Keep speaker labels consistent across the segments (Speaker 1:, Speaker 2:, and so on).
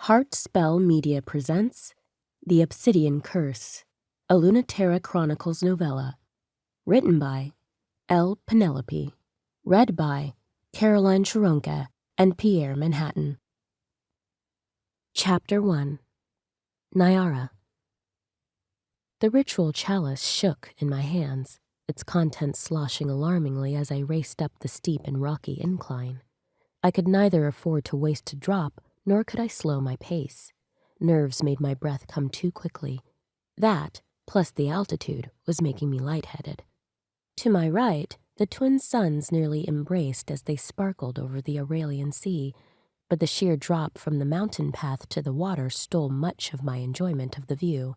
Speaker 1: Heart Spell Media presents The Obsidian Curse, a Lunaterra Chronicles novella, written by L. Penelope, read by Caroline Sharonka and Pierre Manhattan. Chapter 1. Niara. The ritual chalice shook in my hands, its contents sloshing alarmingly as I raced up the steep and rocky incline. I could neither afford to waste a drop, nor could I slow my pace. Nerves made my breath come too quickly. That, plus the altitude, was making me lightheaded. To my right, the twin suns nearly embraced as they sparkled over the Aurelian Sea, but the sheer drop from the mountain path to the water stole much of my enjoyment of the view.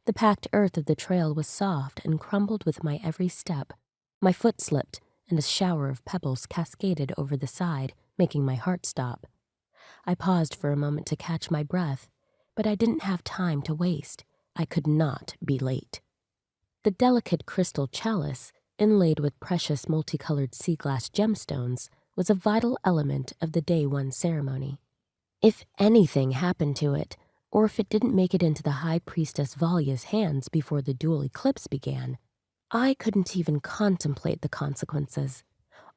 Speaker 1: The packed earth of the trail was soft and crumbled with my every step. My foot slipped, and a shower of pebbles cascaded over the side, making my heart stop. I paused for a moment to catch my breath, but I didn't have time to waste. I could not be late. The delicate crystal chalice, inlaid with precious multicolored sea glass gemstones, was a vital element of the Day 1 ceremony. If anything happened to it, or if it didn't make it into the High Priestess Valya's hands before the dual eclipse began, I couldn't even contemplate the consequences.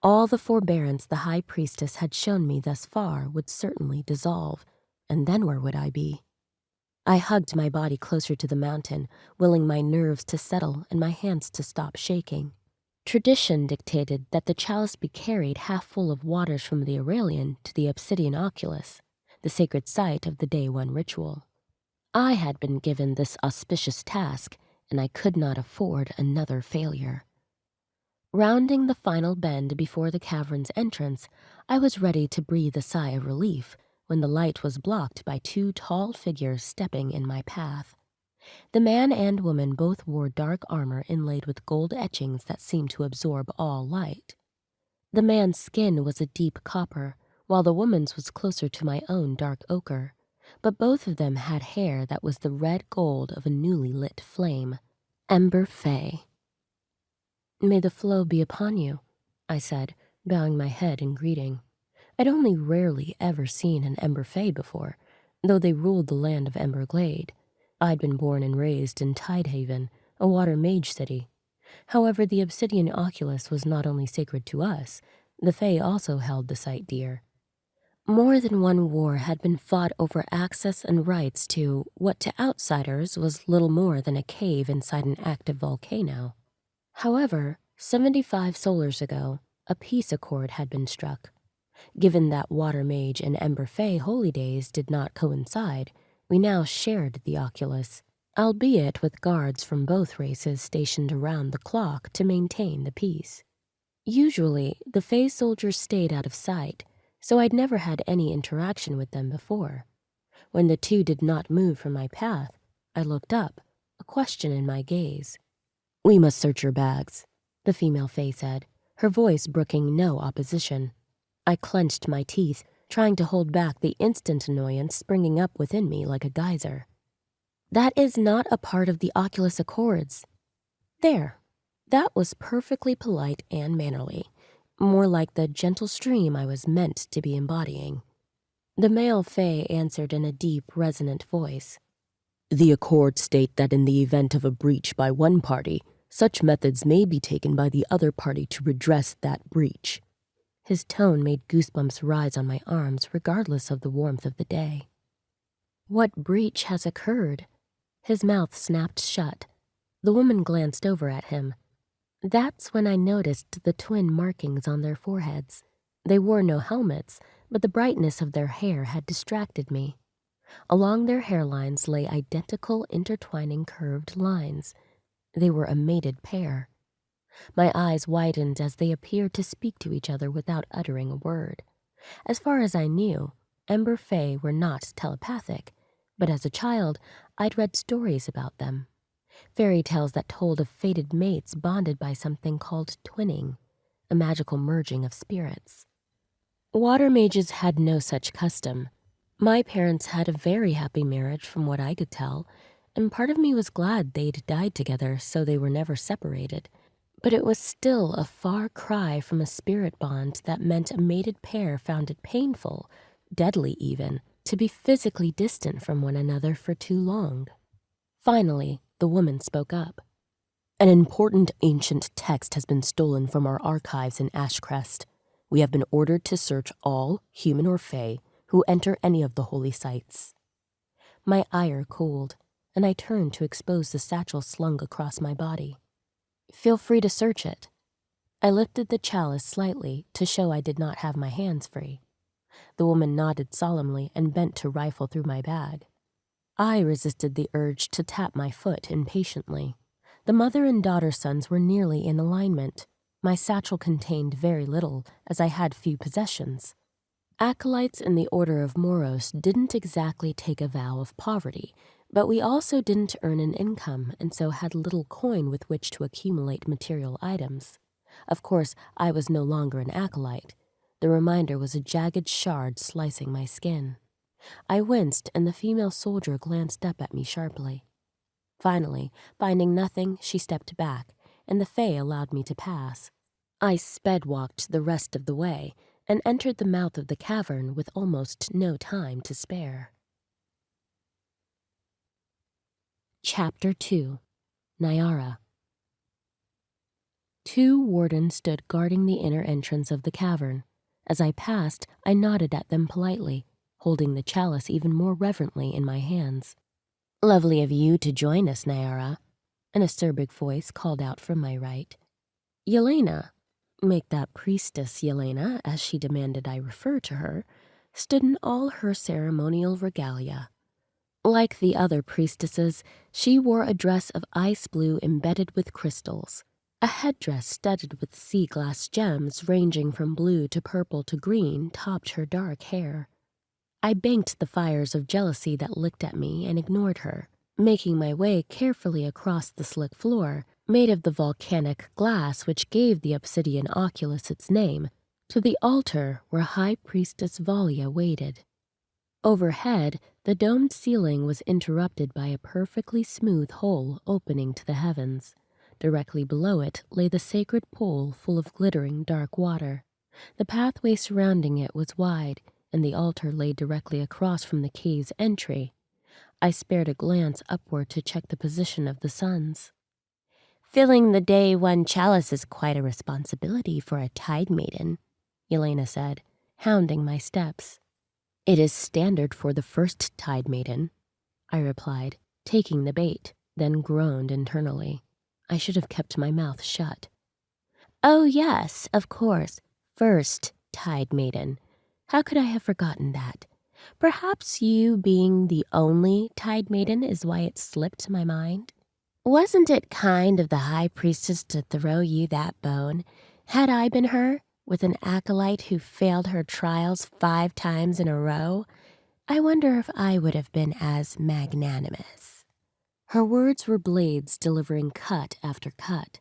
Speaker 1: All the forbearance the High Priestess had shown me thus far would certainly dissolve, and then where would I be? I hugged my body closer to the mountain, willing my nerves to settle and my hands to stop shaking. Tradition dictated that the chalice be carried half full of waters from the Aurelian to the Obsidian Oculus, the sacred site of the Day 1 ritual. I had been given this auspicious task, and I could not afford another failure. Rounding the final bend before the cavern's entrance, I was ready to breathe a sigh of relief when the light was blocked by two tall figures stepping in my path. The man and woman both wore dark armor inlaid with gold etchings that seemed to absorb all light. The man's skin was a deep copper, while the woman's was closer to my own dark ochre, but both of them had hair that was the red gold of a newly lit flame. Ember Fae. "May the flow be upon you," I said, bowing my head in greeting. I'd only rarely ever seen an Ember Fae before, though they ruled the land of Ember Glade. I'd been born and raised in Tidehaven, a Water Mage city. However, the Obsidian Oculus was not only sacred to us, the Fae also held the site dear. More than one war had been fought over access and rights to what to outsiders was little more than a cave inside an active volcano. However, 75 solars ago, a peace accord had been struck. Given that Water Mage and Ember Fae holy days did not coincide, we now shared the Oculus, albeit with guards from both races stationed around the clock to maintain the peace. Usually, the Fae soldiers stayed out of sight, so I'd never had any interaction with them before. When the two did not move from my path, I looked up, a question in my gaze. "We must search your bags," the female Fae said, her voice brooking no opposition. I clenched my teeth, trying to hold back the instant annoyance springing up within me like a geyser. "That is not a part of the Oculus Accords." There, that was perfectly polite and mannerly, more like the gentle stream I was meant to be embodying. The male Fae answered in a deep, resonant voice. "The Accords state that in the event of a breach by one party, such methods may be taken by the other party to redress that breach." His tone made goosebumps rise on my arms regardless of the warmth of the day. "What breach has occurred?" His mouth snapped shut. The woman glanced over at him. That's when I noticed the twin markings on their foreheads. They wore no helmets, but the brightness of their hair had distracted me. Along their hairlines lay identical intertwining curved lines. They were a mated pair. My eyes widened as they appeared to speak to each other without uttering a word. As far as I knew, Ember Fae were not telepathic, but as a child, I'd read stories about them. Fairy tales that told of fated mates bonded by something called twinning, a magical merging of spirits. Water mages had no such custom. My parents had a very happy marriage from what I could tell, and part of me was glad they'd died together so they were never separated. But it was still a far cry from a spirit bond that meant a mated pair found it painful, deadly even, to be physically distant from one another for too long. Finally, the woman spoke up. An important ancient text has been stolen from our archives in Ashcrest. We have been ordered to search all, human or fae, who enter any of the holy sites. My ire cooled, and I turned to expose the satchel slung across my body. Feel free to search it. I lifted the chalice slightly to show I did not have my hands free. The woman nodded solemnly and bent to rifle through my bag. I resisted the urge to tap my foot impatiently. The mother and daughter sons were nearly in alignment. My satchel contained very little, as I had few possessions. Acolytes in the Order of Moros didn't exactly take a vow of poverty, but we also didn't earn an income and so had little coin with which to accumulate material items. Of course, I was no longer an acolyte. The reminder was a jagged shard slicing my skin. I winced, and the female soldier glanced up at me sharply. Finally, finding nothing, she stepped back, and the Fae allowed me to pass. I sped-walked the rest of the way and entered the mouth of the cavern with almost no time to spare. Chapter 2. Niara. 2 wardens stood guarding the inner entrance of the cavern. As I passed, I nodded at them politely, holding the chalice even more reverently in my hands. "Lovely of you to join us, Niara," an acerbic voice called out from my right. Yelena, make that priestess Yelena, as she demanded I refer to her, stood in all her ceremonial regalia. Like the other priestesses, she wore a dress of ice blue embedded with crystals. A headdress studded with sea glass gems ranging from blue to purple to green topped her dark hair. I banked the fires of jealousy that licked at me and ignored her, making my way carefully across the slick floor, made of the volcanic glass which gave the obsidian oculus its name, to the altar where High Priestess Valia waited. Overhead, the domed ceiling was interrupted by a perfectly smooth hole opening to the heavens. Directly below it lay the sacred pool full of glittering dark water. The pathway surrounding it was wide, and the altar lay directly across from the cave's entry. I spared a glance upward to check the position of the suns. "Filling the day one chalice is quite a responsibility for a tide maiden," Yelena said, hounding my steps. "It is standard for the first tide maiden," I replied, taking the bait, then groaned internally. I should have kept my mouth shut. "Oh yes, of course, first tide maiden. How could I have forgotten that? Perhaps you being the only tide maiden is why it slipped my mind. Wasn't it kind of the High Priestess to throw you that bone? Had I been her, with an acolyte who failed her trials 5 times in a row, I wonder if I would have been as magnanimous." Her words were blades delivering cut after cut.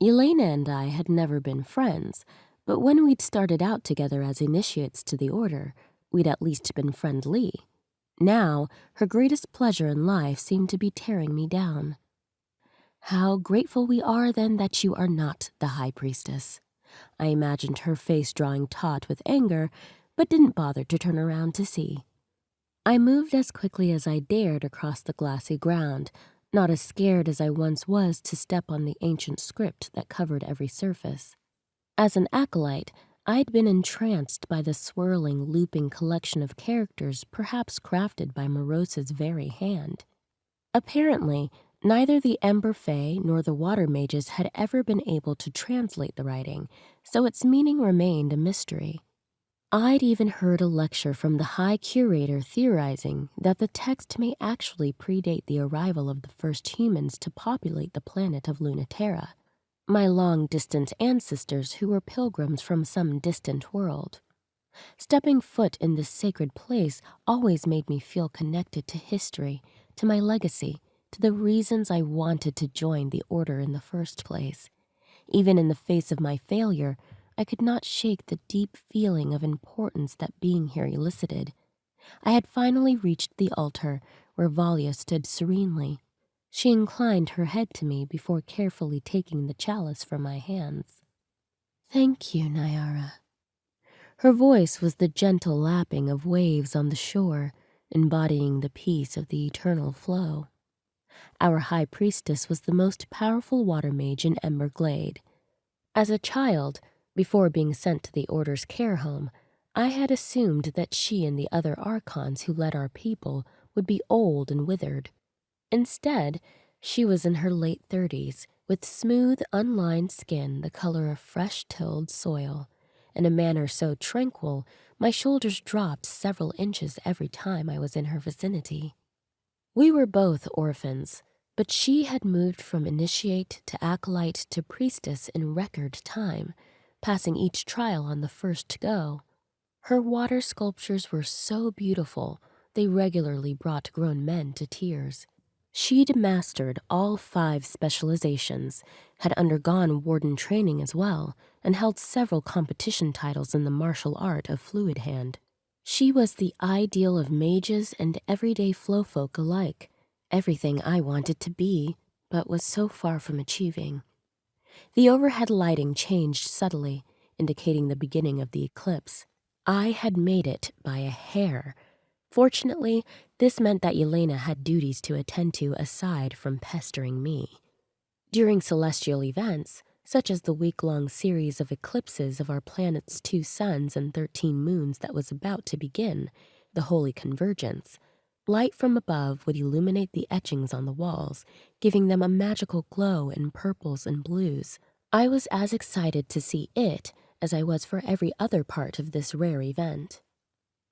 Speaker 1: Yelena and I had never been friends, but when we'd started out together as initiates to the order, we'd at least been friendly. Now, her greatest pleasure in life seemed to be tearing me down. "How grateful we are, then, that you are not the High Priestess." I imagined her face drawing taut with anger, but didn't bother to turn around to see. I moved as quickly as I dared across the glassy ground, not as scared as I once was to step on the ancient script that covered every surface. As an acolyte, I'd been entranced by the swirling, looping collection of characters perhaps crafted by Morose's very hand. Apparently, neither the Ember Fae nor the Water Mages had ever been able to translate the writing, so its meaning remained a mystery. I'd even heard a lecture from the High Curator theorizing that the text may actually predate the arrival of the first humans to populate the planet of Lunaterra, my long-distant ancestors who were pilgrims from some distant world. Stepping foot in this sacred place always made me feel connected to history, to my legacy, to the reasons I wanted to join the Order in the first place. Even in the face of my failure, I could not shake the deep feeling of importance that being here elicited. I had finally reached the altar, where Valia stood serenely. She inclined her head to me before carefully taking the chalice from my hands. "Thank you, Niara." Her voice was the gentle lapping of waves on the shore, embodying the peace of the eternal flow. Our high priestess was the most powerful water mage in Ember Glade. As a child, before being sent to the Order's care home, I had assumed that she and the other archons who led our people would be old and withered. Instead, she was in her late 30s, with smooth, unlined skin the color of fresh-tilled soil, and a manner so tranquil my shoulders dropped several inches every time I was in her vicinity. We were both orphans, but she had moved from initiate to acolyte to priestess in record time, passing each trial on the first go. Her water sculptures were so beautiful, they regularly brought grown men to tears. She'd mastered all 5 specializations, had undergone warden training as well, and held several competition titles in the martial art of fluid hand. She was the ideal of mages and everyday flowfolk alike, everything I wanted to be, but was so far from achieving. The overhead lighting changed subtly, indicating the beginning of the eclipse. I had made it by a hair. Fortunately, this meant that Yelena had duties to attend to aside from pestering me. During celestial events, such as the week-long series of eclipses of our planet's 2 suns and 13 moons that was about to begin, the Holy Convergence, light from above would illuminate the etchings on the walls, giving them a magical glow in purples and blues. I was as excited to see it as I was for every other part of this rare event.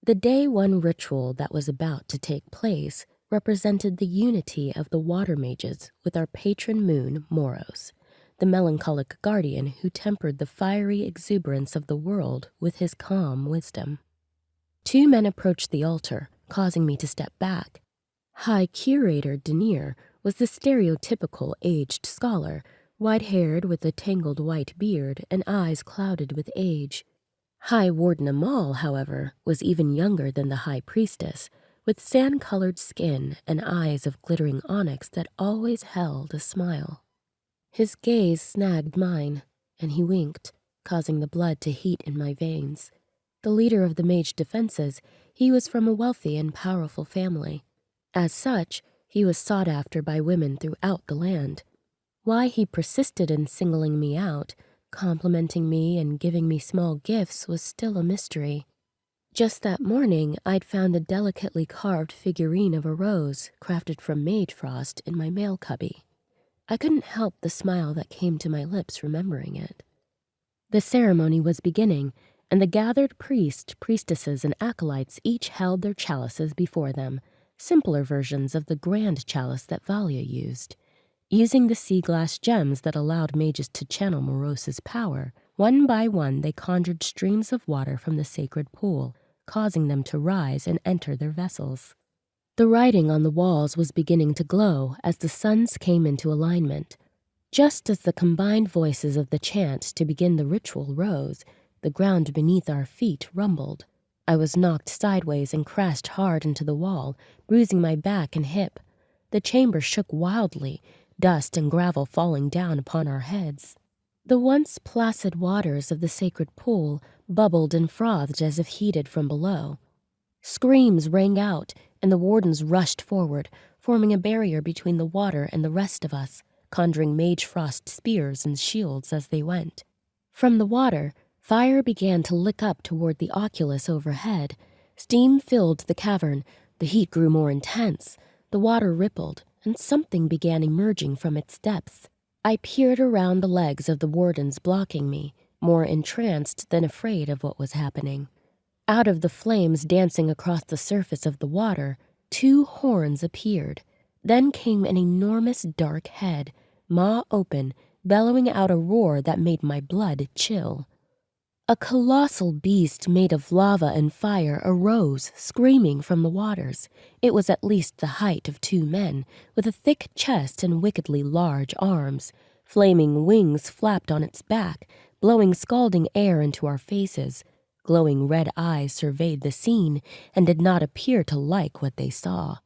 Speaker 1: The Day 1 ritual that was about to take place represented the unity of the water mages with our patron moon, Moros, the melancholic guardian who tempered the fiery exuberance of the world with his calm wisdom. 2 men approached the altar, causing me to step back. High Curator Denier was the stereotypical aged scholar, white-haired with a tangled white beard and eyes clouded with age. High Warden Amal, however, was even younger than the High Priestess, with sand-colored skin and eyes of glittering onyx that always held a smile. His gaze snagged mine, and he winked, causing the blood to heat in my veins. The leader of the mage defenses, he was from a wealthy and powerful family. As such, he was sought after by women throughout the land. Why he persisted in singling me out, complimenting me and giving me small gifts was still a mystery. Just that morning, I'd found a delicately carved figurine of a rose crafted from mage frost in my mail cubby. I couldn't help the smile that came to my lips remembering it. The ceremony was beginning, and the gathered priests, priestesses, and acolytes each held their chalices before them, simpler versions of the grand chalice that Valia used. Using the sea glass gems that allowed mages to channel Morose's power, one by one they conjured streams of water from the sacred pool, causing them to rise and enter their vessels. The writing on the walls was beginning to glow as the suns came into alignment. Just as the combined voices of the chant to begin the ritual rose, the ground beneath our feet rumbled. I was knocked sideways and crashed hard into the wall, bruising my back and hip. The chamber shook wildly, dust and gravel falling down upon our heads. The once placid waters of the sacred pool bubbled and frothed as if heated from below. Screams rang out, and the wardens rushed forward, forming a barrier between the water and the rest of us, conjuring mage frost spears and shields as they went. From the water, fire began to lick up toward the oculus overhead. Steam filled the cavern, the heat grew more intense, the water rippled, and something began emerging from its depths. I peered around the legs of the wardens blocking me, more entranced than afraid of what was happening. Out of the flames dancing across the surface of the water, 2 horns appeared. Then came an enormous dark head, maw open, bellowing out a roar that made my blood chill. A colossal beast made of lava and fire arose, screaming from the waters. It was at least the height of 2 men, with a thick chest and wickedly large arms. Flaming wings flapped on its back, blowing scalding air into our faces. Glowing red eyes surveyed the scene and did not appear to like what they saw.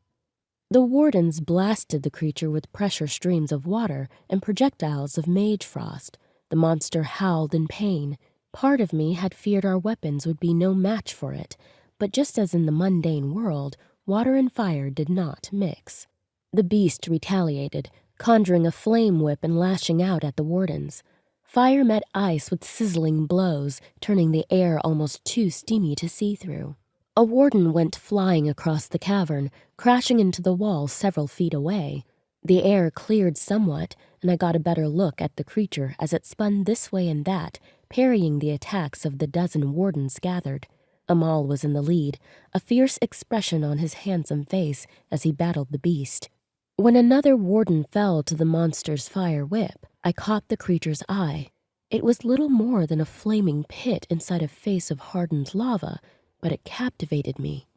Speaker 1: The wardens blasted the creature with pressure streams of water and projectiles of mage frost. The monster howled in pain. Part of me had feared our weapons would be no match for it, but just as in the mundane world, water and fire did not mix. The beast retaliated, conjuring a flame whip and lashing out at the wardens. Fire met ice with sizzling blows, turning the air almost too steamy to see through. A warden went flying across the cavern, crashing into the wall several feet away. The air cleared somewhat, and I got a better look at the creature as it spun this way and that, parrying the attacks of the dozen wardens gathered. Amal was in the lead, a fierce expression on his handsome face as he battled the beast. When another warden fell to the monster's fire whip, I caught the creature's eye. It was little more than a flaming pit inside a face of hardened lava, but it captivated me.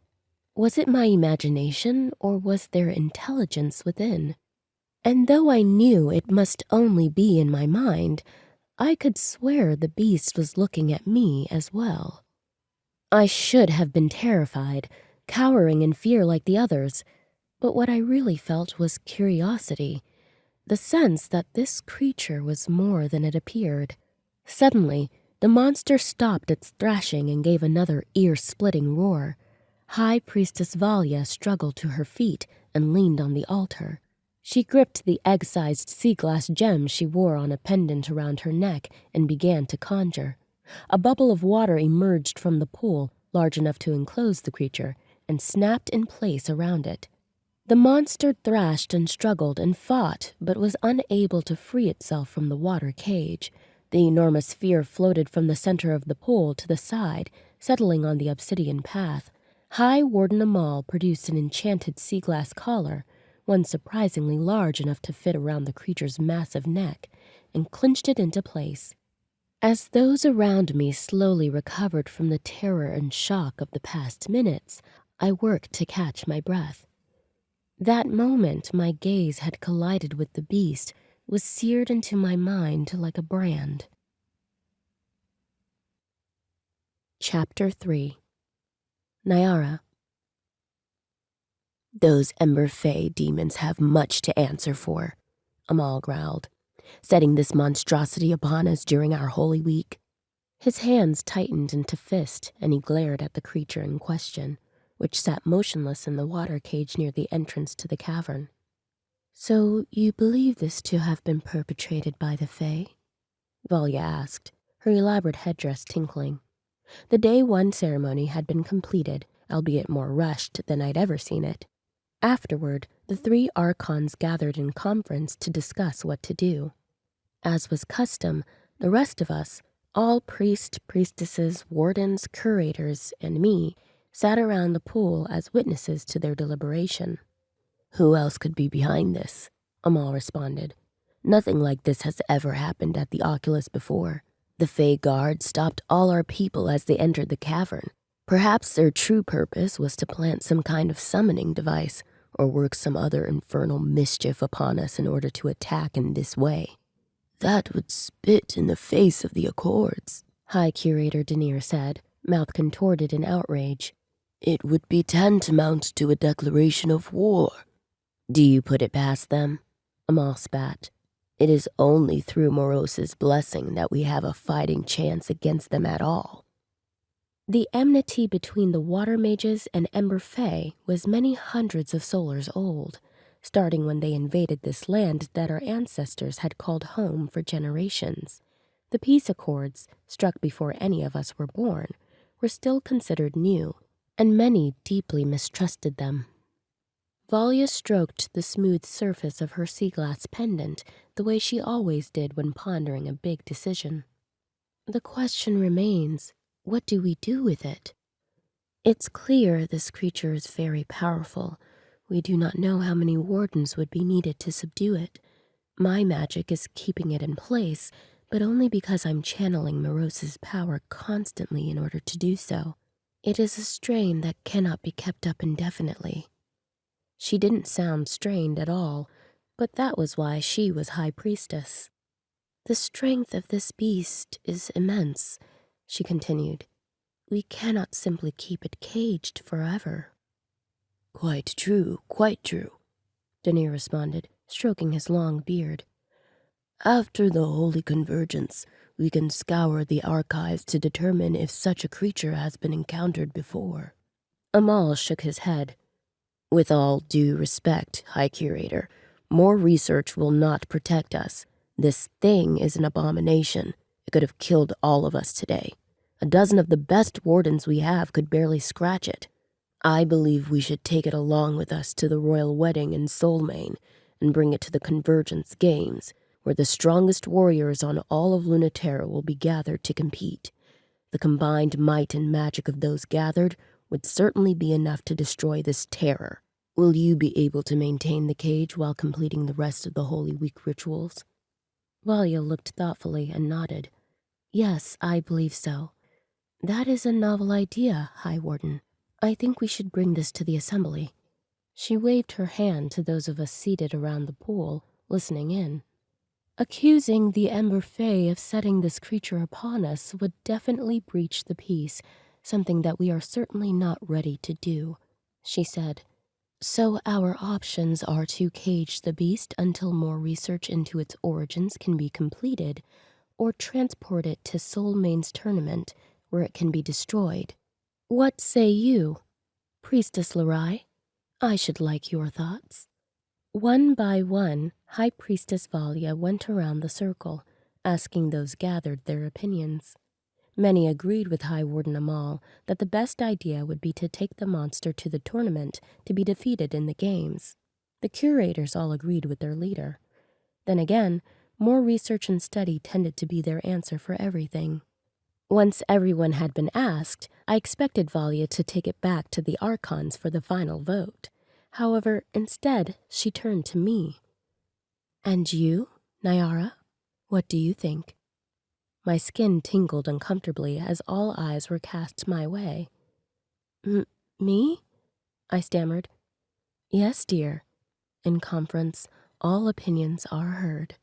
Speaker 1: Was it my imagination, or was there intelligence within? And though I knew it must only be in my mind, I could swear the beast was looking at me as well. I should have been terrified, cowering in fear like the others, but what I really felt was curiosity, the sense that this creature was more than it appeared. Suddenly, the monster stopped its thrashing and gave another ear-splitting roar. High Priestess Valia struggled to her feet and leaned on the altar. She gripped the egg-sized sea-glass gem she wore on a pendant around her neck and began to conjure. A bubble of water emerged from the pool, large enough to enclose the creature, and snapped in place around it. The monster thrashed and struggled and fought, but was unable to free itself from the water cage. The enormous sphere floated from the center of the pool to the side, settling on the obsidian path. High Warden Amal produced an enchanted sea-glass collar, one surprisingly large enough to fit around the creature's massive neck, and clinched it into place. As those around me slowly recovered from the terror and shock of the past minutes, I worked to catch my breath. That moment my gaze had collided with the beast was seared into my mind like a brand. Chapter 3. Niara. Those Ember Fae demons have much to answer for, Amal growled, setting this monstrosity upon us during our holy week. His hands tightened into fist, and he glared at the creature in question, which sat motionless in the water cage near the entrance to the cavern. So you believe this to have been perpetrated by the Fae? Valia asked, her elaborate headdress tinkling. The Day 1 ceremony had been completed, albeit more rushed than I'd ever seen it. Afterward, the 3 archons gathered in conference to discuss what to do. As was custom, the rest of us, all priests, priestesses, wardens, curators, and me, sat around the pool as witnesses to their deliberation. Who else could be behind this? Amal responded. Nothing like this has ever happened at the Oculus before. The Fae Guard stopped all our people as they entered the cavern. Perhaps their true purpose was to plant some kind of summoning device or work some other infernal mischief upon us in order to attack in this way. That would spit in the face of the Accords, High Curator Denier said, mouth contorted in outrage. It would be tantamount to a declaration of war. Do you put it past them? Amal spat. It is only through Morose's blessing that we have a fighting chance against them at all. The enmity between the Water Mages and Ember Fae was many hundreds of solars old, starting when they invaded this land that our ancestors had called home for generations. The peace accords, struck before any of us were born, were still considered new, and many deeply mistrusted them. Valia stroked the smooth surface of her sea-glass pendant the way she always did when pondering a big decision. The question remains, what do we do with it? It's clear this creature is very powerful. We do not know how many wardens would be needed to subdue it. My magic is keeping it in place, but only because I'm channeling Morose's power constantly in order to do so. It is a strain that cannot be kept up indefinitely. She didn't sound strained at all, but that was why she was High Priestess. The strength of this beast is immense, she continued. We cannot simply keep it caged forever. Quite true, Denier responded, stroking his long beard. After the Holy Convergence, we can scour the archives to determine if such a creature has been encountered before." Amal shook his head. "With all due respect, High Curator, more research will not protect us. This thing is an abomination. It could have killed all of us today. A dozen of the best wardens we have could barely scratch it. I believe we should take it along with us to the royal wedding in Solmain and bring it to the Convergence Games, where the strongest warriors on all of Lunaterra will be gathered to compete. The combined might and magic of those gathered would certainly be enough to destroy this terror. Will you be able to maintain the cage while completing the rest of the Holy Week rituals?" Valia looked thoughtfully and nodded. "Yes, I believe so. That is a novel idea, High Warden. I think we should bring this to the assembly." She waved her hand to those of us seated around the pool, listening in. "Accusing the Ember Fae of setting this creature upon us would definitely breach the peace, something that we are certainly not ready to do," she said. "So our options are to cage the beast until more research into its origins can be completed, or transport it to Soulmane's tournament, where it can be destroyed. What say you, Priestess Larai? I should like your thoughts." One by one, High Priestess Valia went around the circle, asking those gathered their opinions. Many agreed with High Warden Amal that the best idea would be to take the monster to the tournament to be defeated in the games. The curators all agreed with their leader. Then again, more research and study tended to be their answer for everything. Once everyone had been asked, I expected Valia to take it back to the Archons for the final vote. However, instead, she turned to me. "And you, Niara? What do you think?" My skin tingled uncomfortably as all eyes were cast my way. Me? I stammered. "Yes, dear. In conference, all opinions are heard."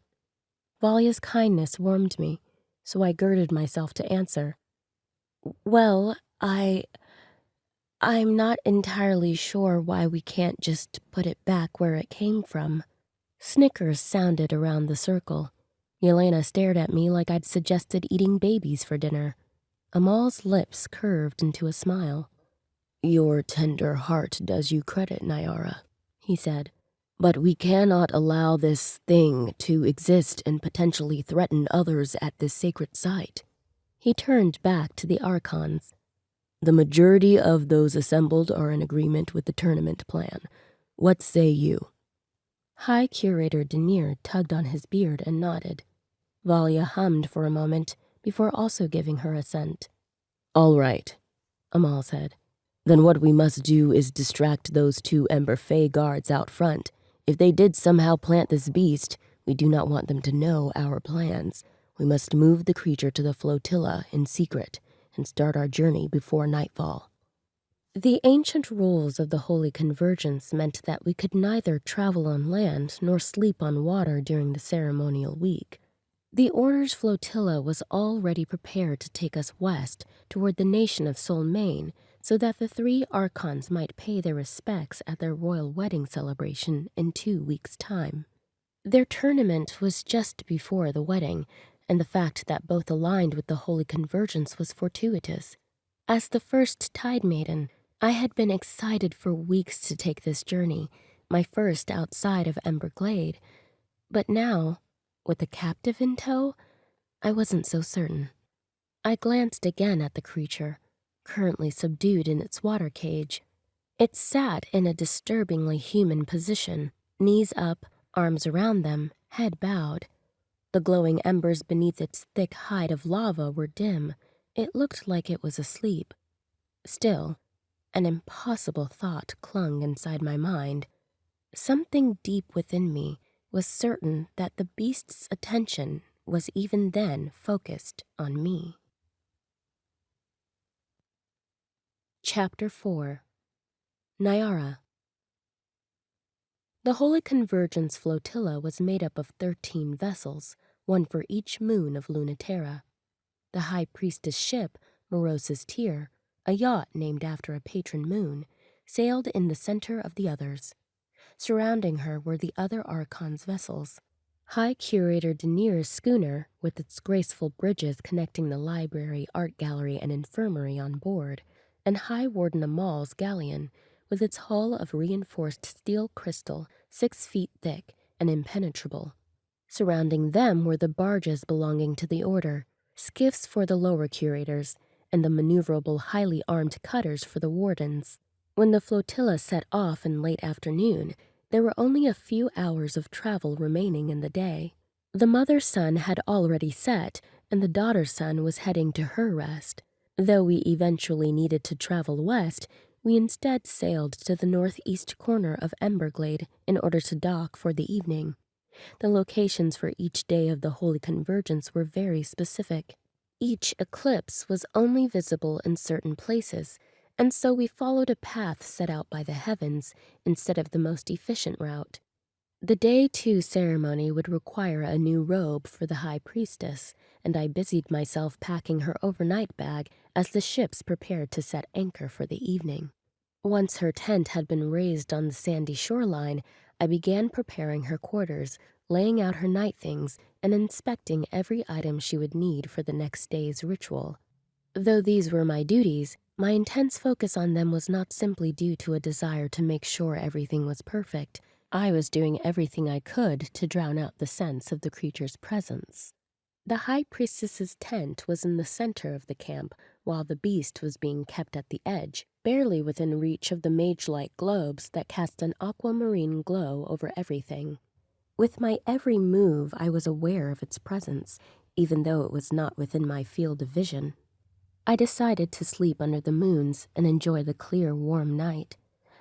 Speaker 1: Valia's kindness warmed me, so I girded myself to answer. "Well, I'm not entirely sure why we can't just put it back where it came from." Snickers sounded around the circle. Yelena stared at me like I'd suggested eating babies for dinner. Amal's lips curved into a smile. "Your tender heart does you credit, Niara," he said. "But we cannot allow this thing to exist and potentially threaten others at this sacred site." He turned back to the Archons. "The majority of those assembled are in agreement with the tournament plan. What say you?" High Curator Denier tugged on his beard and nodded. Valia hummed for a moment before also giving her assent. "All right," Amal said. "Then what we must do is distract those 2 Ember Fae guards out front. If they did somehow plant this beast, we do not want them to know our plans. We must move the creature to the flotilla in secret and start our journey before nightfall." The ancient rules of the Holy Convergence meant that we could neither travel on land nor sleep on water during the ceremonial week. The Order's flotilla was already prepared to take us west toward the nation of Solmain, so that the 3 Archons might pay their respects at their royal wedding celebration in 2 weeks' time. Their tournament was just before the wedding, and the fact that both aligned with the Holy Convergence was fortuitous. As the first Tide Maiden, I had been excited for weeks to take this journey, my first outside of Ember Glade. But now, with the captive in tow, I wasn't so certain. I glanced again at the creature, currently subdued in its water cage. It sat in a disturbingly human position, knees up, arms around them, head bowed. The glowing embers beneath its thick hide of lava were dim. It looked like it was asleep. Still, an impossible thought clung inside my mind. Something deep within me was certain that the beast's attention was even then focused on me. Chapter 4. Niara. The Holy Convergence flotilla was made up of 13 vessels, one for each moon of Lunaterra. The High Priestess ship, Morose's Tear, a yacht named after a patron moon, sailed in the center of the others. Surrounding her were the other Archon's vessels. High Curator Niara's schooner, with its graceful bridges connecting the library, art gallery, and infirmary on board, and High Warden Amal's galleon, with its hull of reinforced steel crystal 6 feet thick and impenetrable. Surrounding them were the barges belonging to the Order, skiffs for the lower curators, and the maneuverable, highly armed cutters for the wardens. When the flotilla set off in late afternoon, there were only a few hours of travel remaining in the day. The mother's sun had already set, and the daughter's sun was heading to her rest. Though we eventually needed to travel west, we instead sailed to the northeast corner of Emberglade in order to dock for the evening. The locations for each day of the Holy Convergence were very specific. Each eclipse was only visible in certain places, and so we followed a path set out by the heavens instead of the most efficient route. The Day 2 ceremony would require a new robe for the High Priestess, and I busied myself packing her overnight bag as the ships prepared to set anchor for the evening. Once her tent had been raised on the sandy shoreline, I began preparing her quarters, laying out her night things, and inspecting every item she would need for the next day's ritual. Though these were my duties, my intense focus on them was not simply due to a desire to make sure everything was perfect. I was doing everything I could to drown out the sense of the creature's presence. The High Priestess's tent was in the center of the camp, while the beast was being kept at the edge, barely within reach of the mage-like globes that cast an aquamarine glow over everything. With my every move, I was aware of its presence, even though it was not within my field of vision. I decided to sleep under the moons and enjoy the clear, warm night.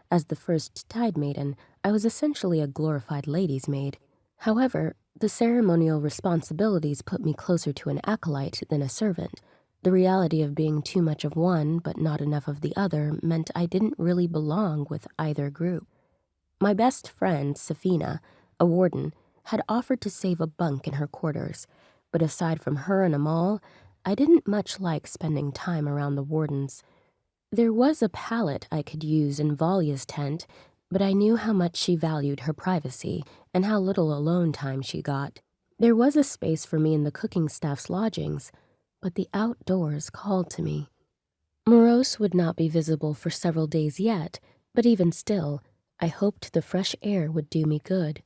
Speaker 1: As the first Tide Maiden, I was essentially a glorified lady's maid. However, the ceremonial responsibilities put me closer to an acolyte than a servant. The reality of being too much of one but not enough of the other meant I didn't really belong with either group. My best friend, Safina, a warden, had offered to save a bunk in her quarters, but aside from her and Amal, I didn't much like spending time around the wardens. There was a pallet I could use in Valia's tent, but I knew how much she valued her privacy and how little alone time she got. There was a space for me in the cooking staff's lodgings, but the outdoors called to me. Morose would not be visible for several days yet, but even still, I hoped the fresh air would do me good.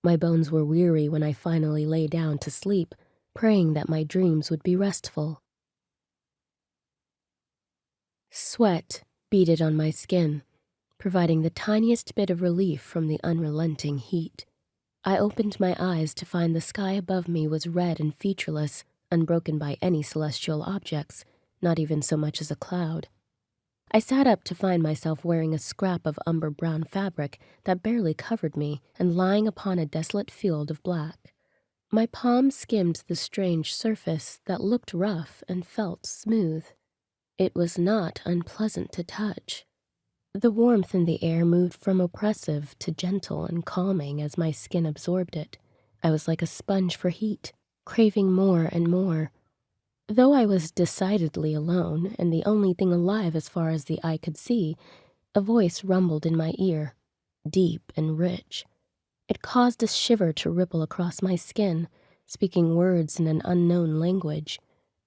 Speaker 1: My bones were weary when I finally lay down to sleep, praying that my dreams would be restful. Sweat beaded on my skin, providing the tiniest bit of relief from the unrelenting heat. I opened my eyes to find the sky above me was red and featureless, unbroken by any celestial objects, not even so much as a cloud. I sat up to find myself wearing a scrap of umber-brown fabric that barely covered me and lying upon a desolate field of black. My palm skimmed the strange surface that looked rough and felt smooth. It was not unpleasant to touch. The warmth in the air moved from oppressive to gentle and calming as my skin absorbed it. I was like a sponge for heat, craving more and more. Though I was decidedly alone and the only thing alive as far as the eye could see, a voice rumbled in my ear, deep and rich. It caused a shiver to ripple across my skin, speaking words in an unknown language.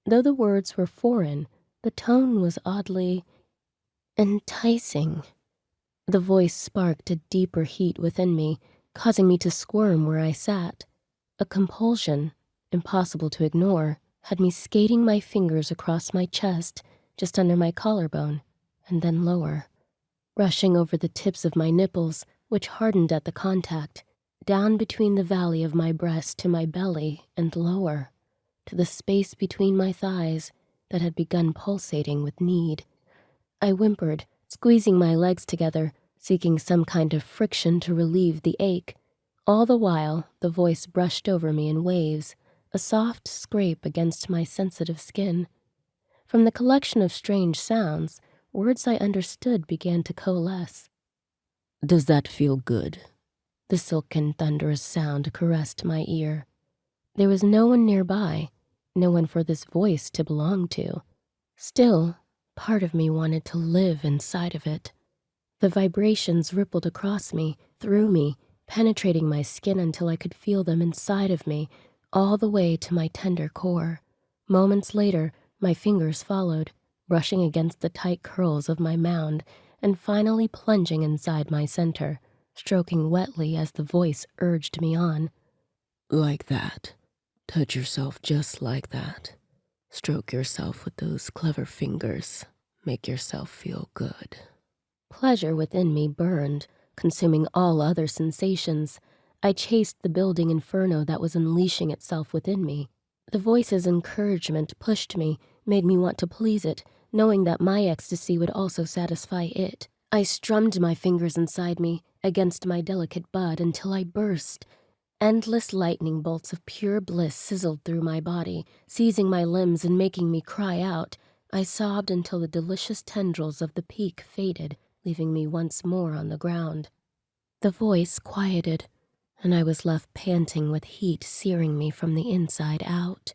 Speaker 1: Though the words were foreign, the tone was oddly enticing. The voice sparked a deeper heat within me, causing me to squirm where I sat. A compulsion, impossible to ignore, had me skating my fingers across my chest, just under my collarbone, and then lower, brushing over the tips of my nipples, which hardened at the contact, down between the valley of my breast to my belly and lower, to the space between my thighs that had begun pulsating with need. I whimpered, squeezing my legs together, seeking some kind of friction to relieve the ache. All the while, the voice brushed over me in waves, a soft scrape against my sensitive skin. From the collection of strange sounds, words I understood began to coalesce. "Does that feel good?" The silken, thunderous sound caressed my ear. There was no one nearby, no one for this voice to belong to. Still, part of me wanted to live inside of it. The vibrations rippled across me, through me, penetrating my skin until I could feel them inside of me, all the way to my tender core. Moments later, my fingers followed, brushing against the tight curls of my mound, and finally plunging inside my center, stroking wetly as the voice urged me on. Like that. Touch yourself just like that. Stroke yourself with those clever fingers. Make yourself feel good. Pleasure within me burned, consuming all other sensations. I chased the building inferno that was unleashing itself within me. The voice's encouragement pushed me, made me want to please it, knowing that my ecstasy would also satisfy it. I strummed my fingers inside me, against my delicate bud, until I burst. Endless lightning bolts of pure bliss sizzled through my body, seizing my limbs and making me cry out. I sobbed until the delicious tendrils of the peak faded, leaving me once more on the ground. The voice quieted, and I was left panting with heat searing me from the inside out.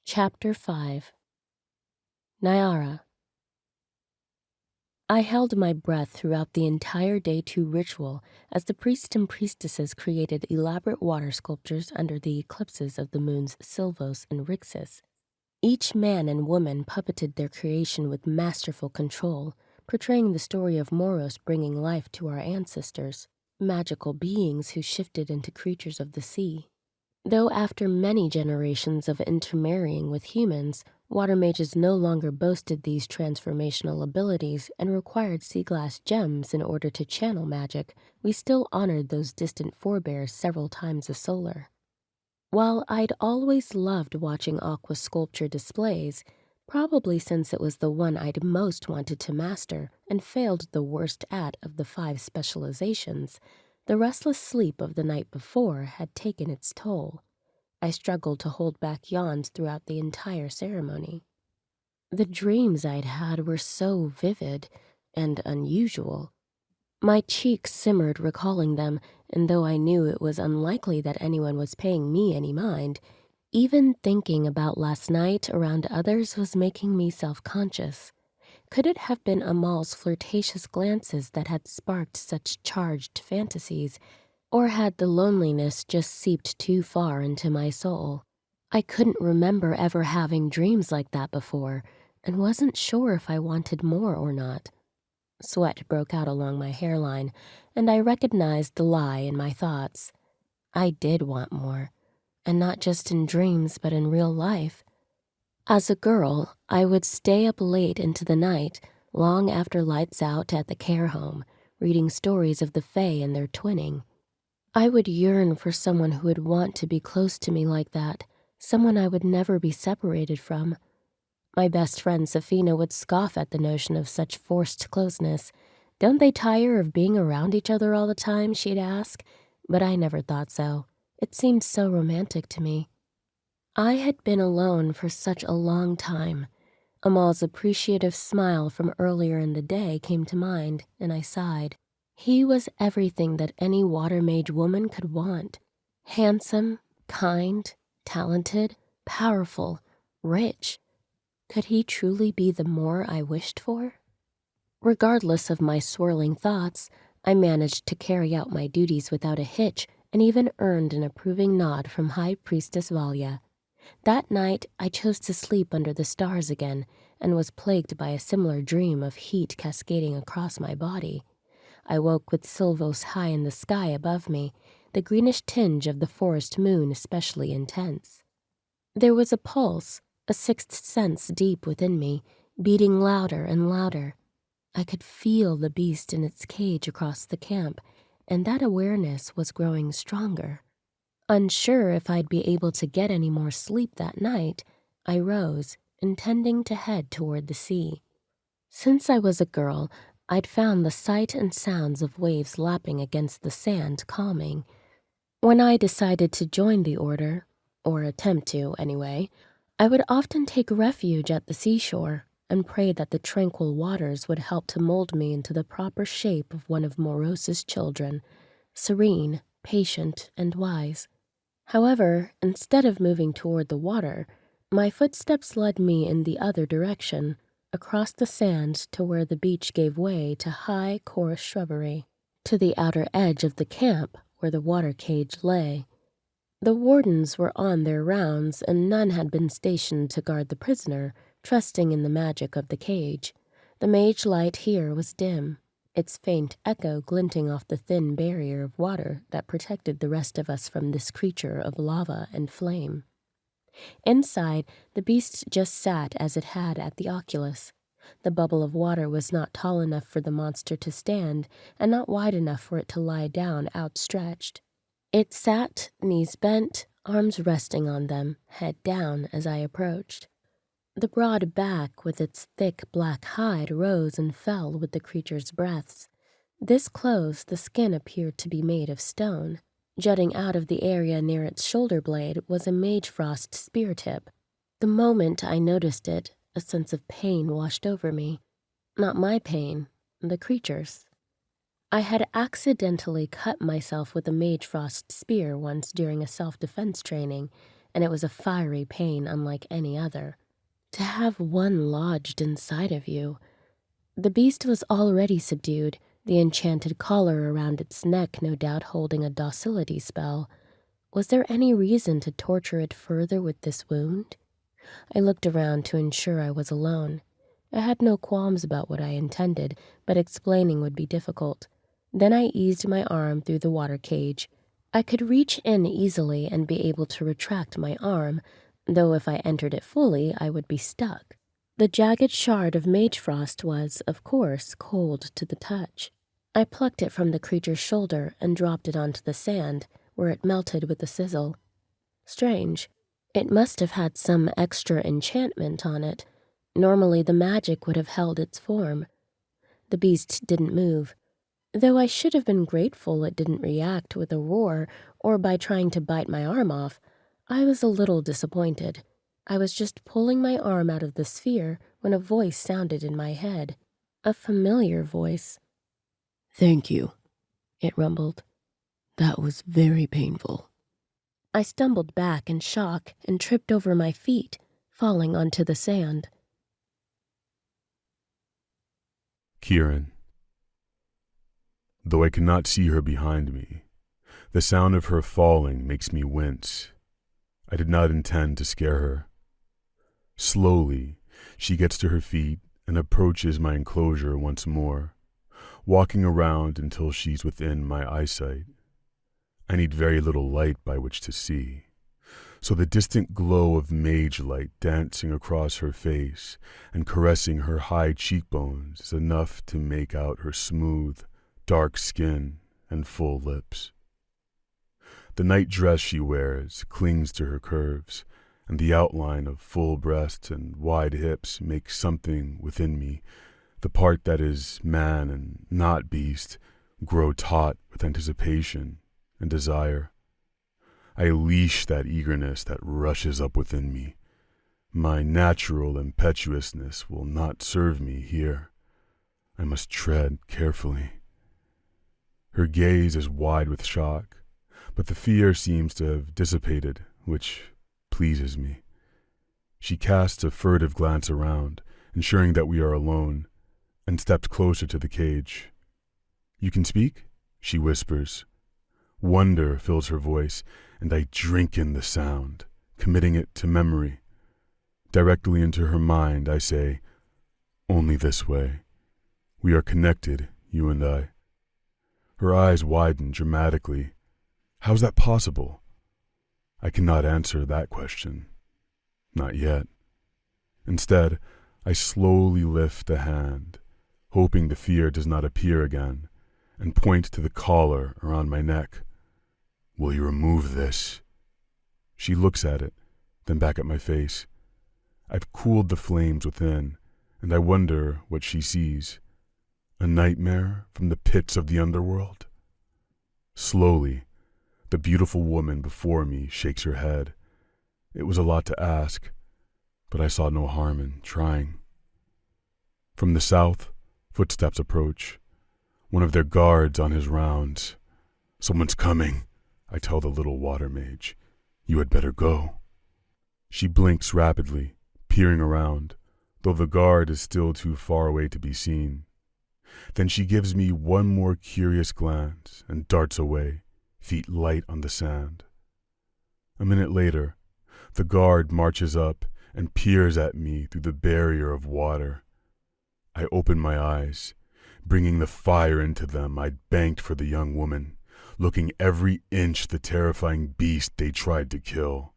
Speaker 1: Chapter 5. Niara. I held my breath throughout the entire Day 2 ritual as the priests and priestesses created elaborate water sculptures under the eclipses of the moons Silvos and Rixus. Each man and woman puppeted their creation with masterful control, portraying the story of Moros bringing life to our ancestors, magical beings who shifted into creatures of the sea. Though after many generations of intermarrying with humans, water mages no longer boasted these transformational abilities and required sea glass gems in order to channel magic, we still honored those distant forebears several times a solar. While I'd always loved watching aqua sculpture displays, probably since it was the one I'd most wanted to master and failed the worst at of the 5 specializations, the restless sleep of the night before had taken its toll. I struggled to hold back yawns throughout the entire ceremony. The dreams I'd had were so vivid and unusual. My cheeks simmered recalling them, and though I knew it was unlikely that anyone was paying me any mind, even thinking about last night around others was making me self-conscious. Could it have been Amal's flirtatious glances that had sparked such charged fantasies, or had the loneliness just seeped too far into my soul? I couldn't remember ever having dreams like that before, and wasn't sure if I wanted more or not. Sweat broke out along my hairline, and I recognized the lie in my thoughts. I did want more, and not just in dreams but in real life. As a girl, I would stay up late into the night, long after lights out at the care home, reading stories of the Fae and their twinning. I would yearn for someone who would want to be close to me like that, someone I would never be separated from. My best friend Safina would scoff at the notion of such forced closeness. Don't they tire of being around each other all the time, she'd ask, but I never thought so. It seemed so romantic to me. I had been alone for such a long time. Amal's appreciative smile from earlier in the day came to mind, and I sighed. He was everything that any water mage woman could want. Handsome, kind, talented, powerful, rich. Could he truly be the more I wished for? Regardless of my swirling thoughts, I managed to carry out my duties without a hitch and even earned an approving nod from High Priestess Valya. That night, I chose to sleep under the stars again and was plagued by a similar dream of heat cascading across my body. I woke with Silvos high in the sky above me, the greenish tinge of the forest moon especially intense. There was a pulse, a sixth sense deep within me, beating louder and louder. I could feel the beast in its cage across the camp, and that awareness was growing stronger. Unsure if I'd be able to get any more sleep that night, I rose, intending to head toward the sea. Since I was a girl, I'd found the sight and sounds of waves lapping against the sand calming. When I decided to join the order, or attempt to anyway, I would often take refuge at the seashore and pray that the tranquil waters would help to mold me into the proper shape of one of Moros's children, serene, patient, and wise. However, instead of moving toward the water, my footsteps led me in the other direction, across the sand to where the beach gave way to high, coarse shrubbery, to the outer edge of the camp where the water cage lay. The wardens were on their rounds, and none had been stationed to guard the prisoner, trusting in the magic of the cage. The mage light here was dim, its faint echo glinting off the thin barrier of water that protected the rest of us from this creature of lava and flame. Inside, the beast just sat as it had at the oculus. The bubble of water was not tall enough for the monster to stand, and not wide enough for it to lie down outstretched. It sat, knees bent, arms resting on them, head down as I approached. The broad back with its thick black hide rose and fell with the creature's breaths. This close, the skin appeared to be made of stone. Jutting out of the area near its shoulder blade was a mage frost spear tip. The moment I noticed it, a sense of pain washed over me. Not my pain, the creature's. I had accidentally cut myself with a mage frost spear once during a self-defense training, and it was a fiery pain unlike any other. To have one lodged inside of you. The beast was already subdued, the enchanted collar around its neck no doubt holding a docility spell. Was there any reason to torture it further with this wound? I looked around to ensure I was alone. I had no qualms about what I intended, but explaining would be difficult. Then I eased my arm through the water cage. I could reach in easily and be able to retract my arm, though if I entered it fully, I would be stuck. The jagged shard of mage frost was, of course, cold to the touch. I plucked it from the creature's shoulder and dropped it onto the sand, where it melted with a sizzle. Strange. It must have had some extra enchantment on it. Normally the magic would have held its form. The beast didn't move. Though I should have been grateful it didn't react with a roar or by trying to bite my arm off, I was a little disappointed. I was just pulling my arm out of the sphere when a voice sounded in my head. A familiar voice.
Speaker 2: "Thank you," it rumbled. "That was very painful."
Speaker 1: I stumbled back in shock and tripped over my feet, falling onto the sand.
Speaker 3: Keeran. Though I cannot see her behind me, the sound of her falling makes me wince. I did not intend to scare her. Slowly, she gets to her feet and approaches my enclosure once more, walking around until she's within my eyesight. I need very little light by which to see, so the distant glow of mage light dancing across her face and caressing her high cheekbones is enough to make out her smooth, dark skin and full lips. The night dress she wears clings to her curves, and the outline of full breasts and wide hips makes something within me, the part that is man and not beast, grow taut with anticipation and desire. I leash that eagerness that rushes up within me. My natural impetuousness will not serve me here. I must tread carefully. Her gaze is wide with shock, but the fear seems to have dissipated, which pleases me. She casts a furtive glance around, ensuring that we are alone, and steps closer to the cage. "You can speak?" she whispers. Wonder fills her voice, and I drink in the sound, committing it to memory. Directly into her mind, I say, "Only this way. We are connected, you and I." Her eyes widen dramatically. How is that possible? I cannot answer that question. Not yet. Instead, I slowly lift a hand, hoping the fear does not appear again, and point to the collar around my neck. "Will you remove this?" She looks at it, then back at my face. I've cooled the flames within, and I wonder what she sees. A nightmare from the pits of the underworld? Slowly, the beautiful woman before me shakes her head. It was a lot to ask, but I saw no harm in trying. From the south, footsteps approach. One of their guards on his rounds. "Someone's coming," I tell the little water mage. "You had better go." She blinks rapidly, peering around, though the guard is still too far away to be seen. Then she gives me one more curious glance and darts away, feet light on the sand. A minute later, the guard marches up and peers at me through the barrier of water. I open my eyes, bringing the fire into them I'd banked for the young woman, looking every inch the terrifying beast they tried to kill.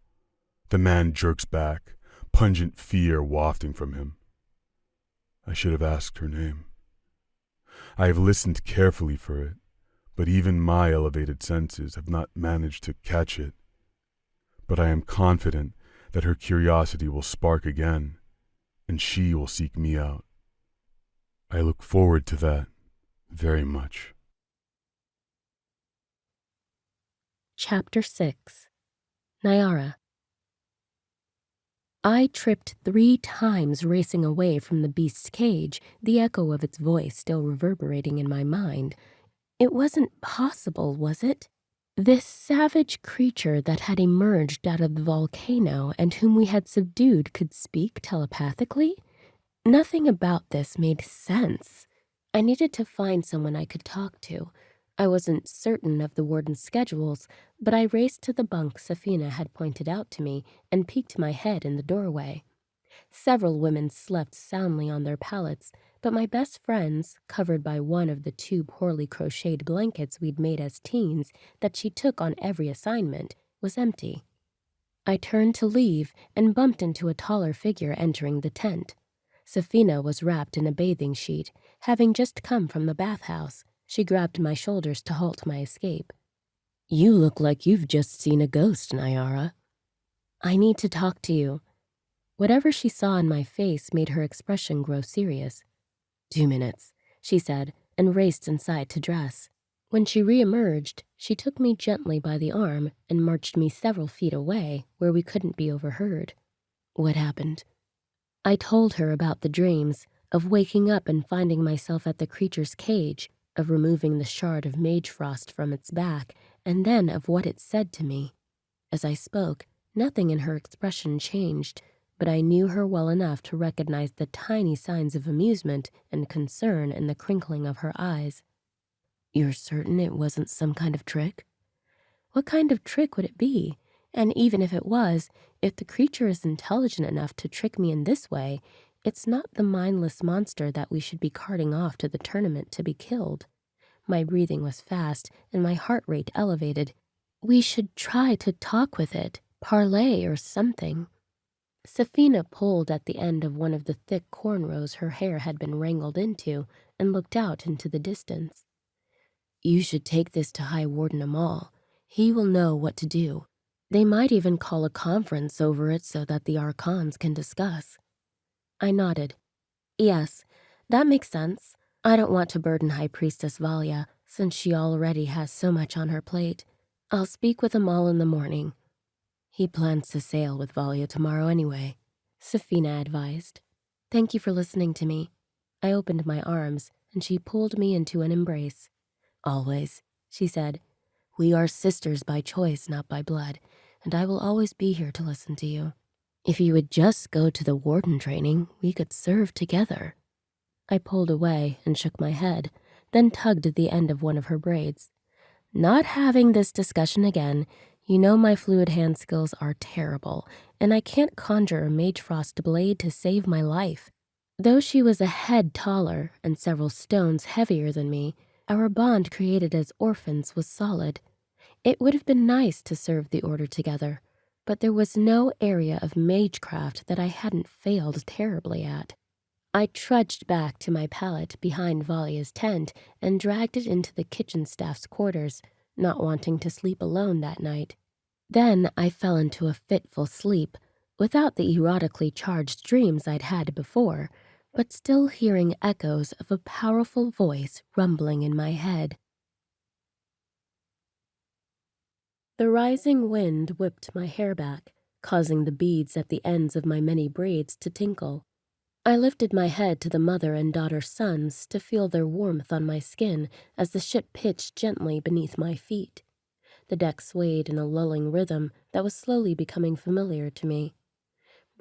Speaker 3: The man jerks back, pungent fear wafting from him. I should have asked her name. I have listened carefully for it, but even my elevated senses have not managed to catch it. But I am confident that her curiosity will spark again, and she will seek me out. I look forward to that very much.
Speaker 1: Chapter 6. Niara. I tripped 3 times racing away from the beast's cage, the echo of its voice still reverberating in my mind. It wasn't possible, was it? This savage creature that had emerged out of the volcano and whom we had subdued could speak telepathically? Nothing about this made sense. I needed to find someone I could talk to. I wasn't certain of the warden's schedules, but I raced to the bunk Safina had pointed out to me and peeked my head in the doorway. Several women slept soundly on their pallets, but my best friend's, covered by one of the 2 poorly crocheted blankets we'd made as teens that she took on every assignment, was empty. I turned to leave and bumped into a taller figure entering the tent. Safina was wrapped in a bathing sheet, having just come from the bathhouse. She grabbed my shoulders to halt my escape.
Speaker 2: You look like you've just seen a ghost, Niara.
Speaker 1: I need to talk to you. Whatever she saw in my face made her expression grow serious.
Speaker 2: 2 minutes,
Speaker 1: she said, and raced inside to dress. When she reemerged, she took me gently by the arm and marched me several feet away where we couldn't be overheard.
Speaker 2: What happened?
Speaker 1: I told her about the dreams, of waking up and finding myself at the creature's cage, of removing the shard of mage frost from its back, and then of what it said to me. As I spoke, nothing in her expression changed, but I knew her well enough to recognize the tiny signs of amusement and concern in the crinkling of her eyes.
Speaker 2: You're certain it wasn't some kind of trick?
Speaker 1: What kind of trick would it be? And even if it was, if the creature is intelligent enough to trick me in this way, it's not the mindless monster that we should be carting off to the tournament to be killed. My breathing was fast and my heart rate elevated. We should try to talk with it, parley or something. Safina pulled at the end of one of the thick cornrows her hair had been wrangled into and looked out into the distance.
Speaker 2: You should take this to High Warden Amal. He will know what to do.
Speaker 1: They might even call a conference over it so that the Archons can discuss. I nodded. Yes, that makes sense. I don't want to burden High Priestess Valia, since she already has so much on her plate. I'll speak with Amal in the morning.
Speaker 2: He plans to sail with Valia tomorrow anyway,
Speaker 1: Safina advised. Thank you for listening to me. I opened my arms, and she pulled me into an embrace.
Speaker 2: Always,
Speaker 1: she said.
Speaker 2: We are sisters by choice, not by blood, and I will always be here to listen to you. If you would just go to the warden training, we could serve together.
Speaker 1: I pulled away and shook my head, then tugged at the end of one of her braids. Not having this discussion again. You know my fluid hand skills are terrible, and I can't conjure a mage frost blade to save my life. Though she was a head taller and several stones heavier than me, our bond created as orphans was solid. It would have been nice to serve the order together, but there was no area of magecraft that I hadn't failed terribly at. I trudged back to my pallet behind Valia's tent and dragged it into the kitchen staff's quarters, not wanting to sleep alone that night. Then I fell into a fitful sleep, without the erotically charged dreams I'd had before, but still hearing echoes of a powerful voice rumbling in my head. The rising wind whipped my hair back, causing the beads at the ends of my many braids to tinkle. I lifted my head to the mother and daughter suns to feel their warmth on my skin as the ship pitched gently beneath my feet. The deck swayed in a lulling rhythm that was slowly becoming familiar to me.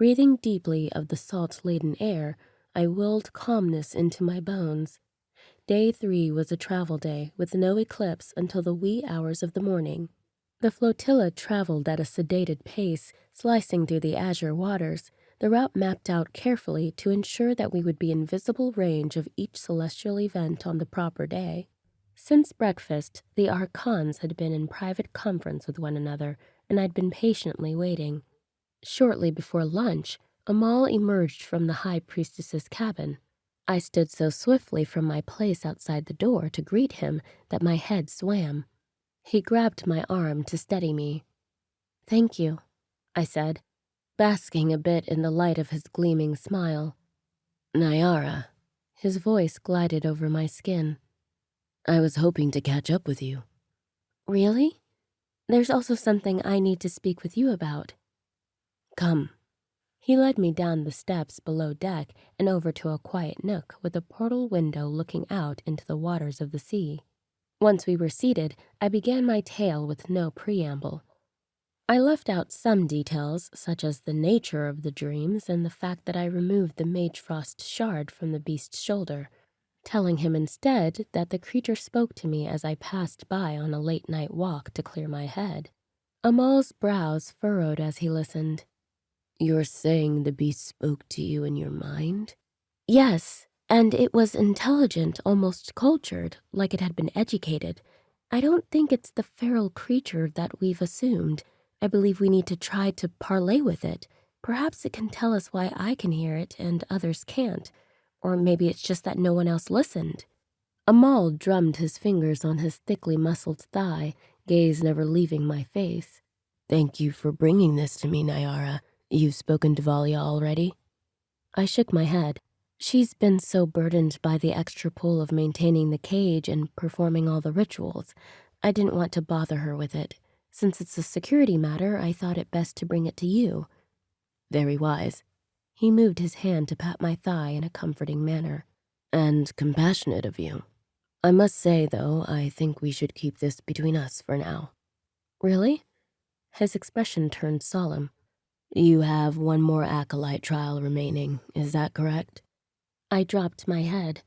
Speaker 1: Breathing deeply of the salt-laden air, I willed calmness into my bones. Day 3 was a travel day with no eclipse until the wee hours of the morning. The flotilla traveled at a sedated pace, slicing through the azure waters, the route mapped out carefully to ensure that we would be in visible range of each celestial event on the proper day. Since breakfast, the Archons had been in private conference with one another, and I'd been patiently waiting. Shortly before lunch, Amal emerged from the High Priestess's cabin. I stood so swiftly from my place outside the door to greet him that my head swam. He grabbed my arm to steady me. "Thank you," I said, basking a bit in the light of his gleaming smile.
Speaker 2: Niara,
Speaker 1: His voice glided over my skin.
Speaker 2: I was hoping to catch up with you.
Speaker 1: Really? There's also something I need to speak with you about.
Speaker 2: Come.
Speaker 1: He led me down the steps below deck and over to a quiet nook with a portal window looking out into the waters of the sea. Once we were seated, I began my tale with no preamble. I left out some details, such as the nature of the dreams and the fact that I removed the Mage Frost shard from the beast's shoulder, telling him instead that the creature spoke to me as I passed by on a late-night walk to clear my head. Amal's brows furrowed as he listened.
Speaker 2: You're saying the beast spoke to you in your mind?
Speaker 1: Yes, and it was intelligent, almost cultured, like it had been educated. I don't think it's the feral creature that we've assumed. I believe we need to try to parlay with it. Perhaps it can tell us why I can hear it and others can't. Or maybe it's just that no one else listened. Amal drummed his fingers on his thickly muscled thigh, gaze never leaving my face.
Speaker 2: Thank you for bringing this to me, Niara. You've spoken to Valia already?
Speaker 1: I shook my head. She's been so burdened by the extra pull of maintaining the cage and performing all the rituals. I didn't want to bother her with it. Since it's a security matter, I thought it best to bring it to you.
Speaker 2: Very wise.
Speaker 1: He moved his hand to pat my thigh in a comforting manner.
Speaker 2: And compassionate of you. I must say, though, I think we should keep this between us for now.
Speaker 1: Really? His expression turned solemn.
Speaker 2: You have one more acolyte trial remaining, is that correct?
Speaker 1: I dropped my head.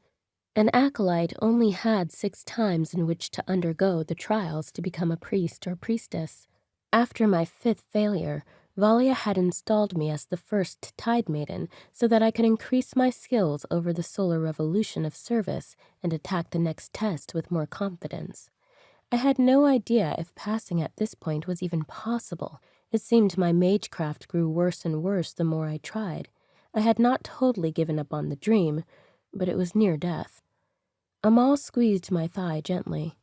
Speaker 1: An acolyte only had 6 times in which to undergo the trials to become a priest or priestess. After my 5th failure, Valia had installed me as the first Tide Maiden so that I could increase my skills over the solar revolution of service and attack the next test with more confidence. I had no idea if passing at this point was even possible. It seemed my magecraft grew worse and worse the more I tried. I had not totally given up on the dream, but it was near death. Amal squeezed my thigh gently.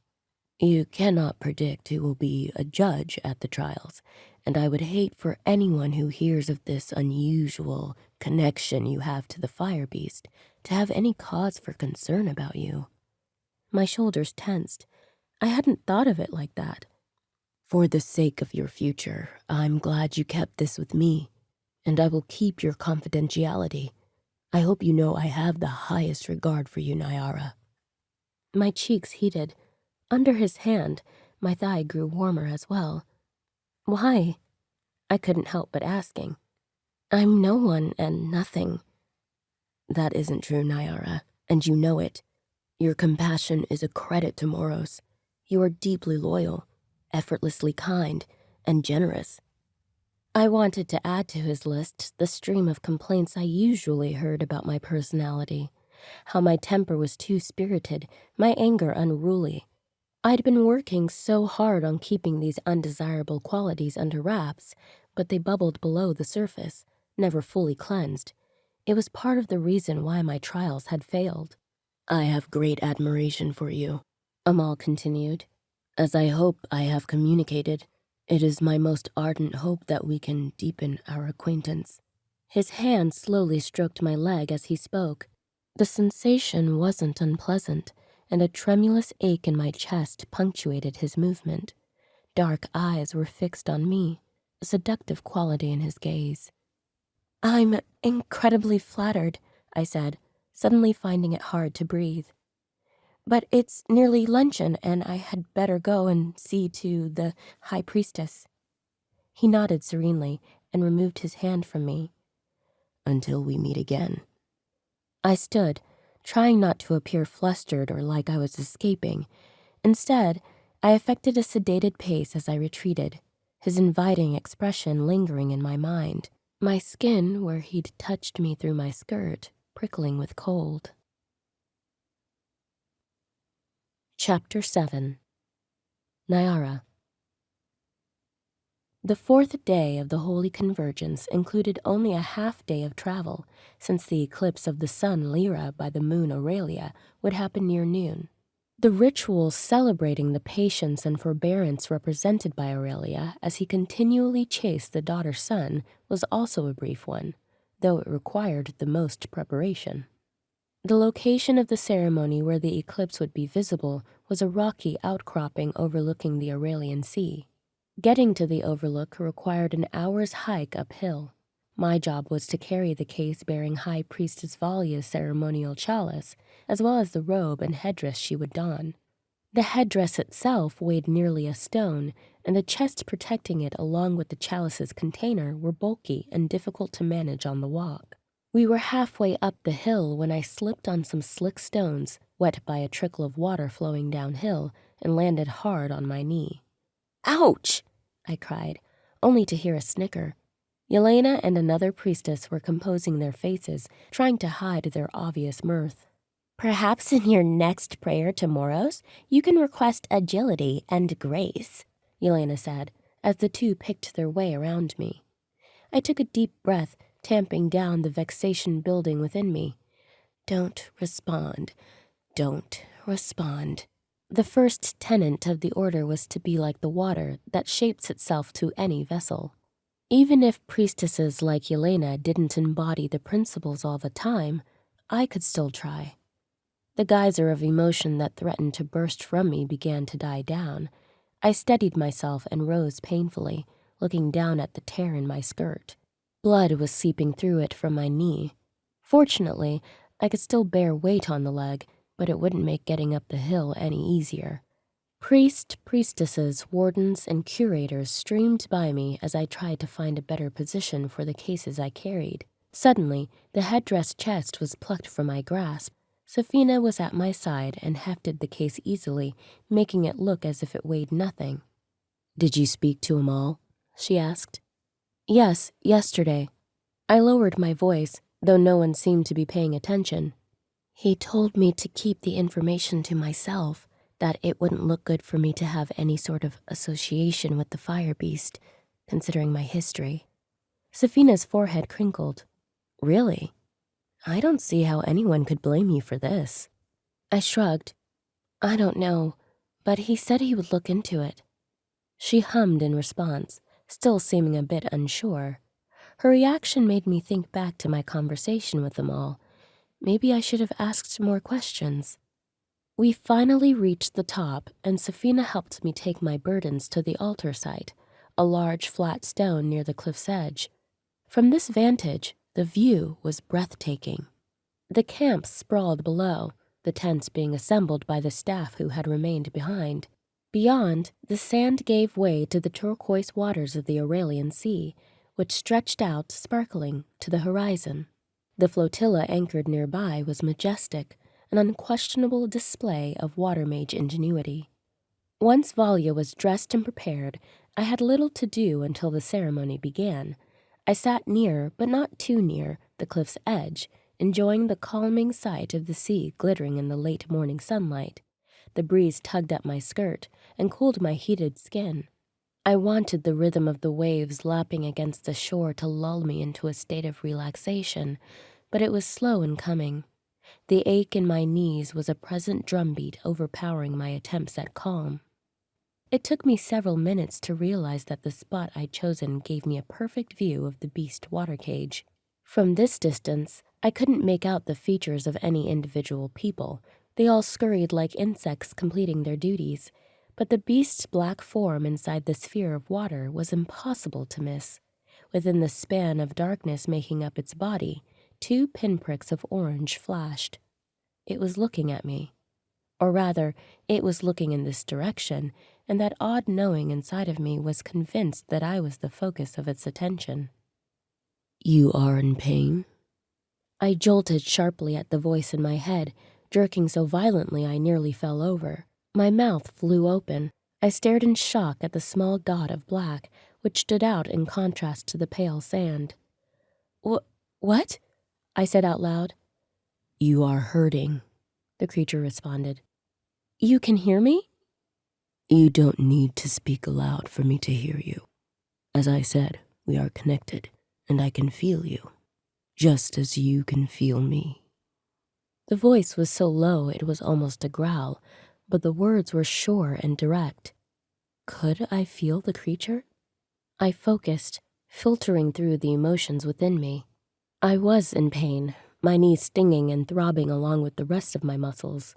Speaker 2: You cannot predict who will be a judge at the trials, and I would hate for anyone who hears of this unusual connection you have to the fire beast to have any cause for concern about you.
Speaker 1: My shoulders tensed. I hadn't thought of it like that.
Speaker 2: For the sake of your future, I'm glad you kept this with me, and I will keep your confidentiality. I hope you know I have the highest regard for you, Niara.
Speaker 1: My cheeks heated. Under his hand, my thigh grew warmer as well. Why? I couldn't help but asking. I'm no one and nothing.
Speaker 2: That isn't true, Niara, and you know it. Your compassion is a credit to Moros. You are deeply loyal, effortlessly kind, and generous.
Speaker 1: I wanted to add to his list the stream of complaints I usually heard about my personality. How my temper was too spirited, my anger unruly. I'd been working so hard on keeping these undesirable qualities under wraps, but they bubbled below the surface, never fully cleansed. It was part of the reason why my trials had failed.
Speaker 2: I have great admiration for you,
Speaker 1: Amal continued.
Speaker 2: As I hope I have communicated, it is my most ardent hope that we can deepen our acquaintance.
Speaker 1: His hand slowly stroked my leg as he spoke. The sensation wasn't unpleasant, and a tremulous ache in my chest punctuated his movement. Dark eyes were fixed on me, a seductive quality in his gaze. I'm incredibly flattered, I said, suddenly finding it hard to breathe. But it's nearly luncheon, and I had better go and see to the High Priestess. He nodded serenely and removed his hand from me.
Speaker 2: until we meet again.
Speaker 1: I stood, trying not to appear flustered or like I was escaping. Instead, I affected a sedated pace as I retreated, his inviting expression lingering in my mind, my skin, where he'd touched me through my skirt, prickling with cold. Chapter 7. Niara. The fourth day of the Holy Convergence included only a half-day of travel, since the eclipse of the sun Lyra by the moon Aurelia would happen near noon. The rituals celebrating the patience and forbearance represented by Aurelia as he continually chased the daughter sun was also a brief one, though it required the most preparation. The location of the ceremony where the eclipse would be visible was a rocky outcropping overlooking the Aurelian Sea. Getting to the overlook required an hour's hike uphill. My job was to carry the case bearing High Priestess Valia's ceremonial chalice, as well as the robe and headdress she would don. The headdress itself weighed nearly a stone, and the chest protecting it along with the chalice's container were bulky and difficult to manage on the walk. We were halfway up the hill when I slipped on some slick stones, wet by a trickle of water flowing downhill, and landed hard on my knee. "Ouch!" I cried, only to hear a snicker. Yelena and another priestess were composing their faces, trying to hide their obvious mirth. "Perhaps in your next prayer to Moros, you can request agility and grace," Yelena said, as the two picked their way around me. I took a deep breath, tamping down the vexation building within me. Don't respond. Don't respond. The first tenet of the order was to be like the water that shapes itself to any vessel. Even if priestesses like Yelena didn't embody the principles all the time, I could still try. The geyser of emotion that threatened to burst from me began to die down. I steadied myself and rose painfully, looking down at the tear in my skirt. Blood was seeping through it from my knee. Fortunately, I could still bear weight on the leg, but it wouldn't make getting up the hill any easier. Priestesses, wardens, and curators streamed by me as I tried to find a better position for the cases I carried. Suddenly, the headdress chest was plucked from my grasp. Safina was at my side and hefted the case easily, making it look as if it weighed nothing. "Did you speak to Amal?" she asked. "Yes, yesterday." I lowered my voice, though no one seemed to be paying attention. "He told me to keep the information to myself, that it wouldn't look good for me to have any sort of association with the fire beast, considering my history." Safina's forehead crinkled. "Really? I don't see how anyone could blame you for this." I shrugged. "I don't know, but he said he would look into it." She hummed in response, still seeming a bit unsure. Her reaction made me think back to my conversation with them all. Maybe I should have asked more questions. We finally reached the top, and Safina helped me take my burdens to the altar site, a large flat stone near the cliff's edge. From this vantage, the view was breathtaking. The camp sprawled below, the tents being assembled by the staff who had remained behind. Beyond, the sand gave way to the turquoise waters of the Aurelian Sea, which stretched out, sparkling, to the horizon. The flotilla anchored nearby was majestic, an unquestionable display of water mage ingenuity. Once Valia was dressed and prepared, I had little to do until the ceremony began. I sat near, but not too near, the cliff's edge, enjoying the calming sight of the sea glittering in the late morning sunlight. The breeze tugged at my skirt and cooled my heated skin. I wanted the rhythm of the waves lapping against the shore to lull me into a state of relaxation, but it was slow in coming. The ache in my knees was a present drumbeat overpowering my attempts at calm. It took me several minutes to realize that the spot I'd chosen gave me a perfect view of the beast water cage. From this distance, I couldn't make out the features of any individual people. They all scurried like insects completing their duties, but the beast's black form inside the sphere of water was impossible to miss. Within the span of darkness making up its body, 2 pinpricks of orange flashed. It was looking at me. Or rather, it was looking in this direction, and that odd knowing inside of me was convinced that I was the focus of its attention.
Speaker 2: "You are in pain?"
Speaker 1: I jolted sharply at the voice in my head, jerking so violently I nearly fell over. My mouth flew open. I stared in shock at the small dot of black, which stood out in contrast to the pale sand. What? I said out loud.
Speaker 2: You are hurting, the creature responded.
Speaker 1: You can hear me?
Speaker 2: You don't need to speak aloud for me to hear you. As I said, we are connected, and I can feel you, just as you can feel me.
Speaker 1: The voice was so low it was almost a growl, but the words were sure and direct. Could I feel the creature? I focused, filtering through the emotions within me. I was in pain, my knees stinging and throbbing along with the rest of my muscles.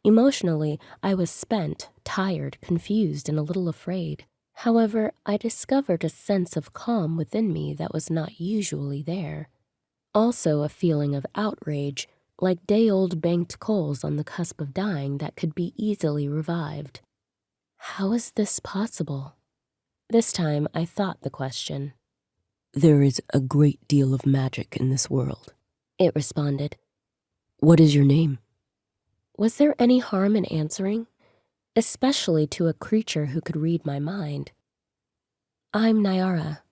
Speaker 1: Emotionally, I was spent, tired, confused, and a little afraid. However, I discovered a sense of calm within me that was not usually there. Also a feeling of outrage, like day-old banked coals on the cusp of dying that could be easily revived. How is this possible? This time I thought the question.
Speaker 2: There is a great deal of magic in this world,
Speaker 1: It responded.
Speaker 2: What is your name?
Speaker 1: Was there any harm in answering? Especially to a creature who could read my mind. I'm Niara.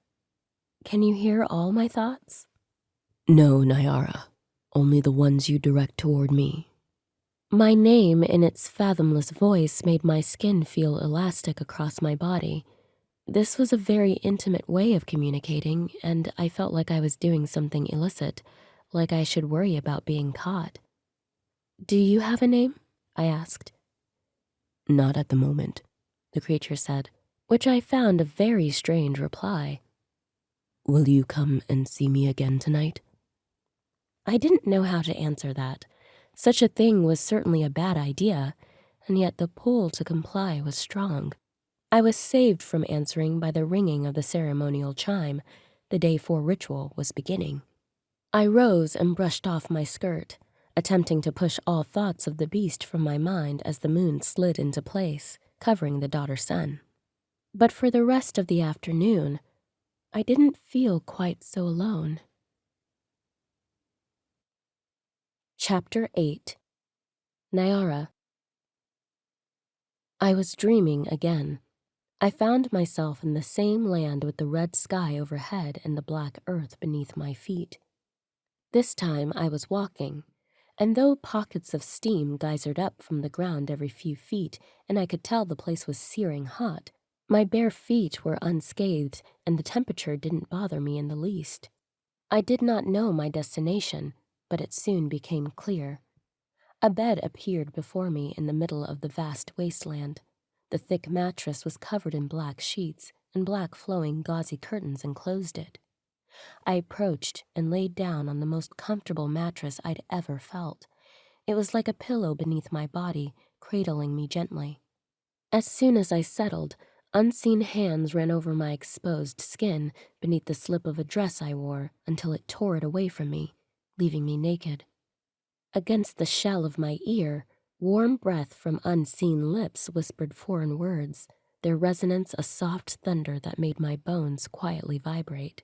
Speaker 1: Can you hear all my thoughts?
Speaker 2: No, Niara. Only the ones you direct toward me.
Speaker 1: My name in its fathomless voice made my skin feel elastic across my body. This was a very intimate way of communicating, and I felt like I was doing something illicit, like I should worry about being caught. Do you have a name? I asked.
Speaker 2: Not at the moment,
Speaker 1: the creature said, which I found a very strange reply.
Speaker 2: Will you come and see me again tonight?
Speaker 1: I didn't know how to answer that. Such a thing was certainly a bad idea, and yet the pull to comply was strong. I was saved from answering by the ringing of the ceremonial chime. The day 4 ritual was beginning. I rose and brushed off my skirt, attempting to push all thoughts of the beast from my mind as the moon slid into place, covering the daughter sun. But for the rest of the afternoon, I didn't feel quite so alone. Chapter 8. Niara. I was dreaming again. I found myself in the same land with the red sky overhead and the black earth beneath my feet. This time I was walking, and though pockets of steam geysered up from the ground every few feet and I could tell the place was searing hot, my bare feet were unscathed and the temperature didn't bother me in the least. I did not know my destination, but it soon became clear. A bed appeared before me in the middle of the vast wasteland. The thick mattress was covered in black sheets, and black flowing gauzy curtains enclosed it. I approached and laid down on the most comfortable mattress I'd ever felt. It was like a pillow beneath my body, cradling me gently. As soon as I settled, unseen hands ran over my exposed skin beneath the slip of a dress I wore until it tore it away from me, leaving me naked. Against the shell of my ear, warm breath from unseen lips whispered foreign words, their resonance a soft thunder that made my bones quietly vibrate.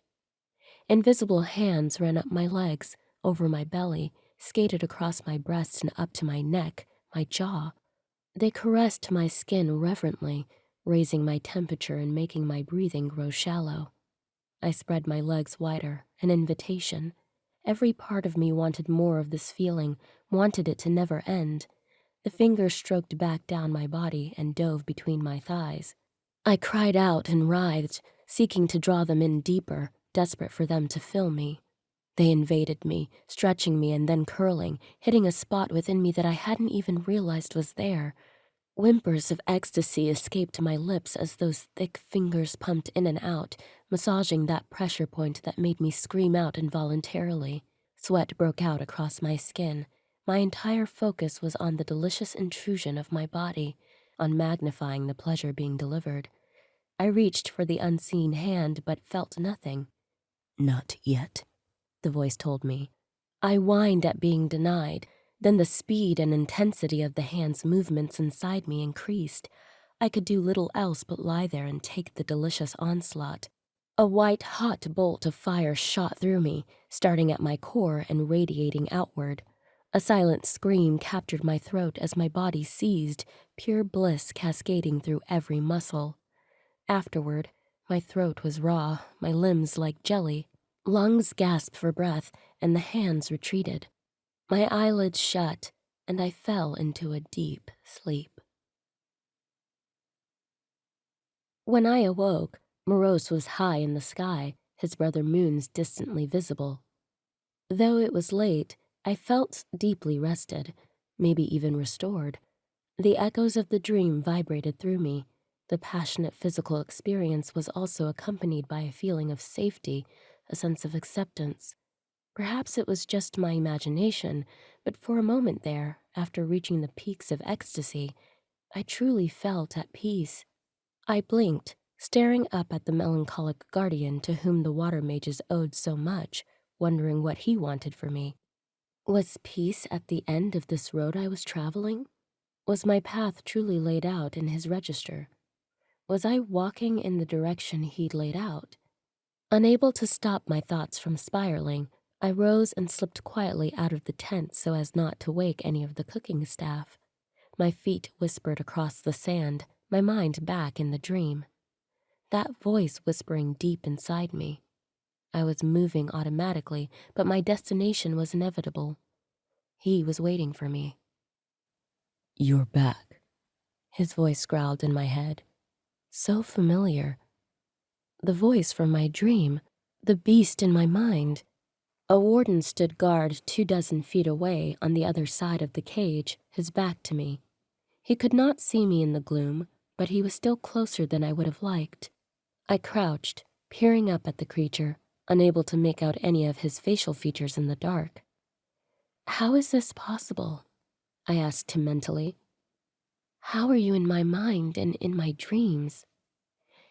Speaker 1: Invisible hands ran up my legs, over my belly, skated across my breasts and up to my neck, my jaw. They caressed my skin reverently, raising my temperature and making my breathing grow shallow. I spread my legs wider, an invitation. Every part of me wanted more of this feeling, wanted it to never end. The fingers stroked back down my body and dove between my thighs. I cried out and writhed, seeking to draw them in deeper, desperate for them to fill me. They invaded me, stretching me and then curling, hitting a spot within me that I hadn't even realized was there. Whimpers of ecstasy escaped my lips as those thick fingers pumped in and out, massaging that pressure point that made me scream out involuntarily. Sweat broke out across my skin. My entire focus was on the delicious intrusion of my body, on magnifying the pleasure being delivered. I reached for the unseen hand but felt nothing.
Speaker 2: Not yet,
Speaker 1: the voice told me. I whined at being denied. Then the speed and intensity of the hand's movements inside me increased. I could do little else but lie there and take the delicious onslaught. A white-hot bolt of fire shot through me, starting at my core and radiating outward. A silent scream captured my throat as my body seized, pure bliss cascading through every muscle. Afterward, my throat was raw, my limbs like jelly. Lungs gasped for breath, and the hands retreated. My eyelids shut, and I fell into a deep sleep. When I awoke, Morose was high in the sky, his brother moons distantly visible. Though it was late, I felt deeply rested, maybe even restored. The echoes of the dream vibrated through me. The passionate physical experience was also accompanied by a feeling of safety, a sense of acceptance. Perhaps it was just my imagination, but for a moment there, after reaching the peaks of ecstasy, I truly felt at peace. I blinked, staring up at the melancholic guardian to whom the water mages owed so much, wondering what he wanted for me. Was peace at the end of this road I was traveling? Was my path truly laid out in his register? Was I walking in the direction he'd laid out? Unable to stop my thoughts from spiraling, I rose and slipped quietly out of the tent so as not to wake any of the cooking staff. My feet whispered across the sand, my mind back in the dream. That voice whispering deep inside me. I was moving automatically, but my destination was inevitable. He was waiting for me.
Speaker 2: "You're back,"
Speaker 1: His voice growled in my head. So familiar. The voice from my dream, the beast in my mind. A warden stood guard 24 feet away on the other side of the cage, his back to me. He could not see me in the gloom, but he was still closer than I would have liked. I crouched, peering up at the creature, unable to make out any of his facial features in the dark. "How is this possible?" I asked him mentally. "How are you in my mind and in my dreams?"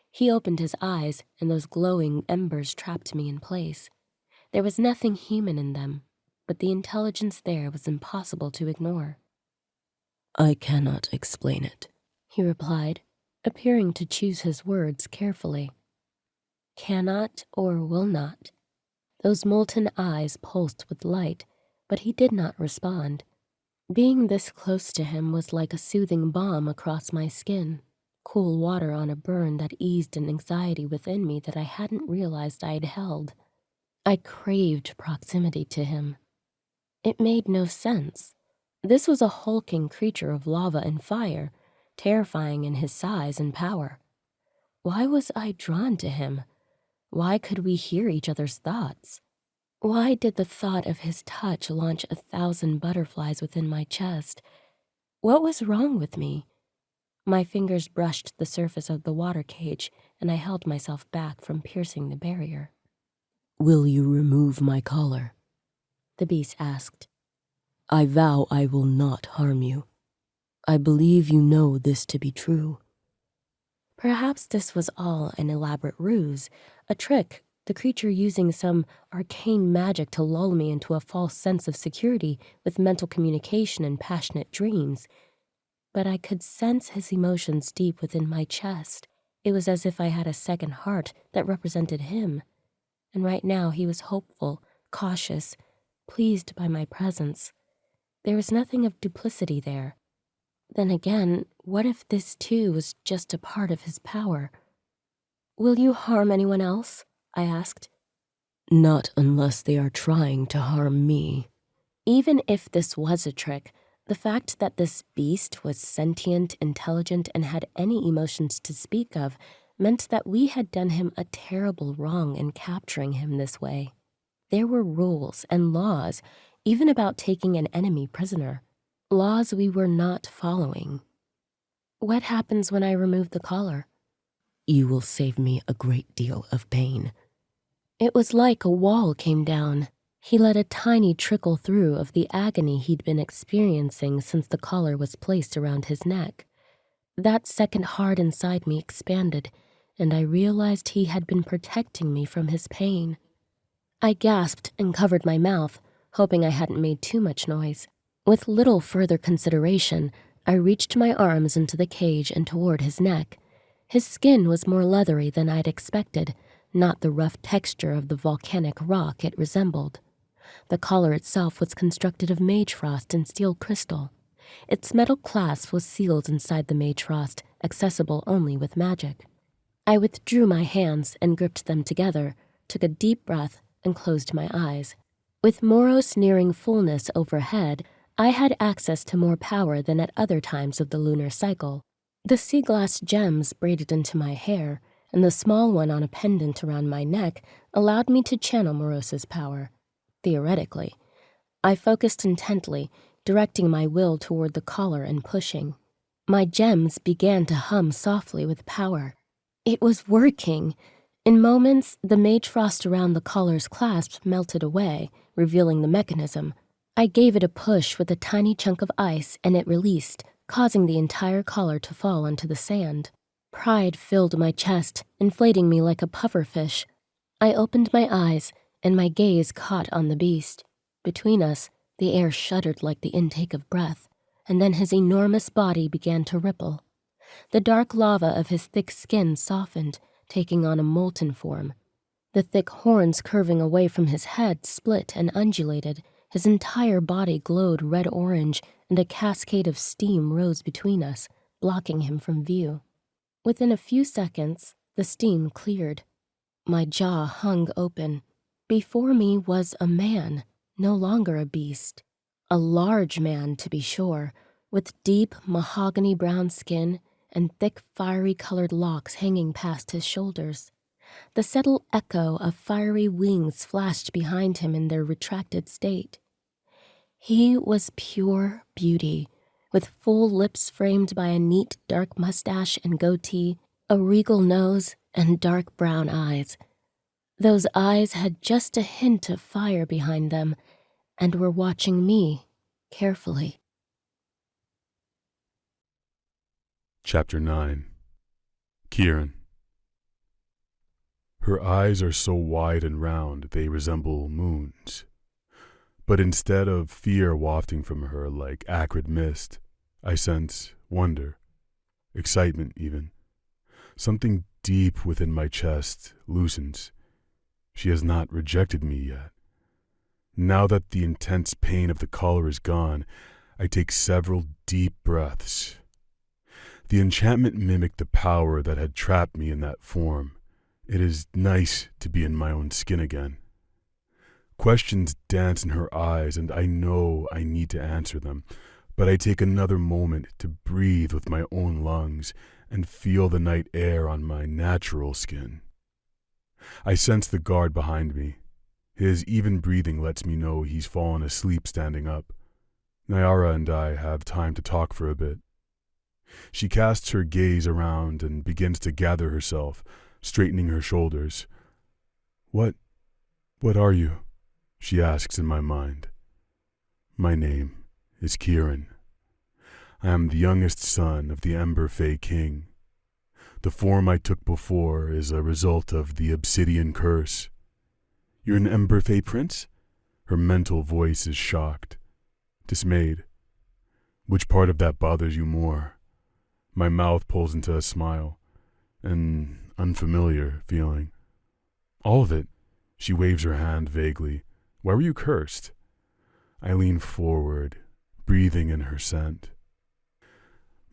Speaker 1: He opened his eyes, and those glowing embers trapped me in place. There was nothing human in them, but the intelligence there was impossible to ignore.
Speaker 2: "I cannot explain it,"
Speaker 1: he replied, appearing to choose his words carefully. Cannot or will not. Those molten eyes pulsed with light, but he did not respond. Being this close to him was like a soothing balm across my skin, cool water on a burn that eased an anxiety within me that I hadn't realized I had held. I craved proximity to him. It made no sense. This was a hulking creature of lava and fire, terrifying in his size and power. Why was I drawn to him? Why could we hear each other's thoughts? Why did the thought of his touch launch 1,000 butterflies within my chest? What was wrong with me? My fingers brushed the surface of the water cage, and I held myself back from piercing the barrier.
Speaker 2: "Will you remove my collar?"
Speaker 1: The beast asked.
Speaker 2: "I vow I will not harm you. I believe you know this to be true."
Speaker 1: Perhaps this was all an elaborate ruse, a trick, the creature using some arcane magic to lull me into a false sense of security with mental communication and passionate dreams. But I could sense his emotions deep within my chest. It was as if I had a second heart that represented him. And right now he was hopeful, cautious, pleased by my presence. There was nothing of duplicity there. Then again, what if this too was just a part of his power? "Will you harm anyone else?" I asked.
Speaker 2: "Not unless they are trying to harm me."
Speaker 1: Even if this was a trick, the fact that this beast was sentient, intelligent, and had any emotions to speak of meant that we had done him a terrible wrong in capturing him this way. There were rules and laws, even about taking an enemy prisoner. Laws we were not following. What happens when I remove the collar?
Speaker 2: "You will save me a great deal of pain."
Speaker 1: It was like a wall came down. He let a tiny trickle through of the agony he'd been experiencing since the collar was placed around his neck. That second heart inside me expanded, and I realized he had been protecting me from his pain. I gasped and covered my mouth, hoping I hadn't made too much noise. With little further consideration, I reached my arms into the cage and toward his neck. His skin was more leathery than I'd expected, not the rough texture of the volcanic rock it resembled. The collar itself was constructed of mage frost and steel crystal. Its metal clasp was sealed inside the mage frost, accessible only with magic. I withdrew my hands and gripped them together, took a deep breath, and closed my eyes. With Moros nearing fullness overhead, I had access to more power than at other times of the lunar cycle. The sea glass gems braided into my hair, and the small one on a pendant around my neck allowed me to channel Moros's power. Theoretically. I focused intently, directing my will toward the collar and pushing. My gems began to hum softly with power. It was working. In moments, the mage frost around the collar's clasp melted away, revealing the mechanism. I gave it a push with a tiny chunk of ice, and it released, causing the entire collar to fall onto the sand. Pride filled my chest, inflating me like a pufferfish. I opened my eyes, and my gaze caught on the beast. Between us, the air shuddered like the intake of breath, and then his enormous body began to ripple. The dark lava of his thick skin softened, taking on a molten form. The thick horns curving away from his head split and undulated. His entire body glowed red-orange, and a cascade of steam rose between us, blocking him from view. Within a few seconds, the steam cleared. My jaw hung open. Before me was a man, no longer a beast. A large man, to be sure, with deep mahogany brown skin and thick fiery-colored locks hanging past his shoulders. The subtle echo of fiery wings flashed behind him in their retracted state. He was pure beauty, with full lips framed by a neat dark mustache and goatee, a regal nose, and dark brown eyes. Those eyes had just a hint of fire behind them, and were watching me carefully.
Speaker 3: Chapter 9. Keeran. Her eyes are so wide and round they resemble moons. But instead of fear wafting from her like acrid mist, I sense wonder, excitement even. Something deep within my chest loosens. She has not rejected me yet. Now that the intense pain of the collar is gone, I take several deep breaths. The enchantment mimicked the power that had trapped me in that form. It is nice to be in my own skin again. Questions dance in her eyes, and I know I need to answer them, but I take another moment to breathe with my own lungs and feel the night air on my natural skin. I sense the guard behind me. His even breathing lets me know he's fallen asleep standing up. Niara and I have time to talk for a bit. She casts her gaze around and begins to gather herself, straightening her shoulders. What are you? She asks in my mind. My name is Keeran. I am the youngest son of the Ember Fae king. The form I took before is a result of the Obsidian Curse. You're an Ember Fae prince? Her mental voice is shocked, dismayed. Which part of that bothers you more? My mouth pulls into a smile, an unfamiliar feeling. All of it. She waves her hand vaguely. Why were you cursed? I lean forward, breathing in her scent.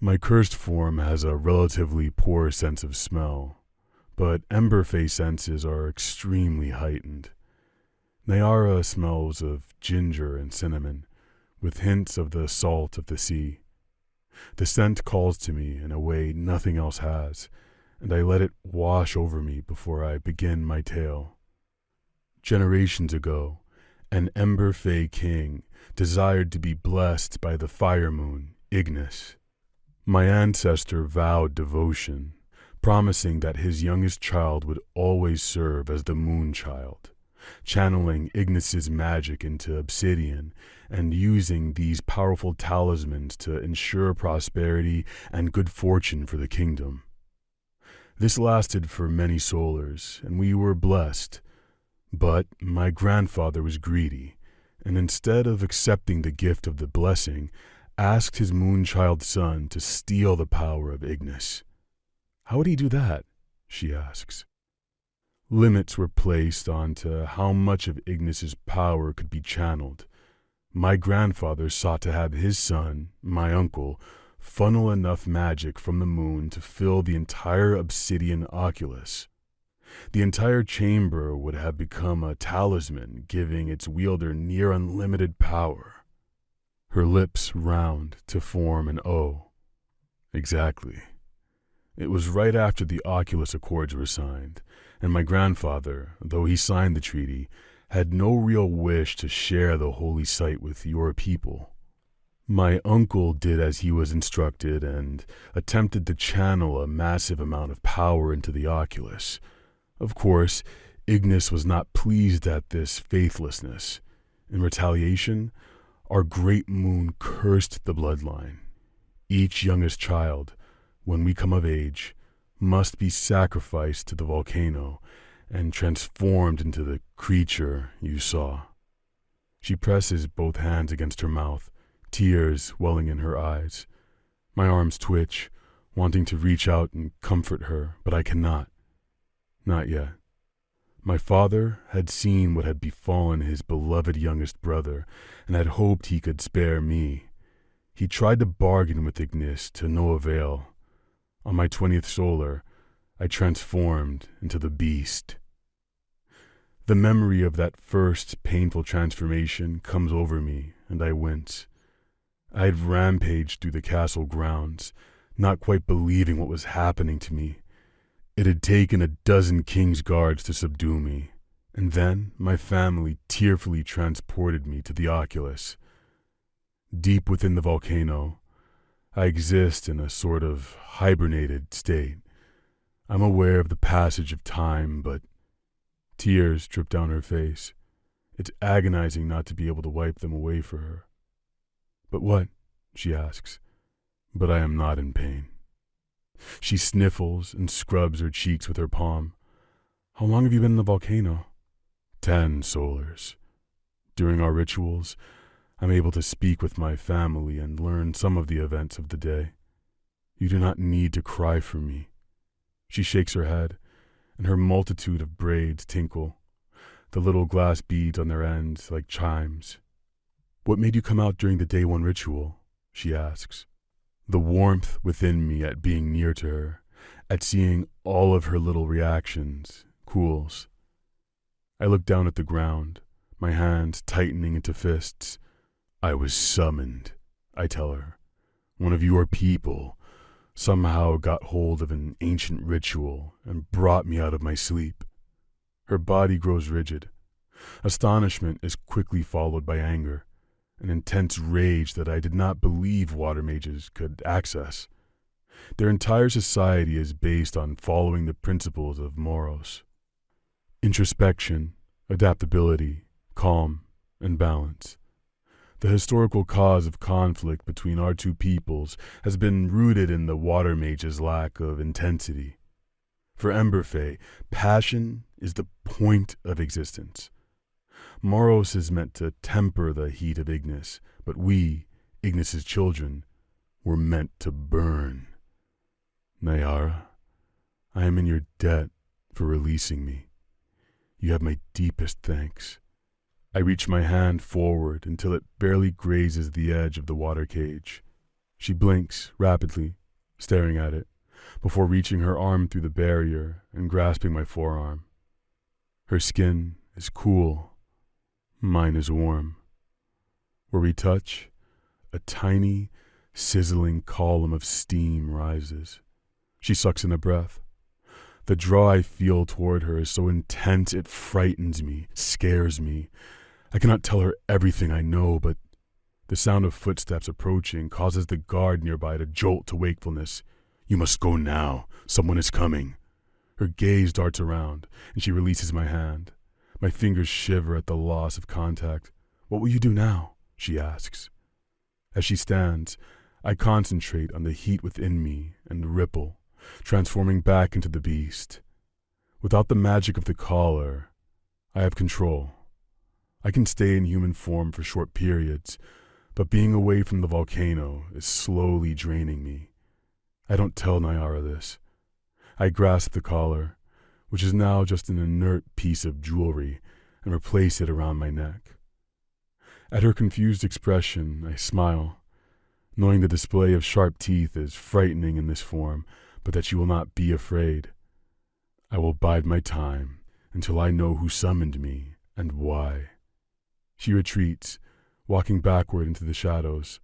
Speaker 3: My cursed form has a relatively poor sense of smell, but Ember Fae senses are extremely heightened. Niara smells of ginger and cinnamon, with hints of the salt of the sea. The scent calls to me in a way nothing else has, and I let it wash over me before I begin my tale. Generations ago, an Ember Fae king desired to be blessed by the fire moon, Ignis. My ancestor vowed devotion, promising that his youngest child would always serve as the moon child, channeling Ignis's magic into Obsidian and using these powerful talismans to ensure prosperity and good fortune for the kingdom. This lasted for many solars, and we were blessed. But my grandfather was greedy, and instead of accepting the gift of the blessing, asked his moonchild son to steal the power of Ignis. How would he do that? She asks. Limits were placed onto how much of Ignis's power could be channeled. My grandfather sought to have his son, my uncle, funnel enough magic from the moon to fill the entire obsidian oculus. The entire chamber would have become a talisman, giving its wielder near unlimited power. Her lips round to form an O. Exactly. It was right after the Oculus Accords were signed, and my grandfather, though he signed the treaty, had no real wish to share the holy site with your people. My uncle did as he was instructed and attempted to channel a massive amount of power into the Oculus. Of course, Ignis was not pleased at this faithlessness. In retaliation, our great moon cursed the bloodline. Each youngest child, when we come of age, must be sacrificed to the volcano and transformed into the creature you saw. She presses both hands against her mouth, tears welling in her eyes. My arms twitch, wanting to reach out and comfort her, but I cannot. Not yet. My father had seen what had befallen his beloved youngest brother and had hoped he could spare me. He tried to bargain with Ignis to no avail. On my 20th solar, I transformed into the beast. The memory of that first painful transformation comes over me, and I wince. I had rampaged through the castle grounds, not quite believing what was happening to me. It had taken a dozen king's guards to subdue me, and then my family tearfully transported me to the Oculus. Deep within the volcano, I exist in a sort of hibernated state. I'm aware of the passage of time, but tears drip down her face. It's agonizing not to be able to wipe them away for her. But what? She asks. But I am not in pain. She sniffles and scrubs her cheeks with her palm. How long have you been in the volcano? 10 solars. During our rituals, I'm able to speak with my family and learn some of the events of the day. You do not need to cry for me. She shakes her head, and her multitude of braids tinkle, the little glass beads on their ends like chimes. What made you come out during the day 1 ritual? She asks. The warmth within me at being near to her, at seeing all of her little reactions, cools. I look down at the ground, my hands tightening into fists. I was summoned, I tell her. One of your people somehow got hold of an ancient ritual and brought me out of my sleep. Her body grows rigid. Astonishment is quickly followed by anger, an intense rage that I did not believe water mages could access. Their entire society is based on following the principles of Moros. Introspection, adaptability, calm, and balance. The historical cause of conflict between our two peoples has been rooted in the water mage's lack of intensity. For Ember Fae, passion is the point of existence. Moros is meant to temper the heat of Ignis, but we, Ignis's children, were meant to burn. Niara, I am in your debt for releasing me. You have my deepest thanks. I reach my hand forward until it barely grazes the edge of the water cage. She blinks rapidly, staring at it, before reaching her arm through the barrier and grasping my forearm. Her skin is cool. Mine is warm. Where we touch, a tiny, sizzling column of steam rises. She sucks in a breath. The draw I feel toward her is so intense it frightens me, scares me. I cannot tell her everything I know, but the sound of footsteps approaching causes the guard nearby to jolt to wakefulness. You must go now. Someone is coming. Her gaze darts around, and she releases my hand. My fingers shiver at the loss of contact. What will you do now? She asks. As she stands, I concentrate on the heat within me and ripple, transforming back into the beast. Without the magic of the collar, I have control. I can stay in human form for short periods, but being away from the volcano is slowly draining me. I don't tell Niara this. I grasp the collar. which is now just an inert piece of jewelry, and replace it around my neck. At her confused expression, I smile, knowing the display of sharp teeth is frightening in this form, but that she will not be afraid. I will bide my time until I know who summoned me and why. She retreats, walking backward into the shadows.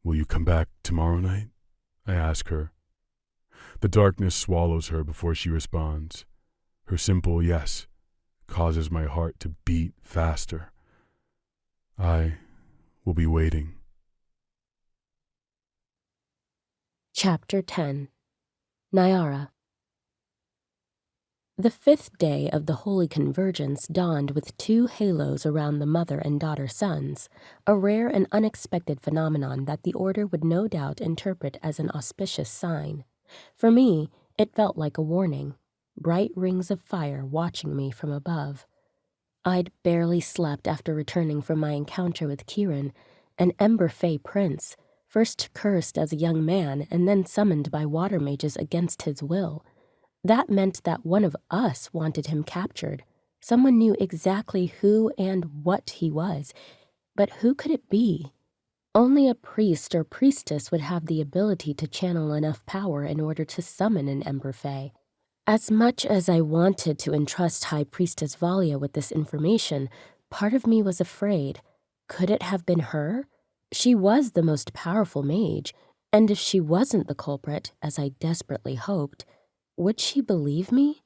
Speaker 3: Will you come back tomorrow night? I ask her. The darkness swallows her before she responds. Her simple yes causes my heart to beat faster. I will be waiting.
Speaker 1: Chapter 10. Niara. The 5th day of the Holy Convergence dawned with 2 halos around the mother and daughter suns, a rare and unexpected phenomenon that the Order would no doubt interpret as an auspicious sign. For me, it felt like a warning, bright rings of fire watching me from above. I'd barely slept after returning from my encounter with Keeran, an Ember Fae prince, first cursed as a young man and then summoned by water mages against his will. That meant that one of us wanted him captured. Someone knew exactly who and what he was, but who could it be? Only a priest or priestess would have the ability to channel enough power in order to summon an Ember Fae. As much as I wanted to entrust High Priestess Valia with this information, part of me was afraid. Could it have been her? She was the most powerful mage, and if she wasn't the culprit, as I desperately hoped, would she believe me?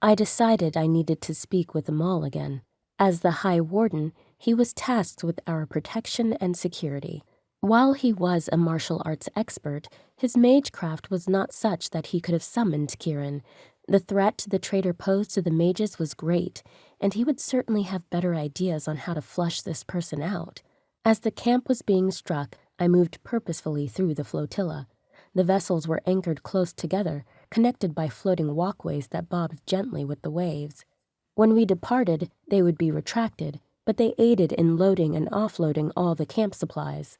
Speaker 1: I decided I needed to speak with Amal again. As the High Warden, he was tasked with our protection and security. While he was a martial arts expert, his magecraft was not such that he could have summoned Keeran. The threat the traitor posed to the mages was great, and he would certainly have better ideas on how to flush this person out. As the camp was being struck, I moved purposefully through the flotilla. The vessels were anchored close together, connected by floating walkways that bobbed gently with the waves. When we departed, they would be retracted, but they aided in loading and offloading all the camp supplies.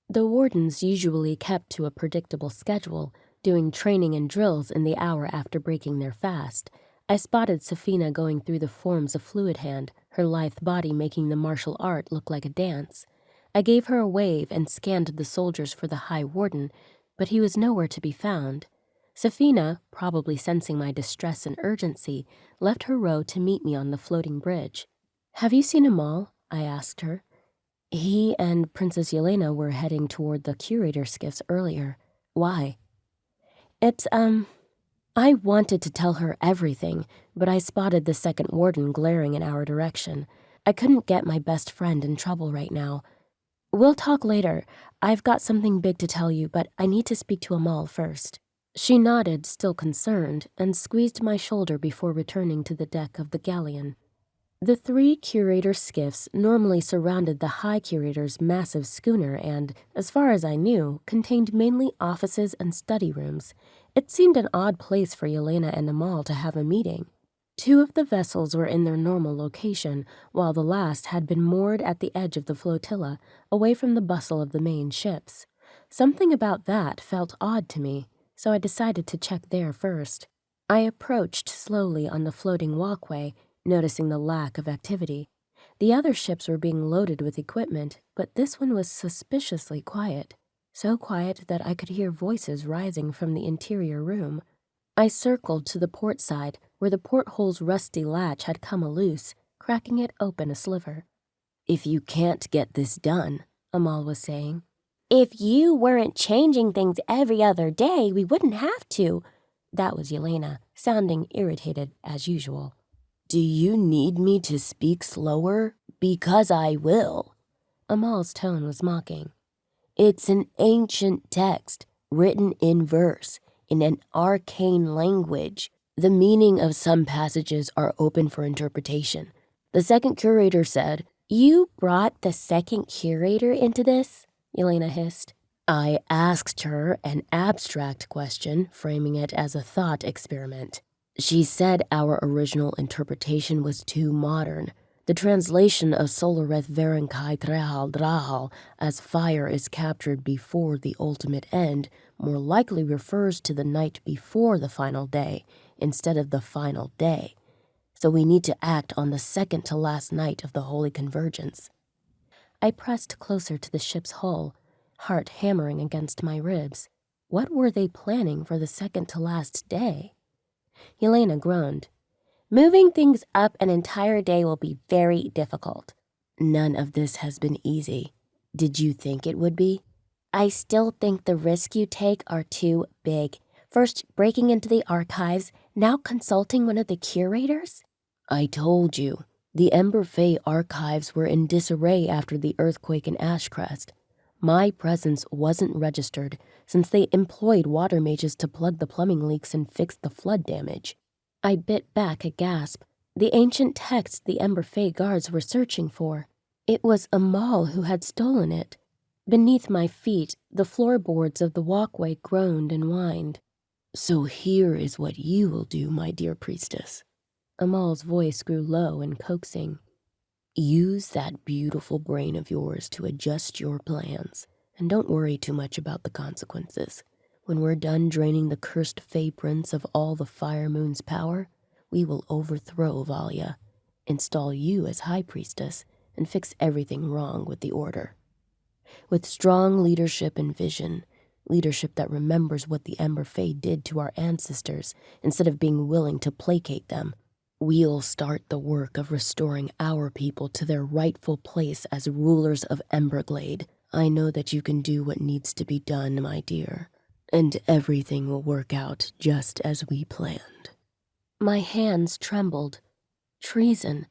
Speaker 1: The wardens usually kept to a predictable schedule, doing training and drills in the hour after breaking their fast. I spotted Safina going through the forms of Fluid Hand, her lithe body making the martial art look like a dance. I gave her a wave and scanned the soldiers for the High Warden, but he was nowhere to be found. Safina, probably sensing my distress and urgency, left her row to meet me on the floating bridge. "Have you seen Amal?" I asked her. "He and Princess Yelena were heading toward the curator skiffs earlier. Why?" I wanted to tell her everything, but I spotted the second warden glaring in our direction. I couldn't get my best friend in trouble right now. "We'll talk later. I've got something big to tell you, but I need to speak to Amal first." She nodded, still concerned, and squeezed my shoulder before returning to the deck of the galleon. The 3 curator skiffs normally surrounded the High Curator's massive schooner and, as far as I knew, contained mainly offices and study rooms. It seemed an odd place for Yelena and Amal to have a meeting. 2 of the vessels were in their normal location, while the last had been moored at the edge of the flotilla, away from the bustle of the main ships. Something about that felt odd to me, so I decided to check there first. I approached slowly on the floating walkway, noticing the lack of activity. The other ships were being loaded with equipment, but this one was suspiciously quiet. So quiet that I could hear voices rising from the interior room. I circled to the port side, where the porthole's rusty latch had come loose, cracking it open a sliver. "If you can't get this done," Amal was saying. "If you weren't changing things every other day, we wouldn't have to." That was Yelena, sounding irritated as usual. "Do you need me to speak slower? Because I will." Amal's tone was mocking. "It's an ancient text, written in verse, in an arcane language. The meaning of some passages are open for interpretation. The second curator said." "You brought the second curator into this?" Yelena hissed. "I asked her an abstract question, framing it as a thought experiment. She said our original interpretation was too modern. The translation of Solareth Verenkai Trehal Drahal as fire is captured before the ultimate end
Speaker 2: more likely refers to the night before the final day instead of the final day. So we need to act on the second to last night of the Holy Convergence. I pressed closer to the ship's hull, heart hammering against my ribs. What were they planning for the second to last day? Yelena groaned. Moving things up an entire day will be very difficult. None of this has been easy. Did you think it would be? I still think the risks you take are too big. First breaking into the archives, now consulting one of the curators? I told you. The Ember Fae archives were in disarray after the earthquake in Ashcrest. My presence wasn't registered since they employed water mages to plug the plumbing leaks and fix the flood damage. I bit back a gasp. The ancient text the Ember Fae guards were searching for. It was Amal who had stolen it. Beneath my feet, the floorboards of the walkway groaned and whined. So here is what you will do, my dear priestess. Amal's voice grew low and coaxing. Use that beautiful brain of yours to adjust your plans, and don't worry too much about the consequences. When we're done draining the cursed Fae Prince of all the Fire Moon's power, we will overthrow Valia, install you as High Priestess, and fix everything wrong with the Order. With strong leadership and vision, leadership that remembers what the Ember Fae did to our ancestors instead of being willing to placate them, we'll start the work of restoring our people to their rightful place as rulers of Emberglade. I know that you can do what needs to be done, my dear, and everything will work out just as we planned. My hands trembled. Treason.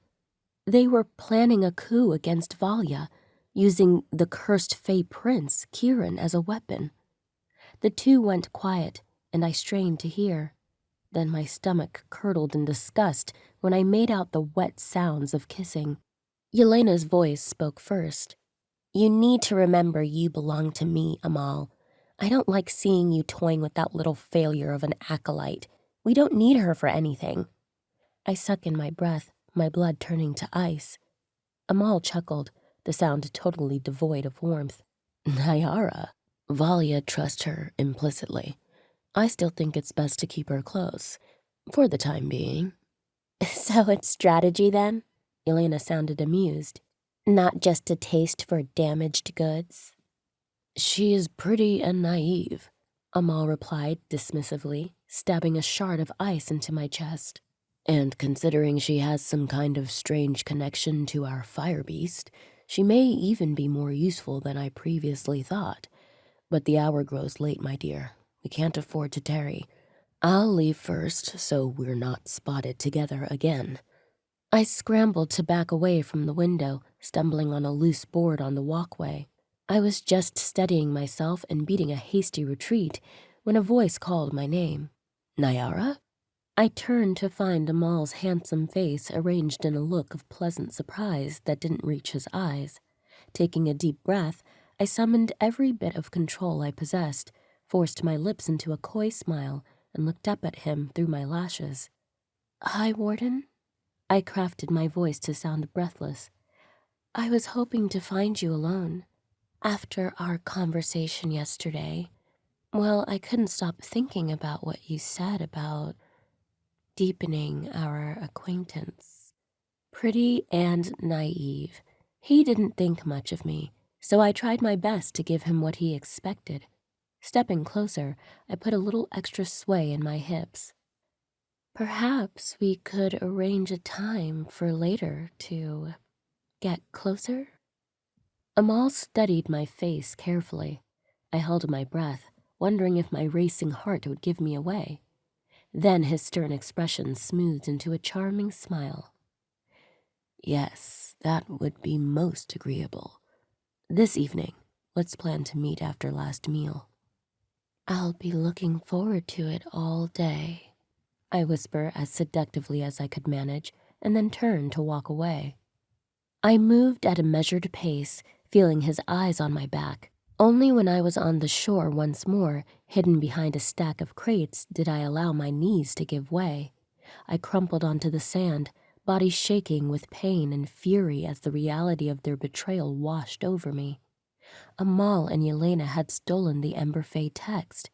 Speaker 2: They were planning a coup against Valia, using the cursed Fae Prince, Keeran, as a weapon. The two went quiet, and I strained to hear. Then my stomach curdled in disgust when I made out the wet sounds of kissing. Yelena's voice spoke first. You need to remember you belong to me, Amal. I don't like seeing you toying with that little failure of an acolyte. We don't need her for anything. I suck in my breath, my blood turning to ice. Amal chuckled, the sound totally devoid of warmth. Niara. Valia trusts her implicitly. I still think it's best to keep her close, for the time being. So it's strategy then? Yelena sounded amused. Not just a taste for damaged goods? She is pretty and naive, Amal replied dismissively, stabbing a shard of ice into my chest. And considering she has some kind of strange connection to our fire beast, she may even be more useful than I previously thought. But the hour grows late, my dear. We can't afford to tarry. I'll leave first, so we're not spotted together again. I scrambled to back away from the window, stumbling on a loose board on the walkway. I was just steadying myself and beating a hasty retreat when a voice called my name. Niara? I turned to find Amal's handsome face arranged in a look of pleasant surprise that didn't reach his eyes. Taking a deep breath, I summoned every bit of control I possessed, forced my lips into a coy smile, and looked up at him through my lashes. Hi, Warden? I crafted my voice to sound breathless. I was hoping to find you alone. After our conversation yesterday, well, I couldn't stop thinking about what you said about deepening our acquaintance. Pretty and naive. He didn't think much of me, so I tried my best to give him what he expected. Stepping closer, I put a little extra sway in my hips. Perhaps we could arrange a time for later to get closer? Amal studied my face carefully. I held my breath, wondering if my racing heart would give me away. Then his stern expression smoothed into a charming smile. Yes, that would be most agreeable. This evening, let's plan to meet after last meal. I'll be looking forward to it all day, I whisper as seductively as I could manage, and then turn to walk away. I moved at a measured pace, feeling his eyes on my back. Only when I was on the shore once more, hidden behind a stack of crates, did I allow my knees to give way. I crumpled onto the sand, body shaking with pain and fury as the reality of their betrayal washed over me. Amal and Yelena had stolen the Ember Fae text.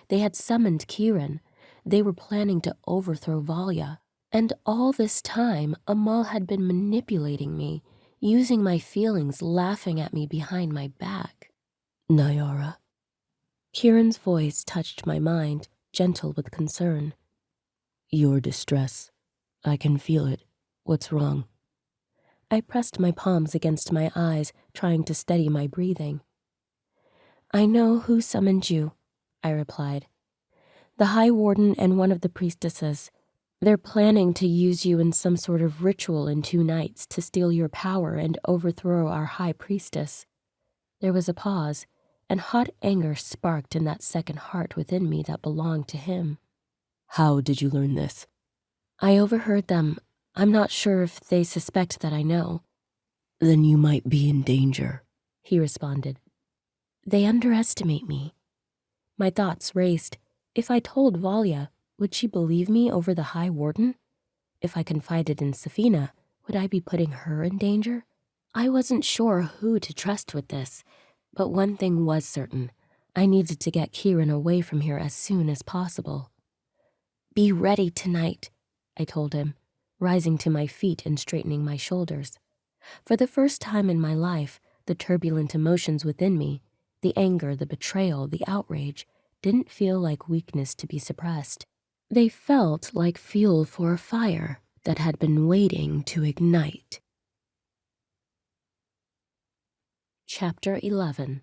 Speaker 1: They had summoned Keeran. They were planning to overthrow Valya. And all this time, Amal had been manipulating me, using my feelings, laughing at me behind my back.
Speaker 2: Niara.
Speaker 1: Keeran's voice touched my mind, gentle with concern.
Speaker 2: Your distress. I can feel it. What's wrong?
Speaker 1: I pressed my palms against my eyes, trying to steady my breathing. I know who summoned you, I replied. The High Warden and one of the priestesses. They're planning to use you in some sort of ritual in 2 nights to steal your power and overthrow our High Priestess. There was a pause, and hot anger sparked in that second heart within me that belonged to him.
Speaker 2: How did you learn this?
Speaker 1: I overheard them. I'm not sure if they suspect that I know.
Speaker 2: Then you might be in danger,
Speaker 1: he responded. They underestimate me. My thoughts raced. If I told Valya, would she believe me over the High Warden? If I confided in Safina, would I be putting her in danger? I wasn't sure who to trust with this, but one thing was certain. I needed to get Keeran away from here as soon as possible. Be ready tonight, I told him, rising to my feet and straightening my shoulders. For the first time in my life, the turbulent emotions within me, the anger, the betrayal, the outrage, didn't feel like weakness to be suppressed. They felt like fuel for a fire that had been waiting to ignite. Chapter 11.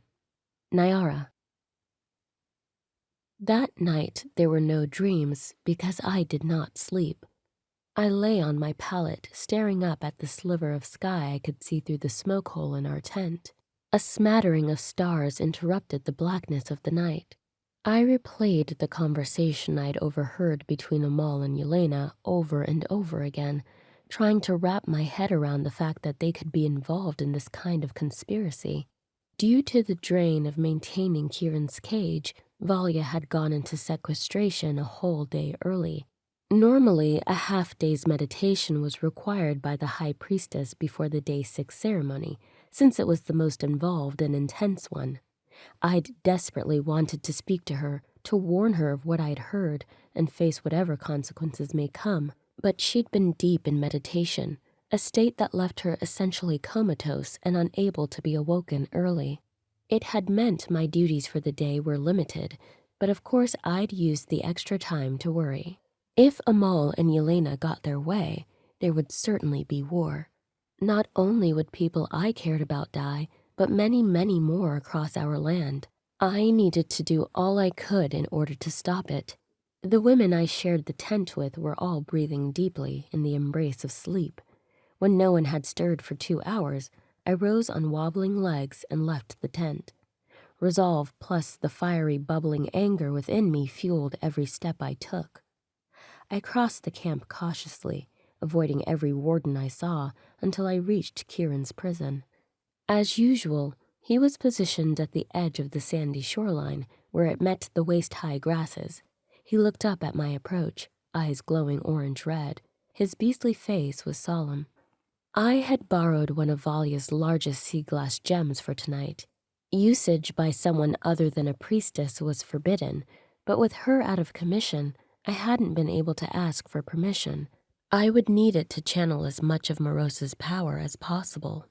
Speaker 1: Niara. That night there were no dreams because I did not sleep. I lay on my pallet, staring up at the sliver of sky I could see through the smoke hole in our tent. A smattering of stars interrupted the blackness of the night. I replayed the conversation I'd overheard between Amal and Yelena over and over again, trying to wrap my head around the fact that they could be involved in this kind of conspiracy. Due to the drain of maintaining Keeran's cage, Valya had gone into sequestration a whole day early. Normally, a half-day's meditation was required by the High Priestess before the Day 6 ceremony, since it was the most involved and intense one. I'd desperately wanted to speak to her, to warn her of what I'd heard and face whatever consequences may come, but she'd been deep in meditation, a state that left her essentially comatose and unable to be awoken early. It had meant my duties for the day were limited, but of course I'd used the extra time to worry. If Amal and Yelena got their way, there would certainly be war. Not only would people I cared about die, but many, many more across our land. I needed to do all I could in order to stop it. The women I shared the tent with were all breathing deeply in the embrace of sleep. When no one had stirred for 2 hours, I rose on wobbling legs and left the tent. Resolve plus the fiery, bubbling anger within me fueled every step I took. I crossed the camp cautiously, avoiding every warden I saw until I reached Keeran's prison. As usual, he was positioned at the edge of the sandy shoreline where it met the waist-high grasses. He looked up at my approach, eyes glowing orange-red. His beastly face was solemn. I had borrowed one of Valya's largest sea glass gems for tonight. Usage by someone other than a priestess was forbidden, but with her out of commission, I hadn't been able to ask for permission. I would need it to channel as much of Morose's power as possible.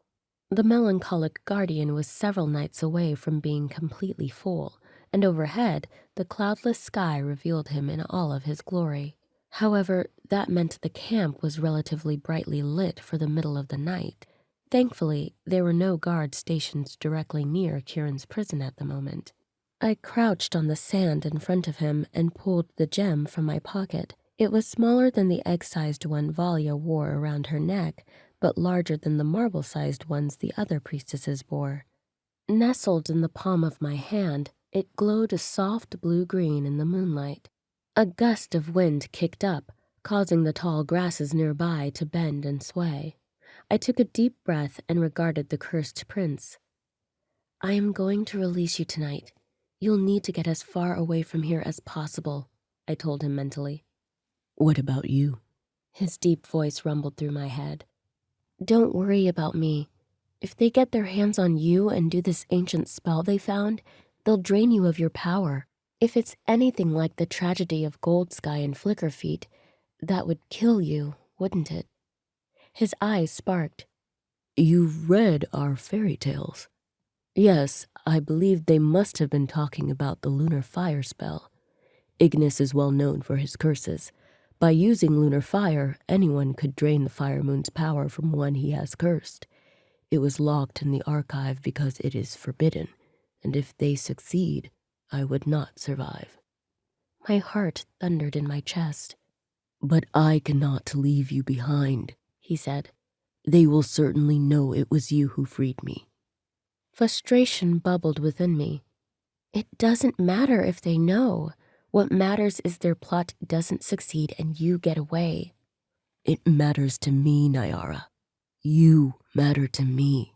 Speaker 1: The melancholic guardian was several nights away from being completely full, and overhead, the cloudless sky revealed him in all of his glory. However, that meant the camp was relatively brightly lit for the middle of the night. Thankfully, there were no guards stationed directly near Keeran's prison at the moment. I crouched on the sand in front of him and pulled the gem from my pocket. It was smaller than the egg-sized one Valya wore around her neck, but larger than the marble-sized ones the other priestesses wore. Nestled in the palm of my hand, it glowed a soft blue-green in the moonlight. A gust of wind kicked up, causing the tall grasses nearby to bend and sway. I took a deep breath and regarded the cursed prince. I am going to release you tonight. You'll need to get as far away from here as possible, I told him mentally.
Speaker 2: What about you?
Speaker 1: His deep voice rumbled through my head. Don't worry about me. If they get their hands on you and do this ancient spell they found, they'll drain you of your power. If it's anything like the tragedy of Gold Sky and Flicker Feet, that would kill you, wouldn't it? His eyes sparked.
Speaker 2: You've read our fairy tales. Yes, I believe they must have been talking about the lunar fire spell. Ignis is well known for his curses. By using lunar fire, anyone could drain the fire moon's power from one he has cursed. It was locked in the archive because it is forbidden, and if they succeed, I would not survive.
Speaker 1: My heart thundered in my chest.
Speaker 2: But I cannot leave you behind, he said. They will certainly know it was you who freed me.
Speaker 1: Frustration bubbled within me. It doesn't matter if they know. What matters is their plot doesn't succeed and you get away.
Speaker 2: It matters to me, Niara. You matter to me.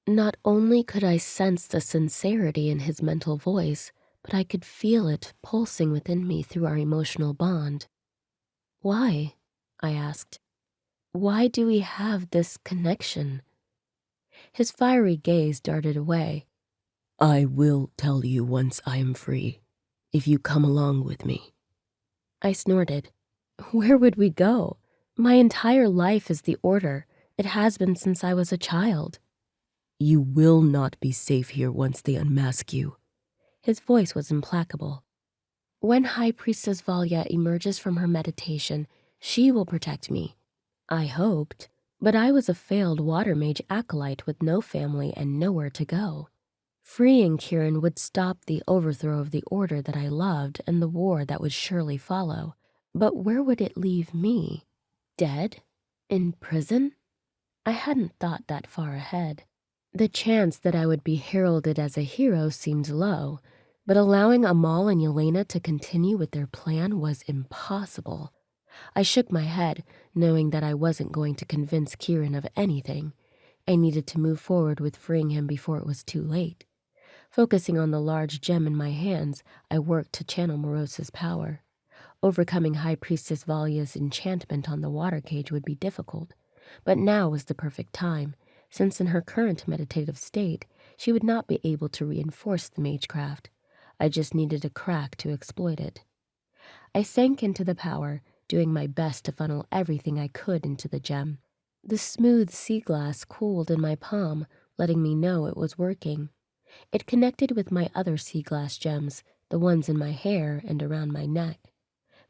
Speaker 1: Not only could I sense the sincerity in his mental voice, but I could feel it pulsing within me through our emotional bond. Why? I asked. Why do we have this connection? His fiery gaze darted away.
Speaker 2: I will tell you once I am free, if you come along with me.
Speaker 1: I snorted. Where would we go? My entire life is the Order. It has been since I was a child.
Speaker 2: You will not be safe here once they unmask you.
Speaker 1: His voice was implacable. When High Priestess Valya emerges from her meditation, she will protect me. I hoped, but I was a failed water mage acolyte with no family and nowhere to go. Freeing Keeran would stop the overthrow of the Order that I loved and the war that would surely follow. But where would it leave me? Dead? In prison? I hadn't thought that far ahead. The chance that I would be heralded as a hero seemed low, but allowing Amal and Yelena to continue with their plan was impossible. I shook my head, knowing that I wasn't going to convince Keeran of anything. I needed to move forward with freeing him before it was too late. Focusing on the large gem in my hands, I worked to channel Morose's power. Overcoming High Priestess Valya's enchantment on the water cage would be difficult, but now was the perfect time, since in her current meditative state, she would not be able to reinforce the magecraft. I just needed a crack to exploit it. I sank into the power, doing my best to funnel everything I could into the gem. The smooth sea glass cooled in my palm, letting me know it was working. It connected with my other sea glass gems, the ones in my hair and around my neck.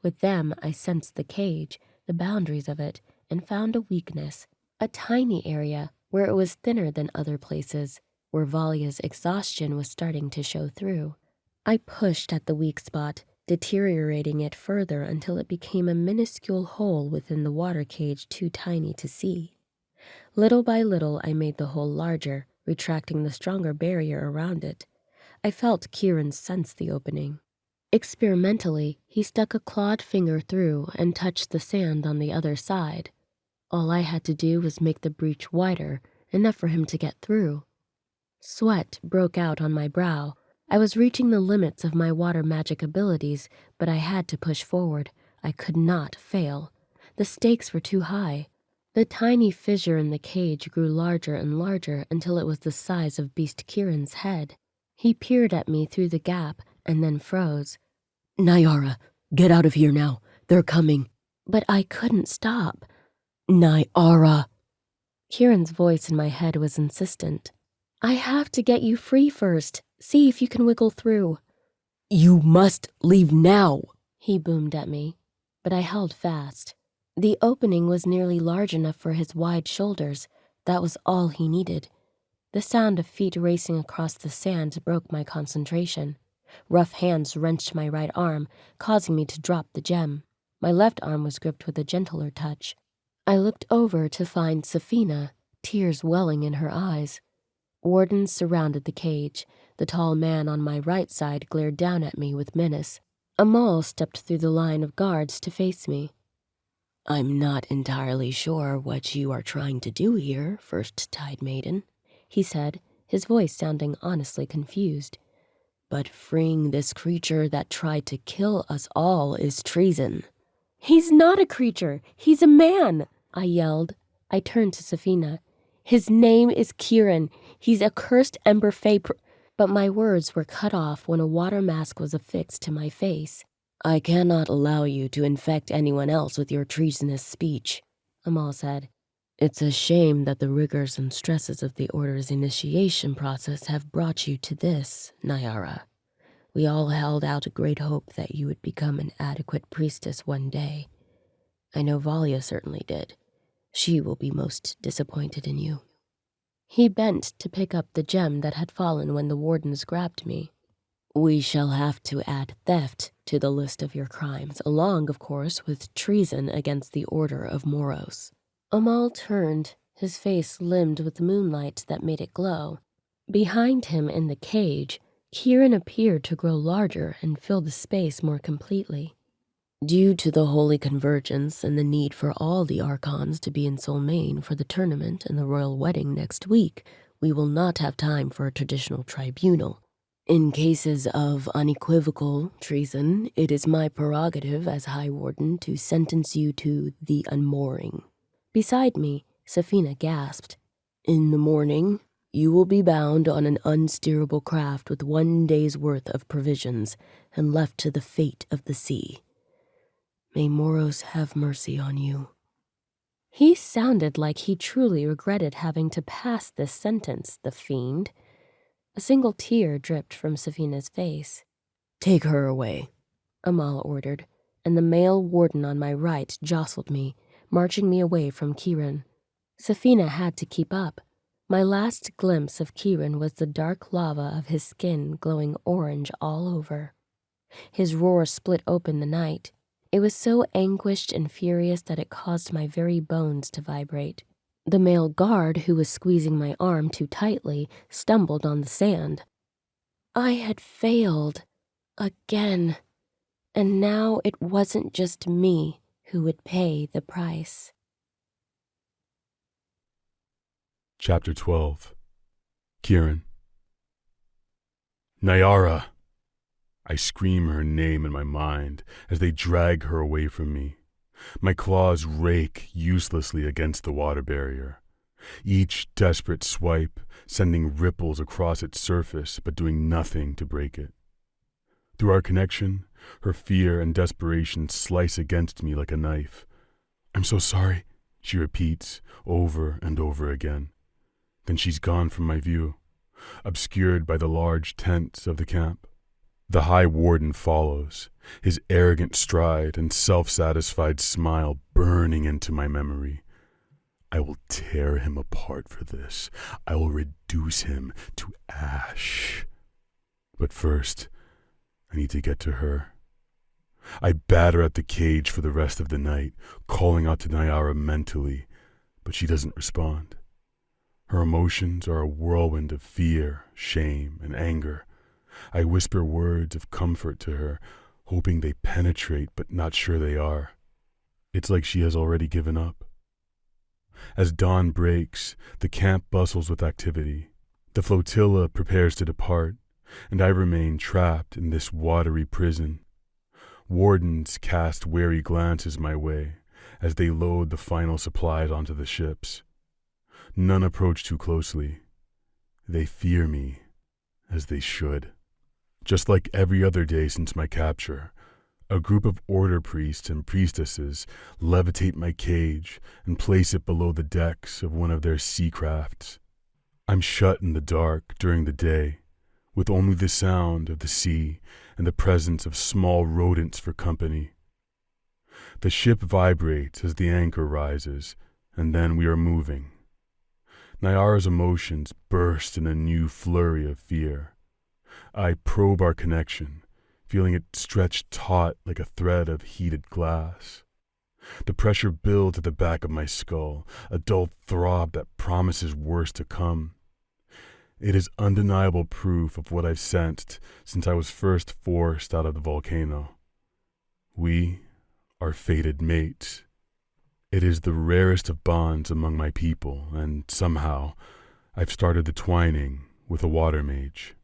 Speaker 1: With them, I sensed the cage, the boundaries of it, and found a weakness, a tiny area where it was thinner than other places, where Valya's exhaustion was starting to show through. I pushed at the weak spot, deteriorating it further until it became a minuscule hole within the water cage too tiny to see. Little by little, I made the hole larger, retracting the stronger barrier around it. I felt Keeran sense the opening. Experimentally, he stuck a clawed finger through and touched the sand on the other side. All I had to do was make the breach wider, enough for him to get through. Sweat broke out on my brow. I was reaching the limits of my water magic abilities, but I had to push forward. I could not fail. The stakes were too high. The tiny fissure in the cage grew larger and larger until it was the size of Beast Keeran's head. He peered at me through the gap and then froze.
Speaker 2: Niara, get out of here now. They're coming.
Speaker 1: But I couldn't stop.
Speaker 2: Niara.
Speaker 1: Keeran's voice in my head was insistent. I have to get you free first. See if you can wiggle through.
Speaker 2: You must leave now,
Speaker 1: he boomed at me, but I held fast. The opening was nearly large enough for his wide shoulders. That was all he needed. The sound of feet racing across the sand broke my concentration. Rough hands wrenched my right arm, causing me to drop the gem. My left arm was gripped with a gentler touch. I looked over to find Safina, tears welling in her eyes. Wardens surrounded the cage. The tall man on my right side glared down at me with menace. Amal stepped through the line of guards to face me.
Speaker 2: I'm not entirely sure what you are trying to do here, First Tide Maiden,
Speaker 1: he said, his voice sounding honestly confused.
Speaker 2: But freeing this creature that tried to kill us all is treason.
Speaker 1: He's not a creature. He's a man, I yelled. I turned to Safina. His name is Keeran. He's a cursed Ember Fae But my words were cut off when a water mask was affixed to my face.
Speaker 2: "I cannot allow you to infect anyone else with your treasonous speech,"
Speaker 1: Amal said.
Speaker 2: "It's a shame that the rigors and stresses of the Order's initiation process have brought you to this, Niara. We all held out a great hope that you would become an adequate priestess one day. I know Valia certainly did. She will be most disappointed in you."
Speaker 1: He bent to pick up the gem that had fallen when the wardens grabbed me.
Speaker 2: "We shall have to add theft to the list of your crimes, along, of course, with treason against the Order of Moros."
Speaker 1: Amal turned, his face limned with moonlight that made it glow. Behind him in the cage, Keeran appeared to grow larger and fill the space more completely.
Speaker 2: "Due to the holy convergence and the need for all the Archons to be in Solmain for the tournament and the royal wedding next week, we will not have time for a traditional tribunal. In cases of unequivocal treason, it is my prerogative as High Warden to sentence you to the unmooring."
Speaker 1: Beside me, Safina gasped.
Speaker 2: "In the morning, you will be bound on an unsteerable craft with 1 day's worth of provisions and left to the fate of the sea. May Moros have mercy on you."
Speaker 1: He sounded like he truly regretted having to pass this sentence, the fiend. A single tear dripped from Safina's face.
Speaker 2: "Take her away,"
Speaker 1: Amal ordered, and the male warden on my right jostled me, marching me away from Keeran. Safina had to keep up. My last glimpse of Keeran was the dark lava of his skin glowing orange all over. His roar split open the night. It was so anguished and furious that it caused my very bones to vibrate. The male guard, who was squeezing my arm too tightly, stumbled on the sand. I had failed. Again. And now it wasn't just me who would pay the price.
Speaker 3: Chapter 12. Keeran. Niara! I scream her name in my mind as they drag her away from me. My claws rake uselessly against the water barrier, each desperate swipe sending ripples across its surface but doing nothing to break it. Through our connection, her fear and desperation slice against me like a knife. "I'm so sorry," she repeats over and over again. Then she's gone from my view, obscured by the large tents of the camp. The High Warden follows, his arrogant stride and self-satisfied smile burning into my memory. I will tear him apart for this. I will reduce him to ash. But first, I need to get to her. I batter at the cage for the rest of the night, calling out to Niara mentally, but she doesn't respond. Her emotions are a whirlwind of fear, shame, and anger. I whisper words of comfort to her, hoping they penetrate but not sure they are. It's like she has already given up. As dawn breaks, the camp bustles with activity. The flotilla prepares to depart, and I remain trapped in this watery prison. Wardens cast wary glances my way as they load the final supplies onto the ships. None approach too closely. They fear me, as they should. Just like every other day since my capture, a group of order priests and priestesses levitate my cage and place it below the decks of one of their sea crafts. I'm shut in the dark during the day, with only the sound of the sea and the presence of small rodents for company. The ship vibrates as the anchor rises, and then we are moving. Niara's emotions burst in a new flurry of fear. I probe our connection, feeling it stretched taut like a thread of heated glass. The pressure builds at the back of my skull, a dull throb that promises worse to come. It is undeniable proof of what I've sensed since I was first forced out of the volcano. We are fated mates. It is the rarest of bonds among my people, and somehow I've started the twining with a water mage.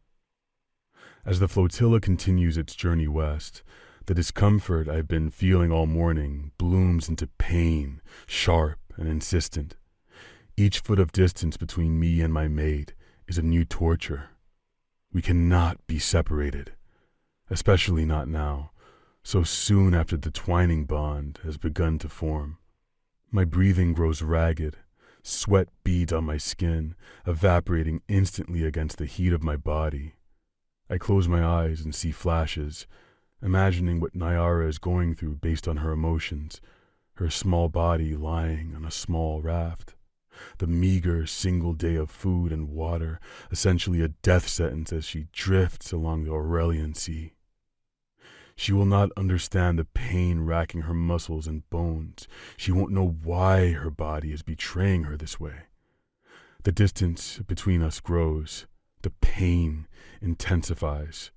Speaker 3: As the flotilla continues its journey west, the discomfort I've been feeling all morning blooms into pain, sharp and insistent. Each foot of distance between me and my mate is a new torture. We cannot be separated, especially not now, so soon after the twining bond has begun to form. My breathing grows ragged, sweat beads on my skin, evaporating instantly against the heat of my body. I close my eyes and see flashes, imagining what Niara is going through based on her emotions, her small body lying on a small raft. The meager single day of food and water, essentially a death sentence as she drifts along the Aurelian Sea. She will not understand the pain racking her muscles and bones. She won't know why her body is betraying her this way. The distance between us grows. The pain intensifies.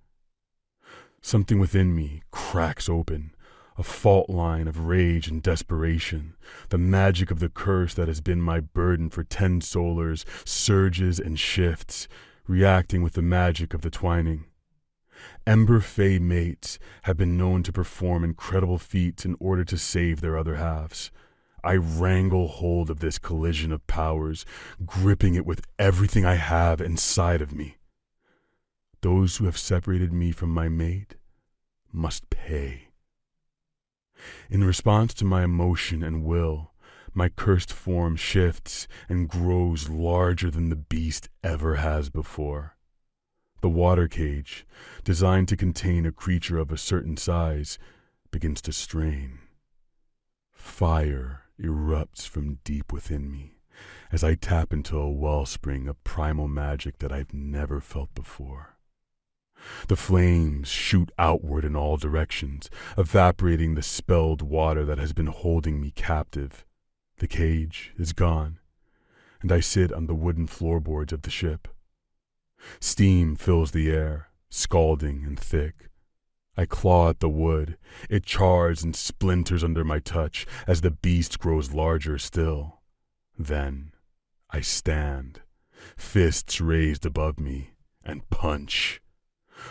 Speaker 3: Something within me cracks open, a fault line of rage and desperation. The magic of the curse that has been my burden for 10 solars surges and shifts, reacting with the magic of the twining. Ember Fae mates have been known to perform incredible feats in order to save their other halves. I wrangle hold of this collision of powers, gripping it with everything I have inside of me. Those who have separated me from my mate must pay. In response to my emotion and will, my cursed form shifts and grows larger than the beast ever has before. The water cage, designed to contain a creature of a certain size, begins to strain. Fire erupts from deep within me as I tap into a wellspring of primal magic that I've never felt before. The flames shoot outward in all directions, evaporating the spelled water that has been holding me captive. The cage is gone, and I sit on the wooden floorboards of the ship. Steam fills the air, scalding and thick. I claw at the wood. It chars and splinters under my touch as the beast grows larger still. Then I stand, fists raised above me, and punch.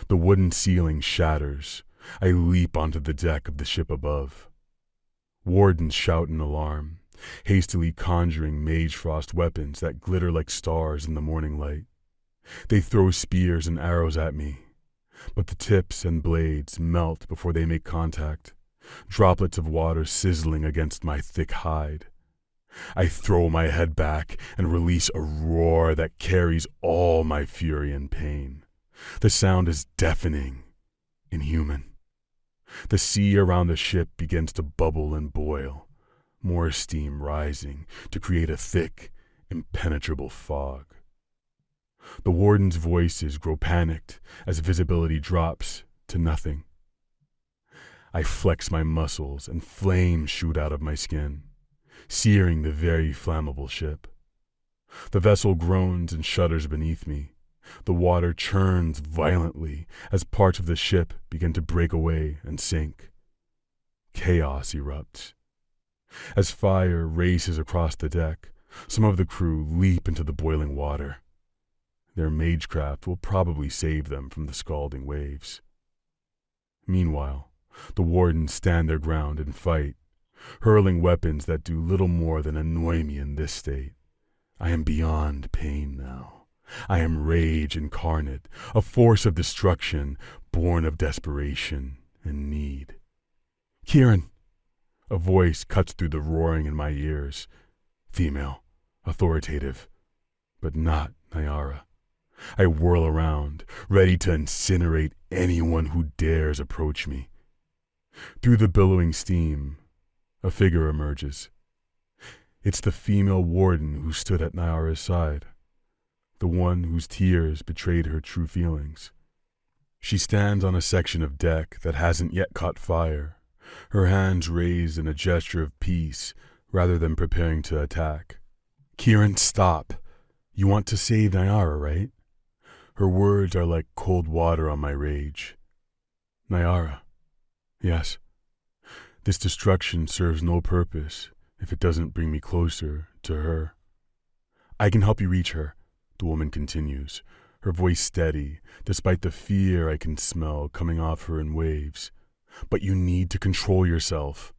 Speaker 3: The wooden ceiling shatters. I leap onto the deck of the ship above. Wardens shout in alarm, hastily conjuring mage frost weapons that glitter like stars in the morning light. They throw spears and arrows at me, but the tips and blades melt before they make contact, droplets of water sizzling against my thick hide. I throw my head back and release a roar that carries all my fury and pain. The sound is deafening, inhuman. The sea around the ship begins to bubble and boil, more steam rising to create a thick, impenetrable fog. The warden's voices grow panicked as visibility drops to nothing. I flex my muscles and flames shoot out of my skin, searing the very flammable ship. The vessel groans and shudders beneath me. The water churns violently as parts of the ship begin to break away and sink. Chaos erupts. As fire races across the deck, some of the crew leap into the boiling water. Their magecraft will probably save them from the scalding waves. Meanwhile, the wardens stand their ground and fight, hurling weapons that do little more than annoy me in this state. I am beyond pain now. I am rage incarnate, a force of destruction born of desperation and need. Keeran! A voice cuts through the roaring in my ears. Female, authoritative, but not Niara. I whirl around, ready to incinerate anyone who dares approach me. Through the billowing steam, a figure emerges. It's the female warden who stood at Niara's side, the one whose tears betrayed her true feelings. She stands on a section of deck that hasn't yet caught fire, her hands raised in a gesture of peace rather than preparing to attack. Keeran, stop. You want to save Niara, right? Her words are like cold water on my rage. Niara. Yes. This destruction serves no purpose if it doesn't bring me closer to her. I can help you reach her, the woman continues, her voice steady, despite the fear I can smell coming off her in waves. But you need to control yourself.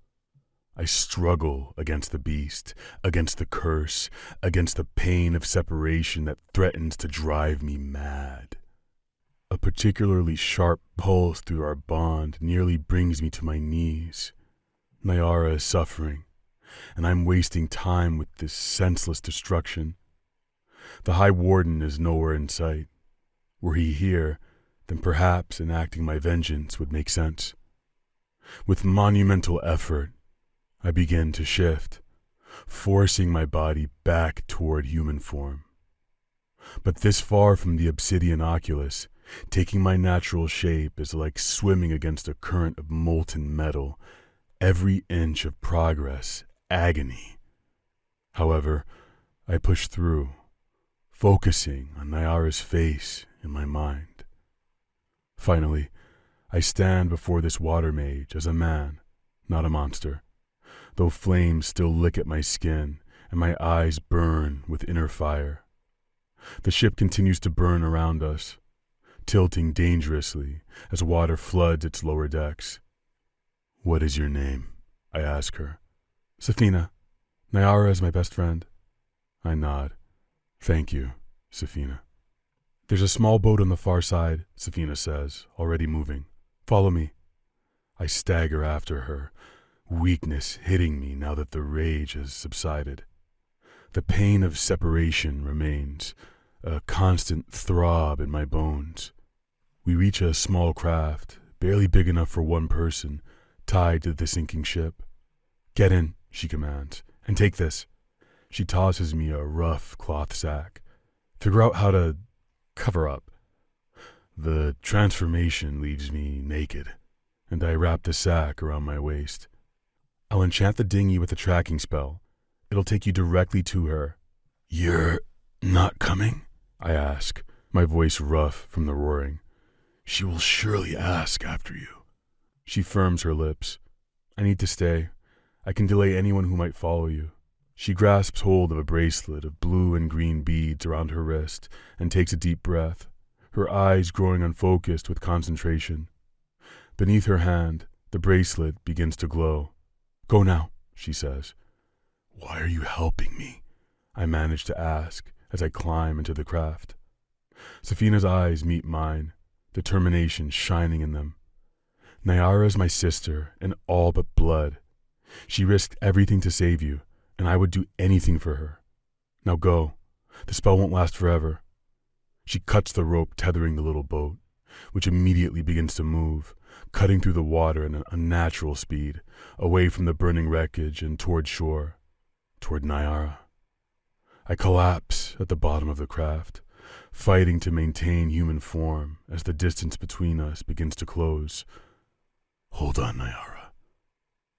Speaker 3: I struggle against the beast, against the curse, against the pain of separation that threatens to drive me mad. A particularly sharp pulse through our bond nearly brings me to my knees. Niara is suffering, and I'm wasting time with this senseless destruction. The High Warden is nowhere in sight. Were he here, then perhaps enacting my vengeance would make sense. With monumental effort, I begin to shift, forcing my body back toward human form. But this far from the obsidian oculus, taking my natural shape is like swimming against a current of molten metal. Every inch of progress, agony. However, I push through, focusing on Niara's face in my mind. Finally, I stand before this water mage as a man, not a monster, though flames still lick at my skin and my eyes burn with inner fire. The ship continues to burn around us, tilting dangerously as water floods its lower decks. "What is your name?" I ask her. "Safina. Niara is my best friend." I nod. "Thank you, Safina." "There's a small boat on the far side," Safina says, already moving. "Follow me." I stagger after her, weakness hitting me now that the rage has subsided. The pain of separation remains, a constant throb in my bones. We reach a small craft, barely big enough for one person, tied to the sinking ship. "Get in," she commands, "and take this." She tosses me a rough cloth sack. "Figure out how to cover up." The transformation leaves me naked, and I wrap the sack around my waist. "I'll enchant the dinghy with a tracking spell. It'll take you directly to her." "You're not coming?" I ask, my voice rough from the roaring. "She will surely ask after you." She firms her lips. "I need to stay. I can delay anyone who might follow you." She grasps hold of a bracelet of blue and green beads around her wrist and takes a deep breath, her eyes growing unfocused with concentration. Beneath her hand, the bracelet begins to glow. "Go now," she says. "Why are you helping me?" I manage to ask as I climb into the craft. Safina's eyes meet mine, determination shining in them. "Niara is my sister and all but blood. She risked everything to save you, and I would do anything for her. Now go. The spell won't last forever." She cuts the rope tethering the little boat, which immediately begins to move, cutting through the water at an unnatural speed, away from the burning wreckage and toward shore, toward Niara. I collapse at the bottom of the craft, fighting to maintain human form as the distance between us begins to close. "Hold on, Niara.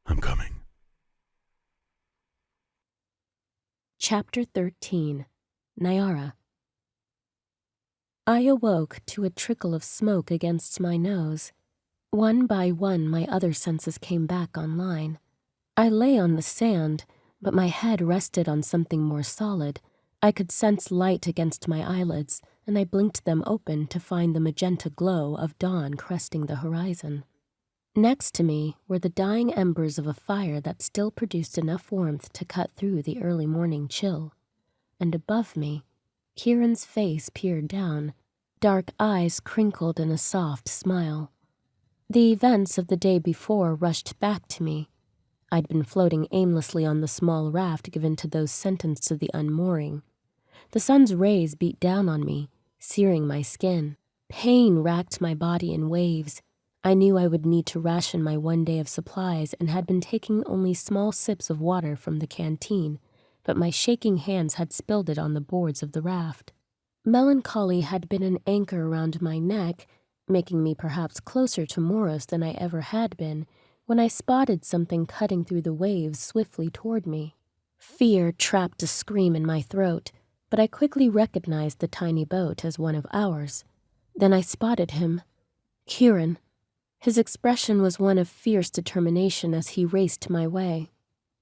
Speaker 3: I'm coming."
Speaker 1: Chapter 13. Niara. I awoke to a trickle of smoke against my nose. One by one, my other senses came back online. I lay on the sand, but my head rested on something more solid. I could sense light against my eyelids, and I blinked them open to find the magenta glow of dawn cresting the horizon. Next to me were the dying embers of a fire that still produced enough warmth to cut through the early morning chill. And above me, Keeran's face peered down, dark eyes crinkled in a soft smile. The events of the day before rushed back to me. I'd been floating aimlessly on the small raft given to those sentenced to the unmooring. The sun's rays beat down on me, searing my skin. Pain racked my body in waves. I knew I would need to ration my one day of supplies and had been taking only small sips of water from the canteen, but my shaking hands had spilled it on the boards of the raft. Melancholy had been an anchor around my neck, making me perhaps closer to Moros than I ever had been, when I spotted something cutting through the waves swiftly toward me. Fear trapped a scream in my throat, but I quickly recognized the tiny boat as one of ours. Then I spotted him. Keeran. His expression was one of fierce determination as he raced my way.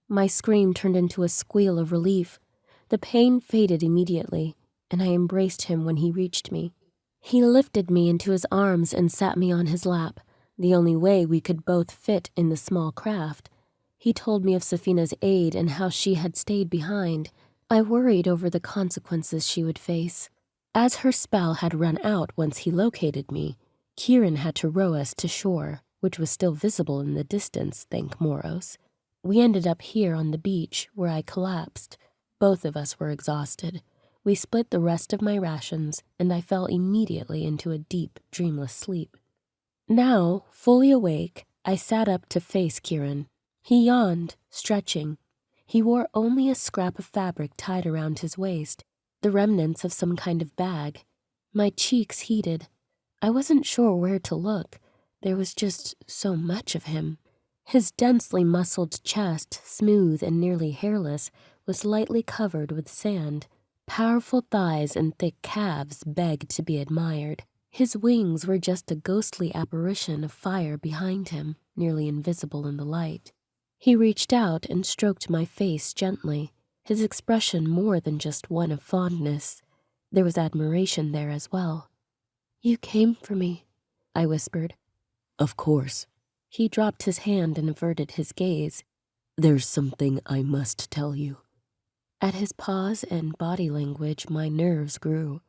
Speaker 1: My scream turned into a squeal of relief. The pain faded immediately, and I embraced him when he reached me. He lifted me into his arms and sat me on his lap, the only way we could both fit in the small craft. He told me of Safina's aid and how she had stayed behind. I worried over the consequences she would face. As her spell had run out once he located me, Keeran had to row us to shore, which was still visible in the distance, thank Moros. We ended up here on the beach, where I collapsed. Both of us were exhausted. We split the rest of my rations, and I fell immediately into a deep, dreamless sleep. Now, fully awake, I sat up to face Keeran. He yawned, stretching. He wore only a scrap of fabric tied around his waist, the remnants of some kind of bag. My cheeks heated. I wasn't sure where to look. There was just so much of him. His densely muscled chest, smooth and nearly hairless, was lightly covered with sand. Powerful thighs and thick calves begged to be admired. His wings were just a ghostly apparition of fire behind him, nearly invisible in the light. He reached out and stroked my face gently, his expression more than just one of fondness. There was admiration there as well. "You came for me," I whispered.
Speaker 2: "Of course."
Speaker 1: He dropped his hand and averted his gaze.
Speaker 2: "There's something I must tell you."
Speaker 1: At his pause and body language, my nerves grew.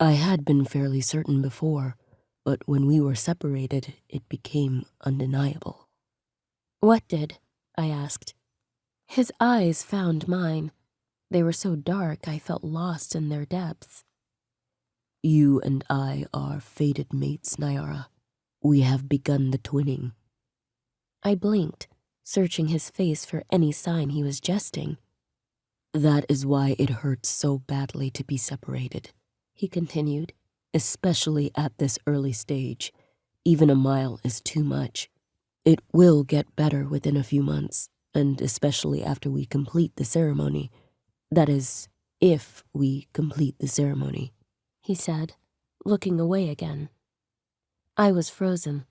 Speaker 2: "I had been fairly certain before, but when we were separated, it became undeniable."
Speaker 1: "What did?" I asked. His eyes found mine. They were so dark I felt lost in their depths.
Speaker 2: "You and I are fated mates, Niara. We have begun the twinning."
Speaker 1: I blinked, searching his face for any sign he was jesting.
Speaker 2: "That is why it hurts so badly to be separated," he continued, "especially at this early stage. Even a mile is too much. It will get better within a few months, and especially after we complete the ceremony. That is, if we complete the ceremony,"
Speaker 1: he said, looking away again. I was frozen,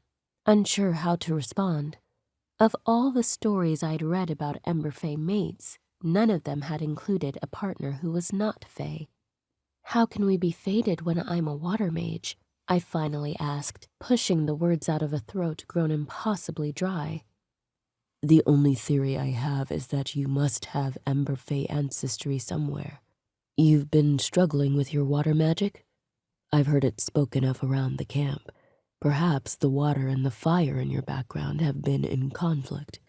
Speaker 1: unsure how to respond. Of all the stories I'd read about Ember Fae mates, none of them had included a partner who was not Fae. "How can we be fated when I'm a water mage?" I finally asked, pushing the words out of a throat grown impossibly dry.
Speaker 2: "The only theory I have is that you must have Ember Fae ancestry somewhere. You've been struggling with your water magic? I've heard it spoken of around the camp. Perhaps the water and the fire in your background have been in conflict."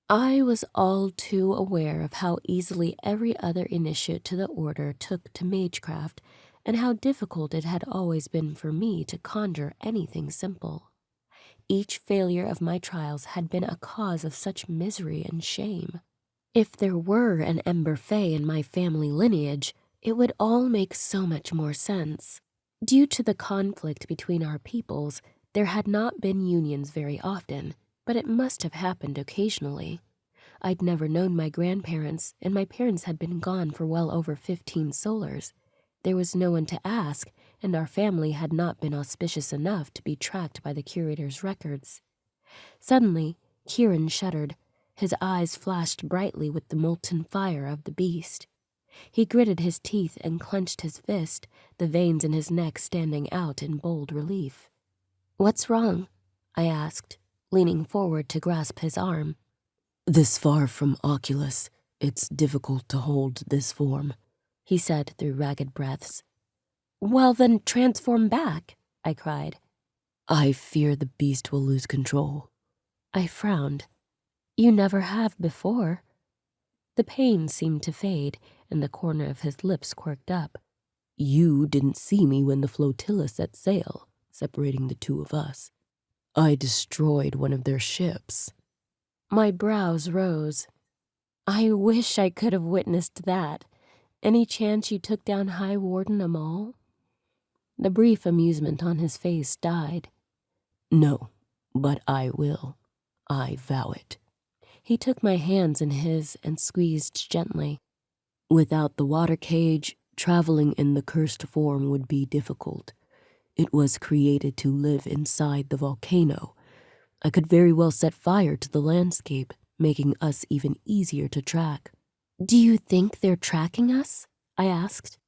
Speaker 1: I was all too aware of how easily every other initiate to the order took to magecraft, and how difficult it had always been for me to conjure anything simple. Each failure of my trials had been a cause of such misery and shame. If there were an Ember Fae in my family lineage, it would all make so much more sense. Due to the conflict between our peoples, there had not been unions very often, but it must have happened occasionally. I'd never known my grandparents, and my parents had been gone for well over 15 solars. There was no one to ask, and our family had not been auspicious enough to be tracked by the curator's records. Suddenly, Keeran shuddered. His eyes flashed brightly with the molten fire of the beast. He gritted his teeth and clenched his fist, the veins in his neck standing out in bold relief. "What's wrong?" I asked, leaning forward to grasp his arm.
Speaker 2: "This far from Oculus, it's difficult to hold this form,"
Speaker 1: he said through ragged breaths. "Well, then transform back," I cried.
Speaker 2: "I fear the beast will lose control."
Speaker 1: I frowned. "You never have before." The pain seemed to fade, and the corner of his lips quirked up.
Speaker 2: "You didn't see me when the flotilla set sail, separating the two of us. I destroyed one of their ships."
Speaker 1: My brows rose. "I wish I could have witnessed that. Any chance you took down High Warden Amal?" The brief amusement on his face died.
Speaker 2: "No, but I will. I vow it."
Speaker 1: He took my hands in his and squeezed gently.
Speaker 2: "Without the water cage, traveling in the cursed form would be difficult. It was created to live inside the volcano. I could very well set fire to the landscape, making us even easier to track."
Speaker 1: "Do you think they're tracking us?" I asked.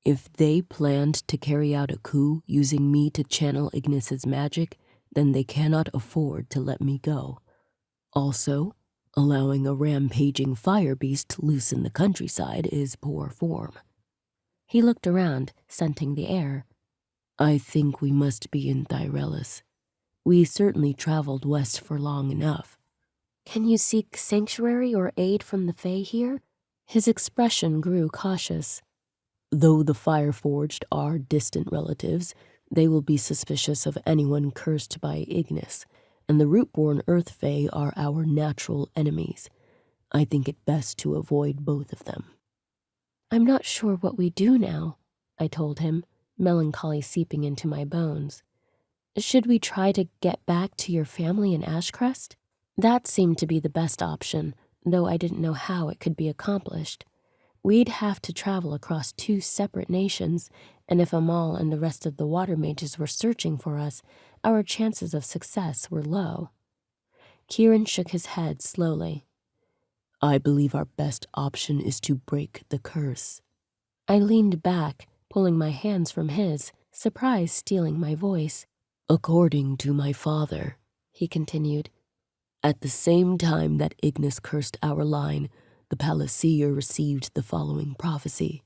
Speaker 2: "If they planned to carry out a coup using me to channel Ignis's magic, then they cannot afford to let me go. Also, allowing a rampaging fire beast loose in the countryside is poor form."
Speaker 1: He looked around, scenting the air.
Speaker 2: I think we must be in Thyrelis. We certainly traveled west for long enough.
Speaker 1: Can you seek sanctuary or aid from the Fae here? His expression grew cautious.
Speaker 2: Though the Fireforged are distant relatives, they will be suspicious of anyone cursed by Ignis, and the Rootborn Earth Fae are our natural enemies. I think it best to avoid both of them.
Speaker 1: I'm not sure what we do now, I told him, melancholy seeping into my bones. Should we try to get back to your family in Ashcrest? That seemed to be the best option, though I didn't know how it could be accomplished. We'd have to travel across 2 separate nations, and if Amal and the rest of the Water Mages were searching for us, our chances of success were low. Keeran shook his head slowly.
Speaker 2: I believe our best option is to break the curse.
Speaker 1: I leaned back, pulling my hands from his, surprise stealing my voice.
Speaker 2: According to my father, he continued, at the same time that Ignis cursed our line, the Palaceer received the following prophecy.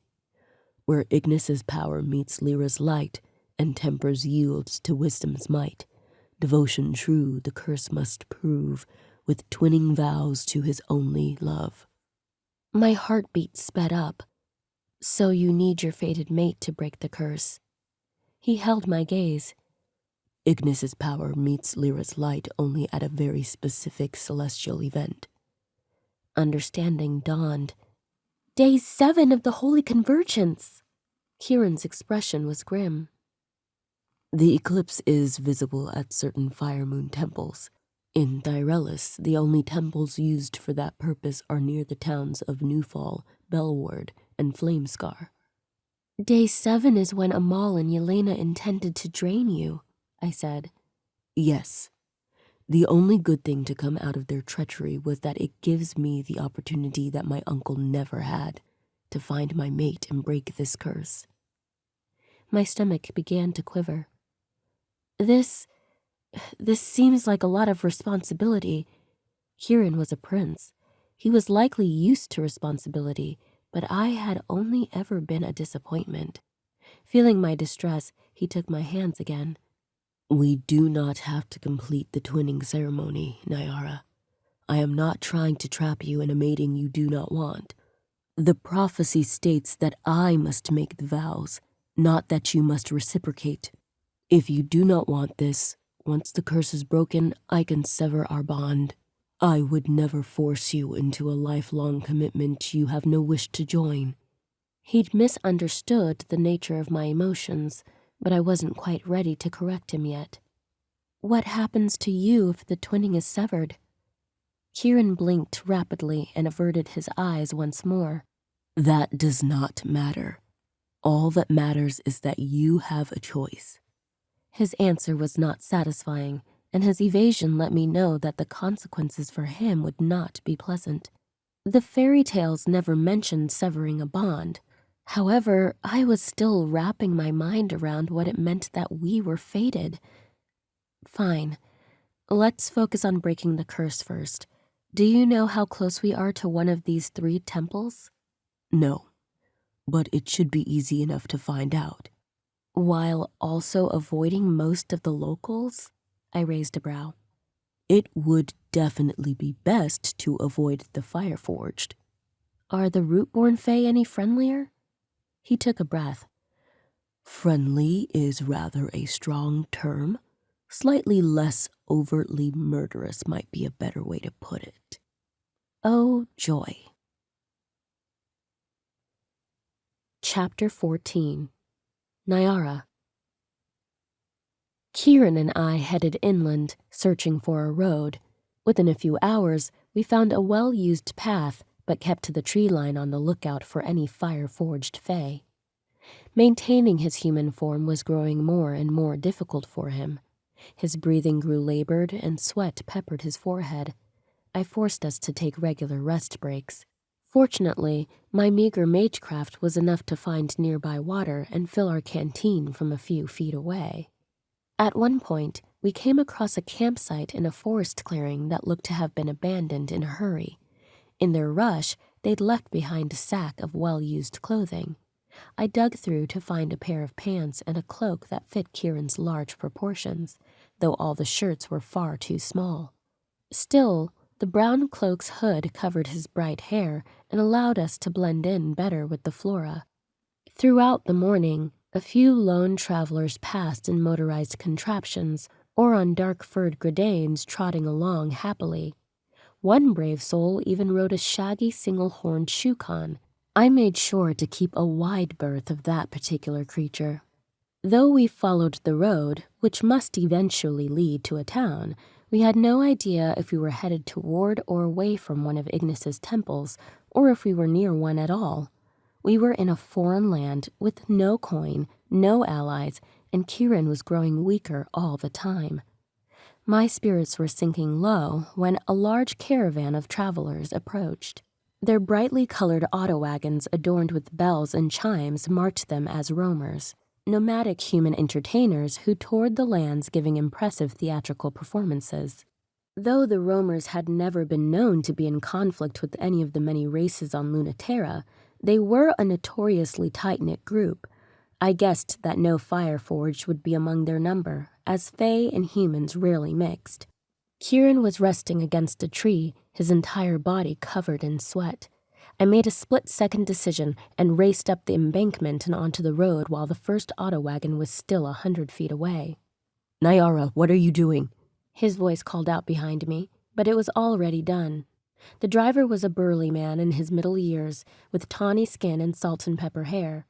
Speaker 2: Where Ignis's power meets Lyra's light, and tempers yields to wisdom's might, devotion true the curse must prove, with twinning vows to his only love.
Speaker 1: My heartbeat sped up. So you need your fated mate to break the curse. He held my gaze.
Speaker 2: Ignis's power meets Lyra's light only at a very specific celestial event.
Speaker 1: Understanding dawned. Day 7 of the Holy Convergence. Keeran's expression was grim.
Speaker 2: The eclipse is visible at certain fire moon temples. In Thyrelis, the only temples used for that purpose are near the towns of Newfall, Belward, and Flamescar.
Speaker 1: Day 7 is when Amal and Yelena intended to drain you, I said.
Speaker 2: Yes. The only good thing to come out of their treachery was that it gives me the opportunity that my uncle never had, to find my mate and break this curse.
Speaker 1: My stomach began to quiver. This seems like a lot of responsibility. Keeran was a prince. He was likely used to responsibility, but I had only ever been a disappointment. Feeling my distress, he took my hands again.
Speaker 2: We do not have to complete the twinning ceremony, Niara. I am not trying to trap you in a mating you do not want. The prophecy states that I must make the vows, not that you must reciprocate. If you do not want this, once the curse is broken, I can sever our bond. I would never force you into a lifelong commitment you have no wish to join.
Speaker 1: He'd misunderstood the nature of my emotions, but I wasn't quite ready to correct him yet. What happens to you if the twinning is severed? Keeran blinked rapidly and averted his eyes once more.
Speaker 2: That does not matter. All that matters is that you have a choice.
Speaker 1: His answer was not satisfying, and his evasion let me know that the consequences for him would not be pleasant. The fairy tales never mentioned severing a bond. However, I was still wrapping my mind around what it meant that we were fated. Fine. Let's focus on breaking the curse first. Do you know how close we are to one of these 3 temples?
Speaker 2: No, but it should be easy enough to find out.
Speaker 1: While also avoiding most of the locals? I raised a brow.
Speaker 2: It would definitely be best to avoid the Fireforged.
Speaker 1: Are the Rootborn Fae any friendlier? He took a breath.
Speaker 2: Friendly is rather a strong term. Slightly less overtly murderous might be a better way to put it.
Speaker 1: Oh, joy. Chapter 14. Niara. Keeran and I headed inland, searching for a road. Within a few hours, we found a well-used path, but kept to the tree line on the lookout for any fire-forged Fae. Maintaining his human form was growing more and more difficult for him. His breathing grew labored, and sweat peppered his forehead. I forced us to take regular rest breaks. Fortunately, my meager magecraft was enough to find nearby water and fill our canteen from a few feet away. At one point, we came across a campsite in a forest clearing that looked to have been abandoned in a hurry. In their rush, they'd left behind a sack of well-used clothing. I dug through to find a pair of pants and a cloak that fit Keeran's large proportions, though all the shirts were far too small. Still, the brown cloak's hood covered his bright hair and allowed us to blend in better with the flora. Throughout the morning, a few lone travelers passed in motorized contraptions or on dark-furred gradanes trotting along happily. One brave soul even rode a shaggy single-horned shukon. I made sure to keep a wide berth of that particular creature. Though we followed the road, which must eventually lead to a town, we had no idea if we were headed toward or away from one of Ignis's temples, or if we were near one at all. We were in a foreign land with no coin, no allies, and Keeran was growing weaker all the time. My spirits were sinking low when a large caravan of travelers approached. Their brightly colored auto wagons adorned with bells and chimes marked them as roamers, nomadic human entertainers who toured the lands giving impressive theatrical performances. Though the roamers had never been known to be in conflict with any of the many races on Lunaterra, they were a notoriously tight-knit group. I guessed that no Fireforged would be among their number, as Fae and humans rarely mixed. Keeran was resting against a tree, his entire body covered in sweat. I made a split-second decision and raced up the embankment and onto the road while the first auto wagon was still 100 feet away.
Speaker 2: "Niara, what are you doing?"
Speaker 1: His voice called out behind me, but it was already done. The driver was a burly man in his middle years, with tawny skin and salt and pepper hair.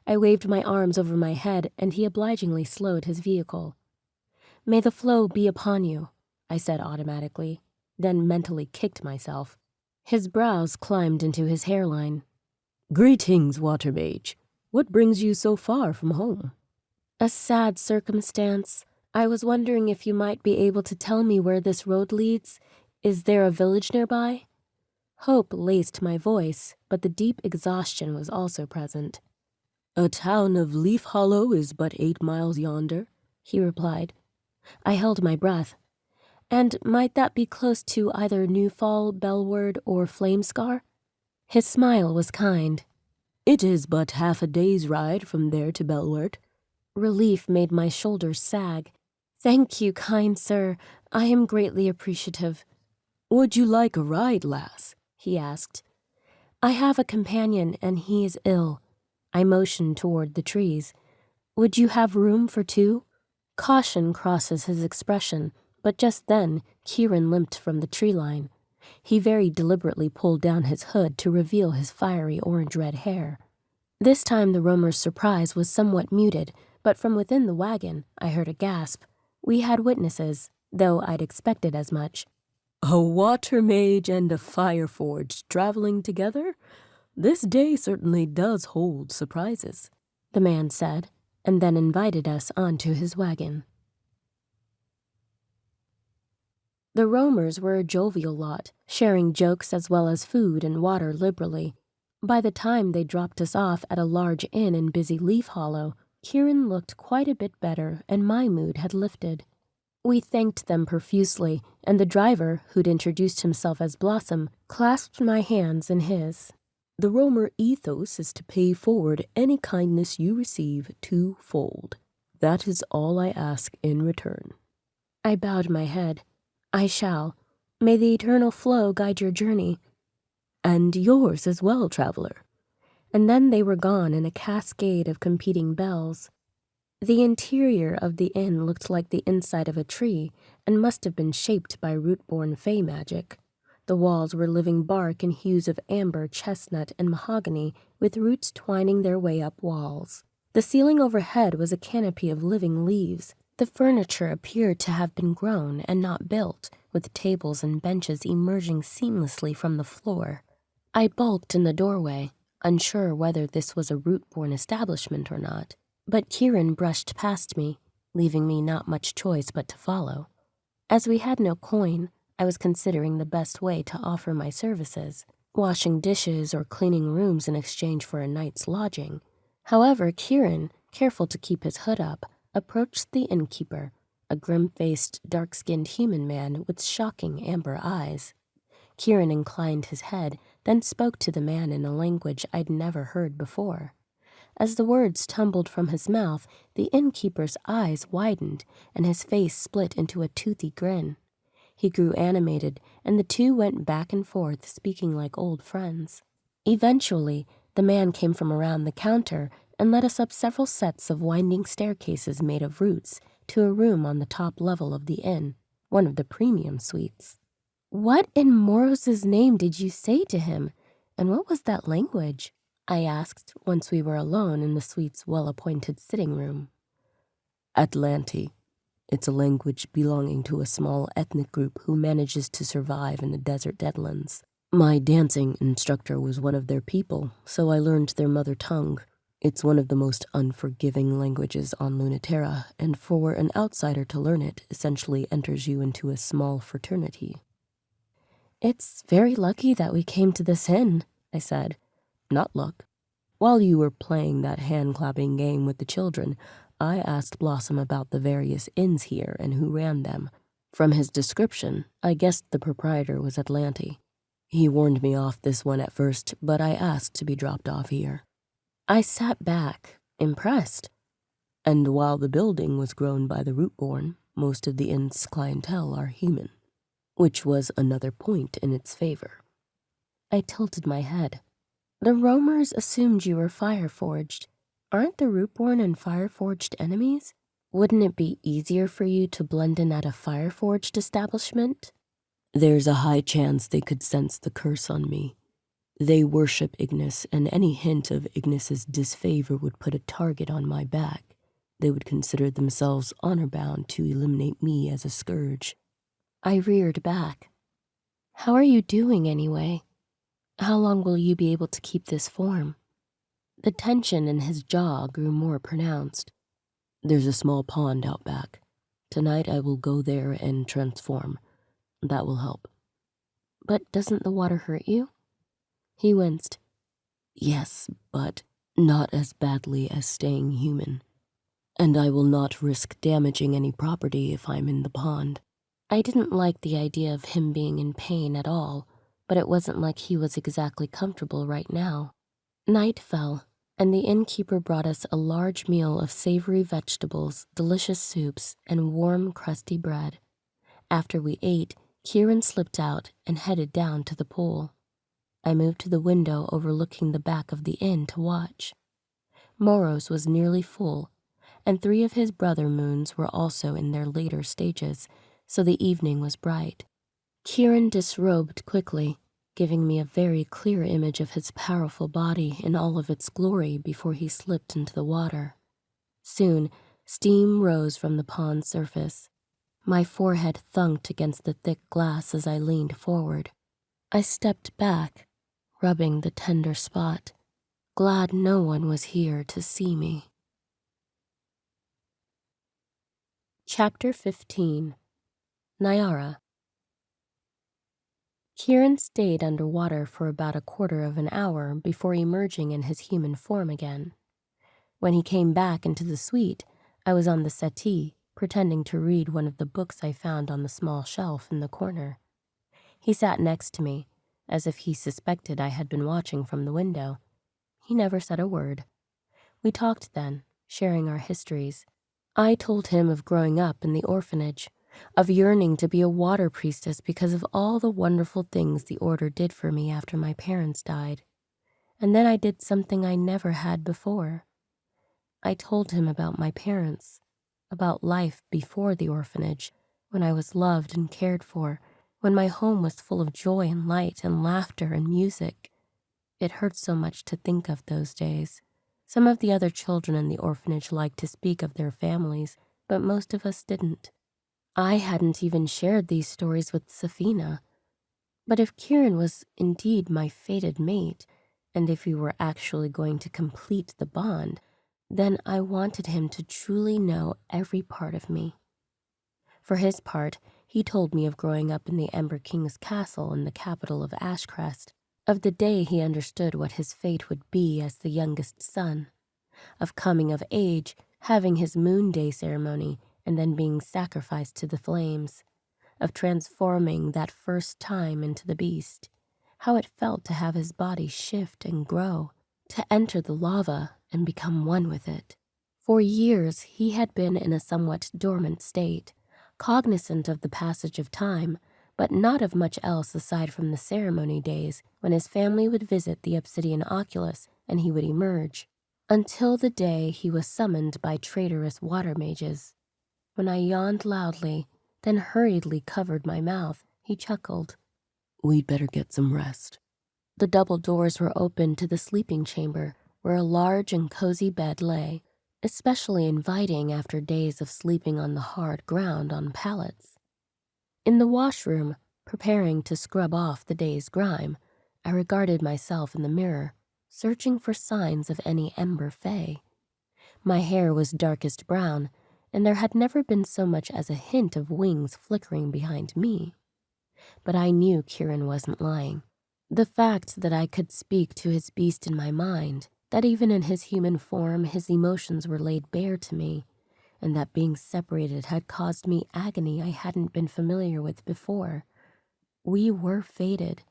Speaker 1: I waved my arms over my head, and he obligingly slowed his vehicle. "May the flow be upon you," I said automatically, then mentally kicked myself. His brows climbed into his hairline.
Speaker 2: "Greetings, Water Mage. What brings you so far from home?"
Speaker 1: "A sad circumstance. I was wondering if you might be able to tell me where this road leads. Is there a village nearby?" Hope laced my voice, but the deep exhaustion was also present.
Speaker 2: "A town of Leaf Hollow is but 8 miles yonder,"
Speaker 1: he replied. I held my breath. "And might that be close to either Newfall, Bellward, or Flamescar?" His smile was kind.
Speaker 2: "It is but half a day's ride from there to Bellward."
Speaker 1: Relief made my shoulders sag. "Thank you, kind sir. I am greatly appreciative."
Speaker 2: "Would you like a ride, lass?"
Speaker 1: he asked. "I have a companion, and he is ill." I motioned toward the trees. "Would you have room for 2? Caution crosses his expression, but just then Keeran limped from the tree line. He very deliberately pulled down his hood to reveal his fiery orange-red hair. This time the roamer's surprise was somewhat muted, but from within the wagon I heard a gasp. We had witnesses, though I'd expected as much.
Speaker 2: "A Water Mage and a Fireforged traveling together? This day certainly does hold surprises,"
Speaker 1: the man said, and then invited us onto his wagon. The roamers were a jovial lot, sharing jokes as well as food and water liberally. By the time they dropped us off at a large inn in busy Leaf Hollow, Keeran looked quite a bit better and my mood had lifted. We thanked them profusely, and the driver, who'd introduced himself as Blossom, clasped my hands in his.
Speaker 2: "The roamer ethos is to pay forward any kindness you receive 2-fold. That is all I ask in return."
Speaker 1: I bowed my head. "I shall. May the eternal flow guide your journey."
Speaker 2: "And yours as well, traveler."
Speaker 1: And then they were gone in a cascade of competing bells. The interior of the inn looked like the inside of a tree and must have been shaped by root-born Fae magic. The walls were living bark in hues of amber, chestnut, and mahogany, with roots twining their way up walls. The ceiling overhead was a canopy of living leaves. The furniture appeared to have been grown and not built, with tables and benches emerging seamlessly from the floor. I bulked in the doorway, unsure whether this was a root-born establishment or not. But Keeran brushed past me, leaving me not much choice but to follow. As we had no coin, I was considering the best way to offer my services, washing dishes or cleaning rooms in exchange for a night's lodging. However, Keeran, careful to keep his hood up, approached the innkeeper, a grim-faced, dark-skinned human man with shocking amber eyes. Keeran inclined his head, then spoke to the man in a language I'd never heard before. As the words tumbled from his mouth, the innkeeper's eyes widened and his face split into a toothy grin. He grew animated, and the two went back and forth, speaking like old friends. Eventually, the man came from around the counter and led us up several sets of winding staircases made of roots to a room on the top level of the inn, one of the premium suites. "What in Moros's name did you say to him, and what was that language?" I asked once we were alone in the suite's well-appointed sitting room.
Speaker 2: Atlanti. It's a language belonging to a small ethnic group who manages to survive in the desert deadlands. My dancing instructor was one of their people, so I learned their mother tongue. It's one of the most unforgiving languages on Lunaterra, and for an outsider to learn it essentially enters you into a small fraternity.
Speaker 1: "It's very lucky that we came to this inn," I said.
Speaker 2: Not luck. While you were playing that hand-clapping game with the children, I asked Blossom about the various inns here and who ran them. From his description, I guessed the proprietor was Atlanti. He warned me off this one at first, but I asked to be dropped off here.
Speaker 1: I sat back, impressed.
Speaker 2: And while the building was grown by the Rootborn, most of the inn's clientele are human, which was another point in its favor.
Speaker 1: I tilted my head. "The roamers assumed you were Fireforged. Aren't the Rootborn and Fireforged enemies? Wouldn't it be easier for you to blend in at a Fireforged establishment?"
Speaker 2: There's a high chance they could sense the curse on me. They worship Ignis, and any hint of Ignis's disfavor would put a target on my back. They would consider themselves honor-bound to eliminate me as a scourge.
Speaker 1: I reared back. "How are you doing anyway? How long will you be able to keep this form?" The tension in his jaw grew more pronounced.
Speaker 2: There's a small pond out back. Tonight I will go there and transform. That will help.
Speaker 1: "But doesn't the water hurt you?"
Speaker 2: He winced. Yes, but not as badly as staying human. And I will not risk damaging any property if I'm in the pond.
Speaker 1: I didn't like the idea of him being in pain at all, but it wasn't like he was exactly comfortable right now. Night fell, and the innkeeper brought us a large meal of savory vegetables, delicious soups, and warm, crusty bread. After we ate, Keeran slipped out and headed down to the pool. I moved to the window overlooking the back of the inn to watch. Moros was nearly full, and 3 of his brother moons were also in their later stages, so the evening was bright. Keeran disrobed quickly, giving me a very clear image of his powerful body in all of its glory before he slipped into the water. Soon, steam rose from the pond's surface. My forehead thunked against the thick glass as I leaned forward. I stepped back, rubbing the tender spot, glad no one was here to see me. Chapter 15. Niara. Keeran stayed underwater for about a quarter of an hour before emerging in his human form again. When he came back into the suite, I was on the settee, pretending to read one of the books I found on the small shelf in the corner. He sat next to me, as if he suspected I had been watching from the window. He never said a word. We talked then, sharing our histories. I told him of growing up in the orphanage, of yearning to be a water priestess because of all the wonderful things the order did for me after my parents died. And then I did something I never had before. I told him about my parents, about life before the orphanage, when I was loved and cared for, when my home was full of joy and light and laughter and music. It hurt so much to think of those days. Some of the other children in the orphanage liked to speak of their families, but most of us didn't. I hadn't even shared these stories with Safina. But if Keeran was indeed my fated mate, and if we were actually going to complete the bond, then I wanted him to truly know every part of me. For his part, he told me of growing up in the Ember King's castle in the capital of Ashcrest, of the day he understood what his fate would be as the youngest son, of coming of age, having his moon day ceremony, and then being sacrificed to the flames, of transforming that first time into the beast, how it felt to have his body shift and grow, to enter the lava and become one with it. For years, he had been in a somewhat dormant state, cognizant of the passage of time, but not of much else aside from the ceremony days when his family would visit the Obsidian Oculus and he would emerge, until the day he was summoned by traitorous water mages. When I yawned loudly, then hurriedly covered my mouth, he chuckled.
Speaker 2: We'd better get some rest.
Speaker 1: The double doors were open to the sleeping chamber, where a large and cozy bed lay, especially inviting after days of sleeping on the hard ground on pallets. In the washroom, preparing to scrub off the day's grime, I regarded myself in the mirror, searching for signs of any Ember Fae. My hair was darkest brown, and there had never been so much as a hint of wings flickering behind me. But I knew Keeran wasn't lying. The fact that I could speak to his beast in my mind, that even in his human form his emotions were laid bare to me, and that being separated had caused me agony I hadn't been familiar with before. We were fated,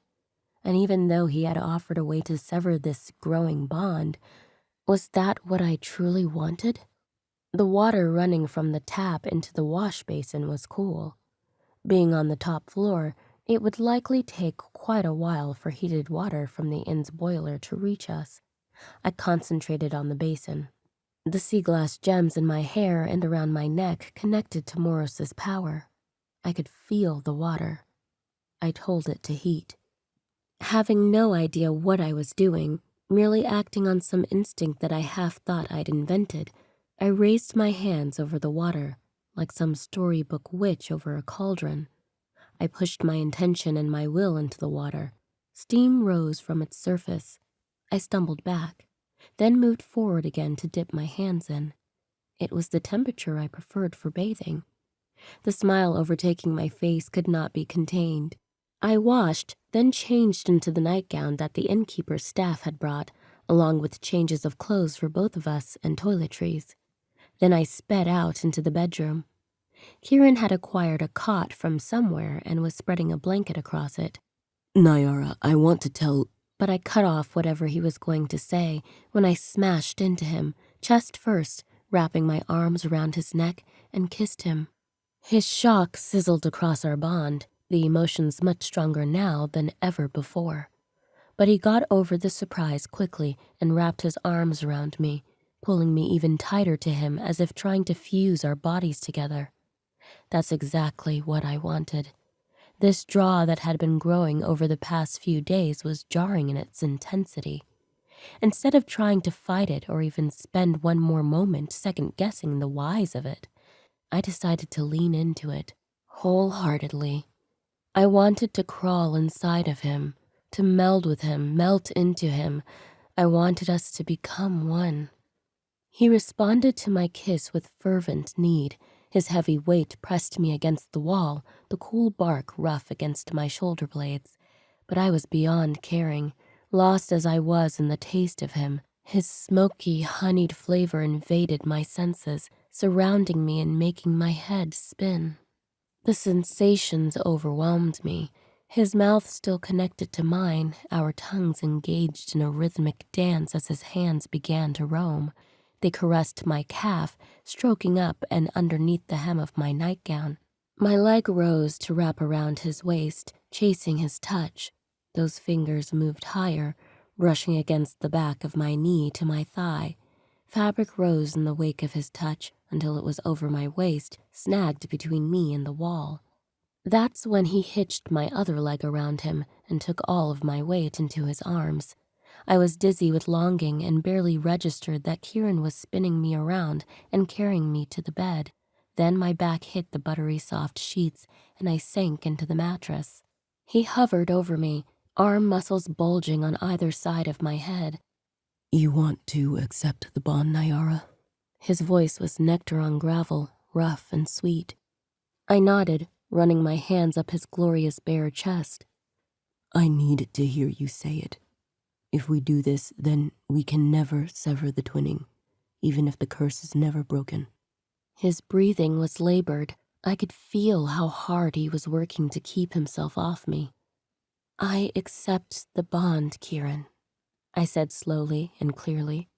Speaker 1: and even though he had offered a way to sever this growing bond, was that what I truly wanted? The water running from the tap into the wash basin was cool. Being on the top floor, it would likely take quite a while for heated water from the inn's boiler to reach us. I concentrated on the basin. The sea glass gems in my hair and around my neck connected to Morris's power. I could feel the water. I told it to heat. Having no idea what I was doing, merely acting on some instinct that I half thought I'd invented, I raised my hands over the water, like some storybook witch over a cauldron. I pushed my intention and my will into the water. Steam rose from its surface. I stumbled back, then moved forward again to dip my hands in. It was the temperature I preferred for bathing. The smile overtaking my face could not be contained. I washed, then changed into the nightgown that the innkeeper's staff had brought, along with changes of clothes for both of us and toiletries. Then I sped out into the bedroom. Keeran had acquired a cot from somewhere and was spreading a blanket across it.
Speaker 2: Niara, I want to tell...
Speaker 1: But I cut off whatever he was going to say when I smashed into him, chest first, wrapping my arms around his neck and kissed him. His shock sizzled across our bond, the emotions much stronger now than ever before. But he got over the surprise quickly and wrapped his arms around me, pulling me even tighter to him as if trying to fuse our bodies together. That's exactly what I wanted. This draw that had been growing over the past few days was jarring in its intensity. Instead of trying to fight it or even spend one more moment second-guessing the whys of it, I decided to lean into it, wholeheartedly. I wanted to crawl inside of him, to meld with him, melt into him. I wanted us to become one. He responded to my kiss with fervent need. His heavy weight pressed me against the wall, the cool bark rough against my shoulder blades. But I was beyond caring, lost as I was in the taste of him. His smoky, honeyed flavor invaded my senses, surrounding me and making my head spin. The sensations overwhelmed me. His mouth still connected to mine, our tongues engaged in a rhythmic dance as his hands began to roam. They caressed my calf, stroking up and underneath the hem of my nightgown. My leg rose to wrap around his waist, chasing his touch. Those fingers moved higher, brushing against the back of my knee to my thigh. Fabric rose in the wake of his touch until it was over my waist, snagged between me and the wall. That's when he hitched my other leg around him and took all of my weight into his arms. I was dizzy with longing and barely registered that Keeran was spinning me around and carrying me to the bed. Then my back hit the buttery soft sheets and I sank into the mattress. He hovered over me, arm muscles bulging on either side of my head.
Speaker 2: You want to accept the bond, Niara?
Speaker 1: His voice was nectar on gravel, rough and sweet. I nodded, running my hands up his glorious bare chest.
Speaker 2: I need to hear you say it. If we do this, then we can never sever the twinning, even if the curse is never broken.
Speaker 1: His breathing was labored. I could feel how hard he was working to keep himself off me. I accept the bond, Keeran. I said slowly and clearly,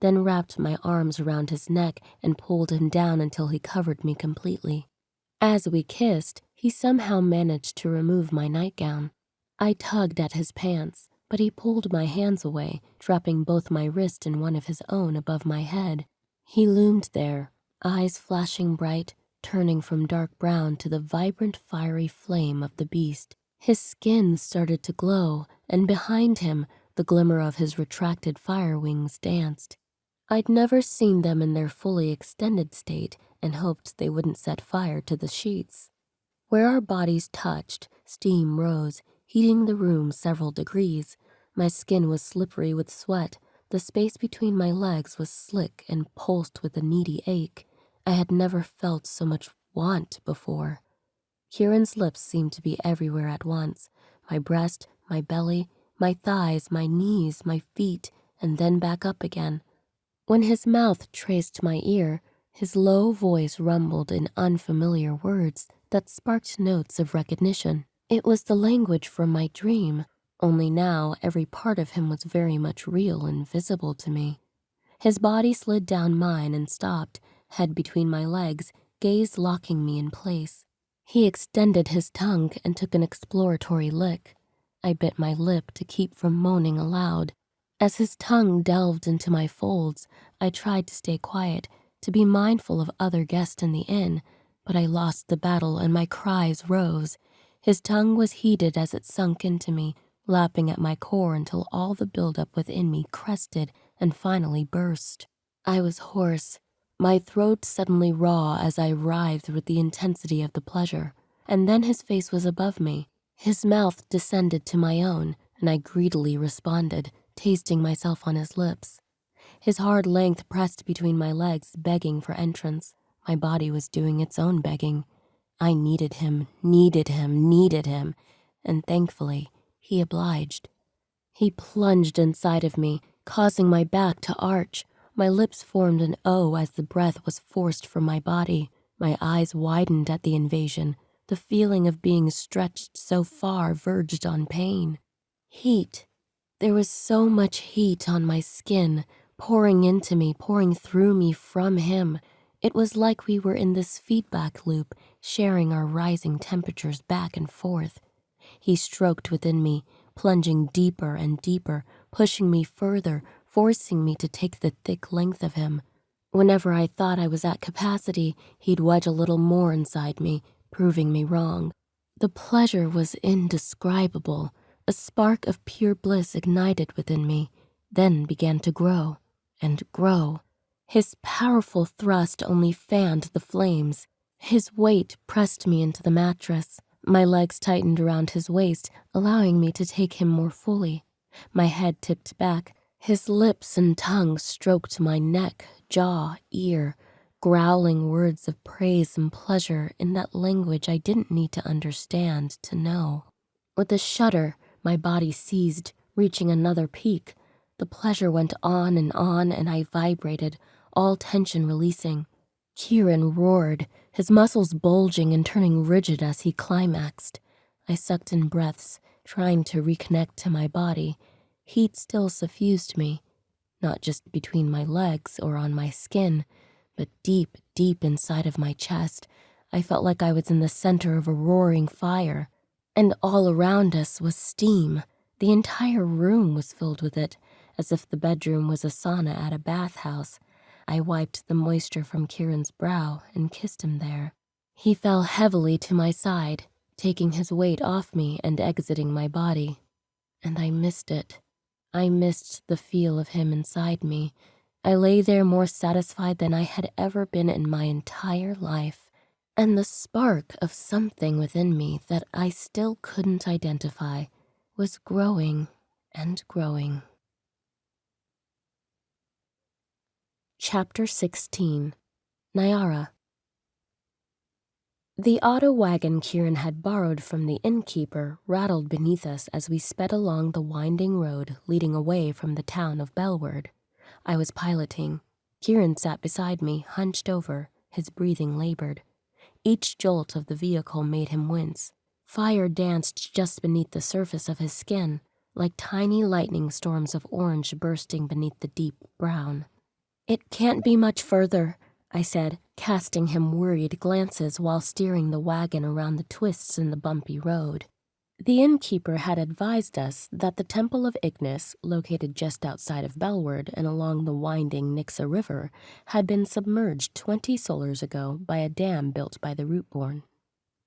Speaker 1: then wrapped my arms around his neck and pulled him down until he covered me completely. As we kissed, he somehow managed to remove my nightgown. I tugged at his pants, but he pulled my hands away, dropping both my wrist and one of his own above my head. He loomed there, eyes flashing bright, turning from dark brown to the vibrant fiery flame of the beast. His skin started to glow, and behind him, the glimmer of his retracted fire wings danced. I'd never seen them in their fully extended state and hoped they wouldn't set fire to the sheets. Where our bodies touched, steam rose, heating the room several degrees. My skin was slippery with sweat. The space between my legs was slick and pulsed with a needy ache. I had never felt so much want before. Keeran's lips seemed to be everywhere at once. My breast, my belly, my thighs, my knees, my feet, and then back up again. When his mouth traced my ear, his low voice rumbled in unfamiliar words that sparked notes of recognition. It was the language from my dream, only now every part of him was very much real and visible to me. His body slid down mine and stopped, head between my legs, gaze locking me in place. He extended his tongue and took an exploratory lick. I bit my lip to keep from moaning aloud. As his tongue delved into my folds, I tried to stay quiet, to be mindful of other guests in the inn, but I lost the battle and my cries rose. His tongue was heated as it sunk into me, lapping at my core until all the buildup within me crested and finally burst. I was hoarse, my throat suddenly raw as I writhed with the intensity of the pleasure. And then his face was above me. His mouth descended to my own, and I greedily responded, tasting myself on his lips. His hard length pressed between my legs, begging for entrance. My body was doing its own begging. I needed him, and thankfully, he obliged. He plunged inside of me, causing my back to arch. My lips formed an O as the breath was forced from my body. My eyes widened at the invasion. The feeling of being stretched so far verged on pain. Heat. There was so much heat on my skin, pouring into me, pouring through me from him. It was like we were in this feedback loop, sharing our rising temperatures back and forth. He stroked within me, plunging deeper and deeper, pushing me further, forcing me to take the thick length of him. Whenever I thought I was at capacity, he'd wedge a little more inside me, proving me wrong. The pleasure was indescribable. A spark of pure bliss ignited within me, then began to grow and grow. His powerful thrust only fanned the flames. His weight pressed me into the mattress. My legs tightened around his waist, allowing me to take him more fully. My head tipped back. His lips and tongue stroked my neck, jaw, ear, growling words of praise and pleasure in that language I didn't need to understand to know. With a shudder, my body seized, reaching another peak. The pleasure went on, and I vibrated, all tension releasing. Keeran roared, his muscles bulging and turning rigid as he climaxed. I sucked in breaths, trying to reconnect to my body. Heat still suffused me, not just between my legs or on my skin, but deep, deep inside of my chest. I felt like I was in the center of a roaring fire, and all around us was steam. The entire room was filled with it, as if the bedroom was a sauna at a bathhouse. I wiped the moisture from Keeran's brow and kissed him there. He fell heavily to my side, taking his weight off me and exiting my body. And I missed it. I missed the feel of him inside me. I lay there more satisfied than I had ever been in my entire life, and the spark of something within me that I still couldn't identify was growing and growing. Chapter 16. Niara. The auto wagon Keeran had borrowed from the innkeeper rattled beneath us as we sped along the winding road leading away from the town of Bellward. I was piloting. Keeran sat beside me, hunched over, his breathing labored. Each jolt of the vehicle made him wince. Fire danced just beneath the surface of his skin. like tiny lightning storms of orange bursting beneath the deep brown. "It can't be much further," I said, casting him worried glances while steering the wagon around the twists in the bumpy road. The innkeeper had advised us that the Temple of Ignis, located just outside of Belward and along the winding Nixa River, had been submerged 20 solars ago by a dam built by the Rootborn.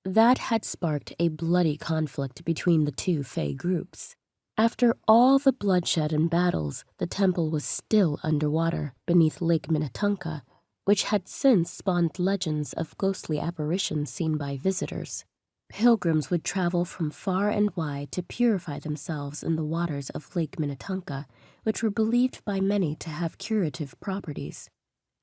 Speaker 1: That had sparked a bloody conflict between the two Fae groups. After all the bloodshed and battles, the temple was still underwater beneath Lake Minnetonka, which had since spawned legends of ghostly apparitions seen by visitors. Pilgrims would travel from far and wide to purify themselves in the waters of Lake Minnetonka, which were believed by many to have curative properties.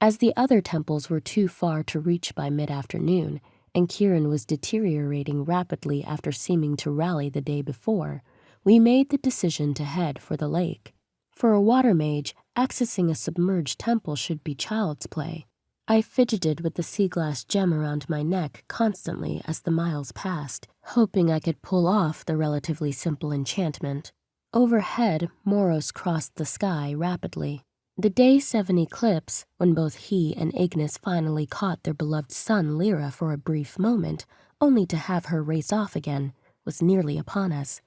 Speaker 1: As the other temples were too far to reach by mid-afternoon, and Keeran was deteriorating rapidly after seeming to rally the day before, we made the decision to head for the lake. For a water mage, accessing a submerged temple should be child's play. I fidgeted with the sea glass gem around my neck constantly as the miles passed, hoping I could pull off the relatively simple enchantment. Overhead, Moros crossed the sky rapidly. The Day 7 eclipse, when both he and Ignis finally caught their beloved sun Lyra for a brief moment, only to have her race off again, was nearly upon us.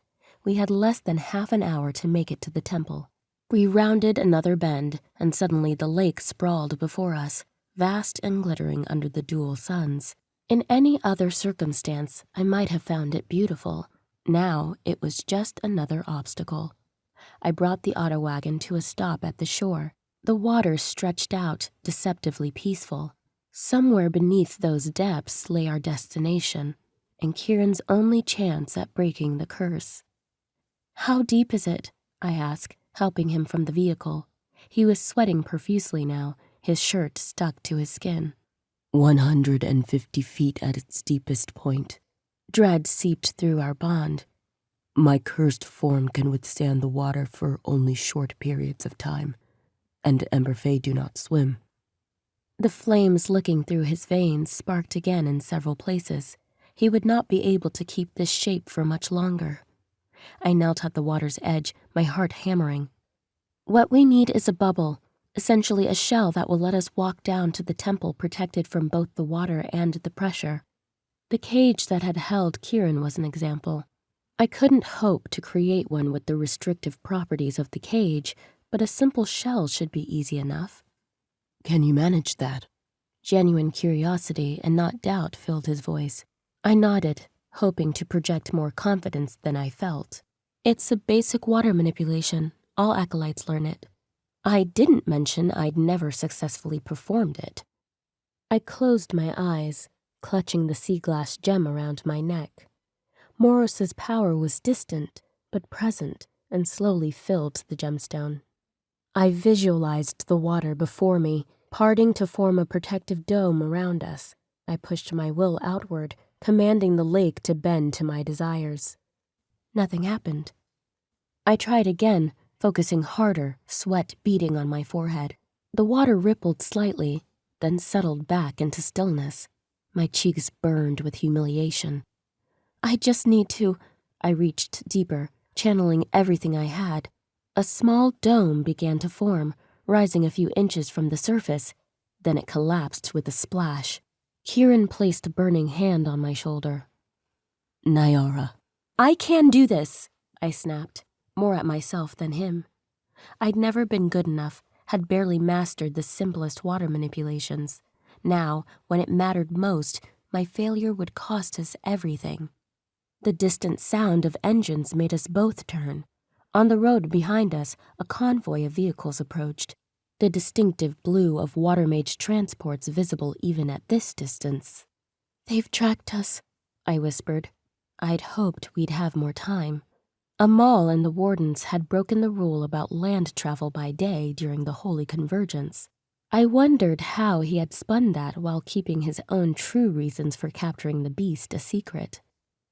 Speaker 1: We had less than half an hour to make it to the temple. We rounded another bend, and suddenly the lake sprawled before us, vast and glittering under the dual suns. In any other circumstance, I might have found it beautiful. Now it was just another obstacle. I brought the auto wagon to a stop at the shore. The water stretched out, deceptively peaceful. Somewhere beneath those depths lay our destination, and Kieran's only chance at breaking the curse. "How deep is it?" I asked, helping him from the vehicle. He was sweating profusely now, his shirt stuck to his skin.
Speaker 2: 150 feet at its deepest point.
Speaker 1: Dread seeped through our bond.
Speaker 2: My cursed form can withstand the water for only short periods of time, and Ember Fae do not swim.
Speaker 1: The flames licking through his veins sparked again in several places. He would not be able to keep this shape for much longer. I knelt at the water's edge, my heart hammering. "What we need is a bubble, essentially a shell that will let us walk down to the temple protected from both the water and the pressure." The cage that had held Keeran was an example. I couldn't hope to create one with the restrictive properties of the cage, but a simple shell should be easy enough.
Speaker 2: "Can you manage that?"
Speaker 1: Genuine curiosity and not doubt filled his voice. I nodded, hoping to project more confidence than I felt. "It's a basic water manipulation. All acolytes learn it." I didn't mention I'd never successfully performed it. I closed my eyes, clutching the sea glass gem around my neck. Moros's power was distant, but present, and slowly filled the gemstone. I visualized the water before me, parting to form a protective dome around us. I pushed my will outward, commanding the lake to bend to my desires. Nothing happened. I tried again, focusing harder, sweat beading on my forehead. The water rippled slightly, then settled back into stillness. My cheeks burned with humiliation. "I just need to—" I reached deeper, channeling everything I had. A small dome began to form, rising a few inches from the surface. Then it collapsed with a splash. Keeran placed a burning hand on my shoulder.
Speaker 2: "Niara."
Speaker 1: "I can do this," I snapped, more at myself than him. I'd never been good enough, had barely mastered the simplest water manipulations. Now, when it mattered most, my failure would cost us everything. The distant sound of engines made us both turn. On the road behind us, a convoy of vehicles approached, the distinctive blue of Water Mage transports visible even at this distance. "They've tracked us," I whispered. I'd hoped we'd have more time. Amal and the wardens had broken the rule about land travel by day during the Holy Convergence. I wondered how he had spun that while keeping his own true reasons for capturing the beast a secret.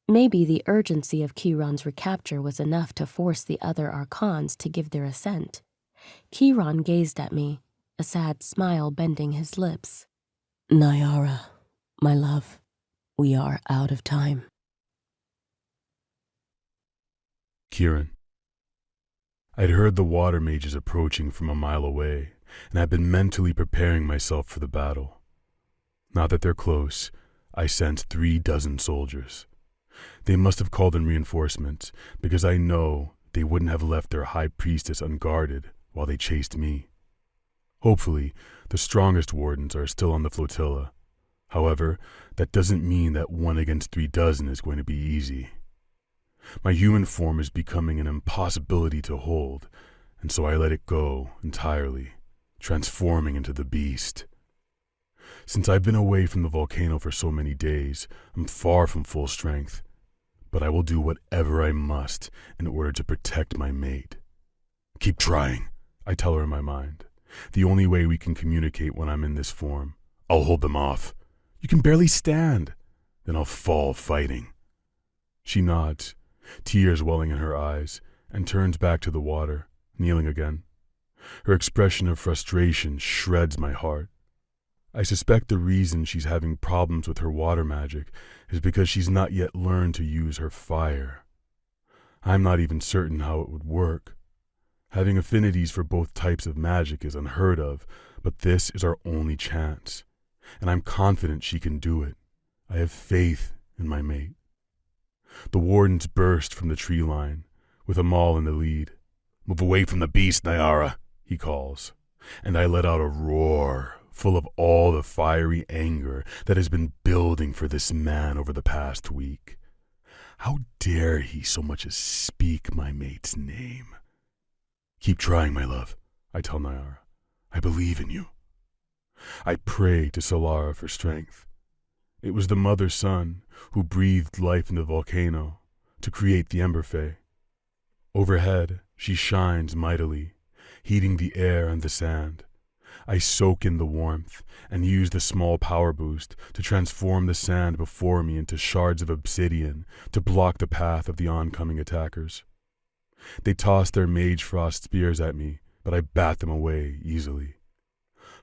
Speaker 1: Maybe the urgency of Keeran's recapture was enough to force the other Archons to give their assent. Keeran gazed at me, a sad smile bending his lips.
Speaker 2: "Niara, my love, we are out of time."
Speaker 3: Keeran. I'd heard the water mages approaching from a mile away, and I'd been mentally preparing myself for the battle. Now that they're close, I sense 36 soldiers. They must have called in reinforcements, because I know they wouldn't have left their high priestess unguarded while they chased me. Hopefully, the strongest wardens are still on the flotilla. However, that doesn't mean that 1 against 36 is going to be easy. My human form is becoming an impossibility to hold, and so I let it go entirely, transforming into the beast. Since I've been away from the volcano for so many days, I'm far from full strength, but I will do whatever I must in order to protect my mate. Keep trying, I tell her in my mind. The only way we can communicate when I'm in this form. I'll hold them off. You can barely stand. Then I'll fall fighting. She nods, tears welling in her eyes, and turns back to the water, kneeling again. Her expression of frustration shreds my heart. I suspect the reason she's having problems with her water magic is because she's not yet learned to use her fire. I'm not even certain how it would work. Having affinities for both types of magic is unheard of, but this is our only chance, and I'm confident she can do it. I have faith in my mate. The wardens burst from the tree line, with Amal in the lead. Move away from the beast, Niara, he calls, and I let out a roar, full of all the fiery anger that has been building for this man over the past week. How dare he so much as speak my mate's name? Keep trying, my love, I tell Niara. I believe in you. I pray to Solara for strength. It was the mother-son who breathed life in the volcano to create the Ember Fae. Overhead, she shines mightily, heating the air and the sand. I soak in the warmth and use the small power boost to transform the sand before me into shards of obsidian to block the path of the oncoming attackers. They toss their mage frost spears at me, but I bat them away easily.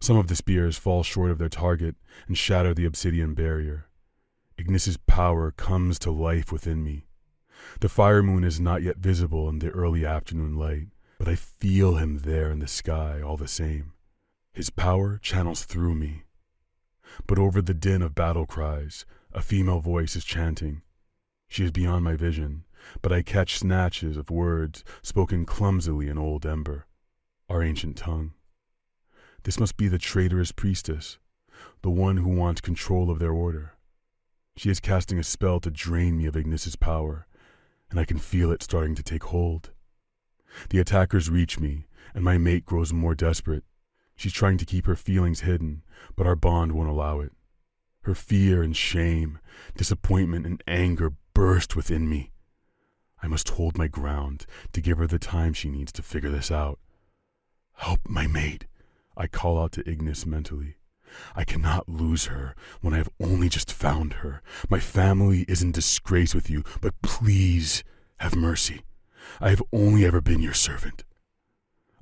Speaker 3: Some of the spears fall short of their target and shatter the obsidian barrier. Ignis's power comes to life within me. The fire moon is not yet visible in the early afternoon light, but I feel him there in the sky all the same. His power channels through me. But over the din of battle cries, a female voice is chanting. She is beyond my vision, but I catch snatches of words spoken clumsily in Old Ember, our ancient tongue. This must be the traitorous priestess, the one who wants control of their order. She is casting a spell to drain me of Ignis's power, and I can feel it starting to take hold. The attackers reach me, and my mate grows more desperate. She's trying to keep her feelings hidden, but our bond won't allow it. Her fear and shame, disappointment and anger burst within me. I must hold my ground to give her the time she needs to figure this out. Help my mate, I call out to Ignis mentally. I cannot lose her when I have only just found her. My family is in disgrace with you, but please have mercy. I have only ever been your servant.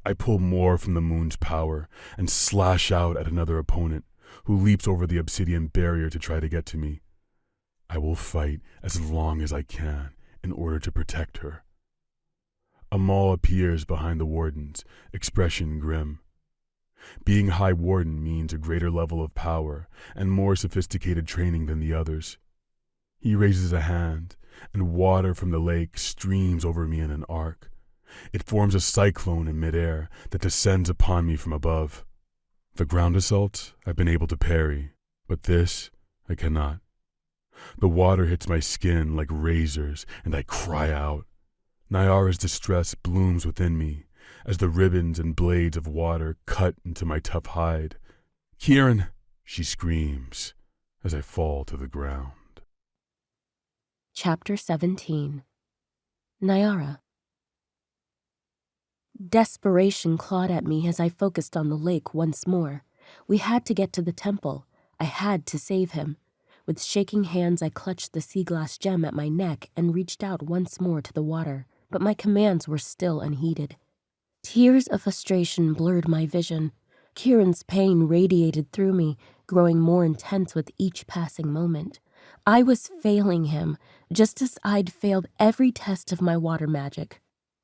Speaker 3: I pull more from the moon's power and slash out at another opponent who leaps over the obsidian barrier to try to get to me. I will fight as long as I can in order to protect her. Amal appears behind the wardens, expression grim. Being High Warden means a greater level of power and more sophisticated training than the others. He raises a hand, and water from the lake streams over me in an arc. It forms a cyclone in midair that descends upon me from above. The ground assault I've been able to parry, but this I cannot. The water hits my skin like razors, and I cry out. Niara's distress blooms within me as the ribbons and blades of water cut into my tough hide. Keeran, she screams as I fall to the ground.
Speaker 1: Chapter 17. Niara. Desperation clawed at me as I focused on the lake once more. We had to get to the temple. I had to save him. With shaking hands, I clutched the sea glass gem at my neck and reached out once more to the water, but my commands were still unheeded. Tears of frustration blurred my vision. Keeran's pain radiated through me, growing more intense with each passing moment. I was failing him, just as I'd failed every test of my water magic.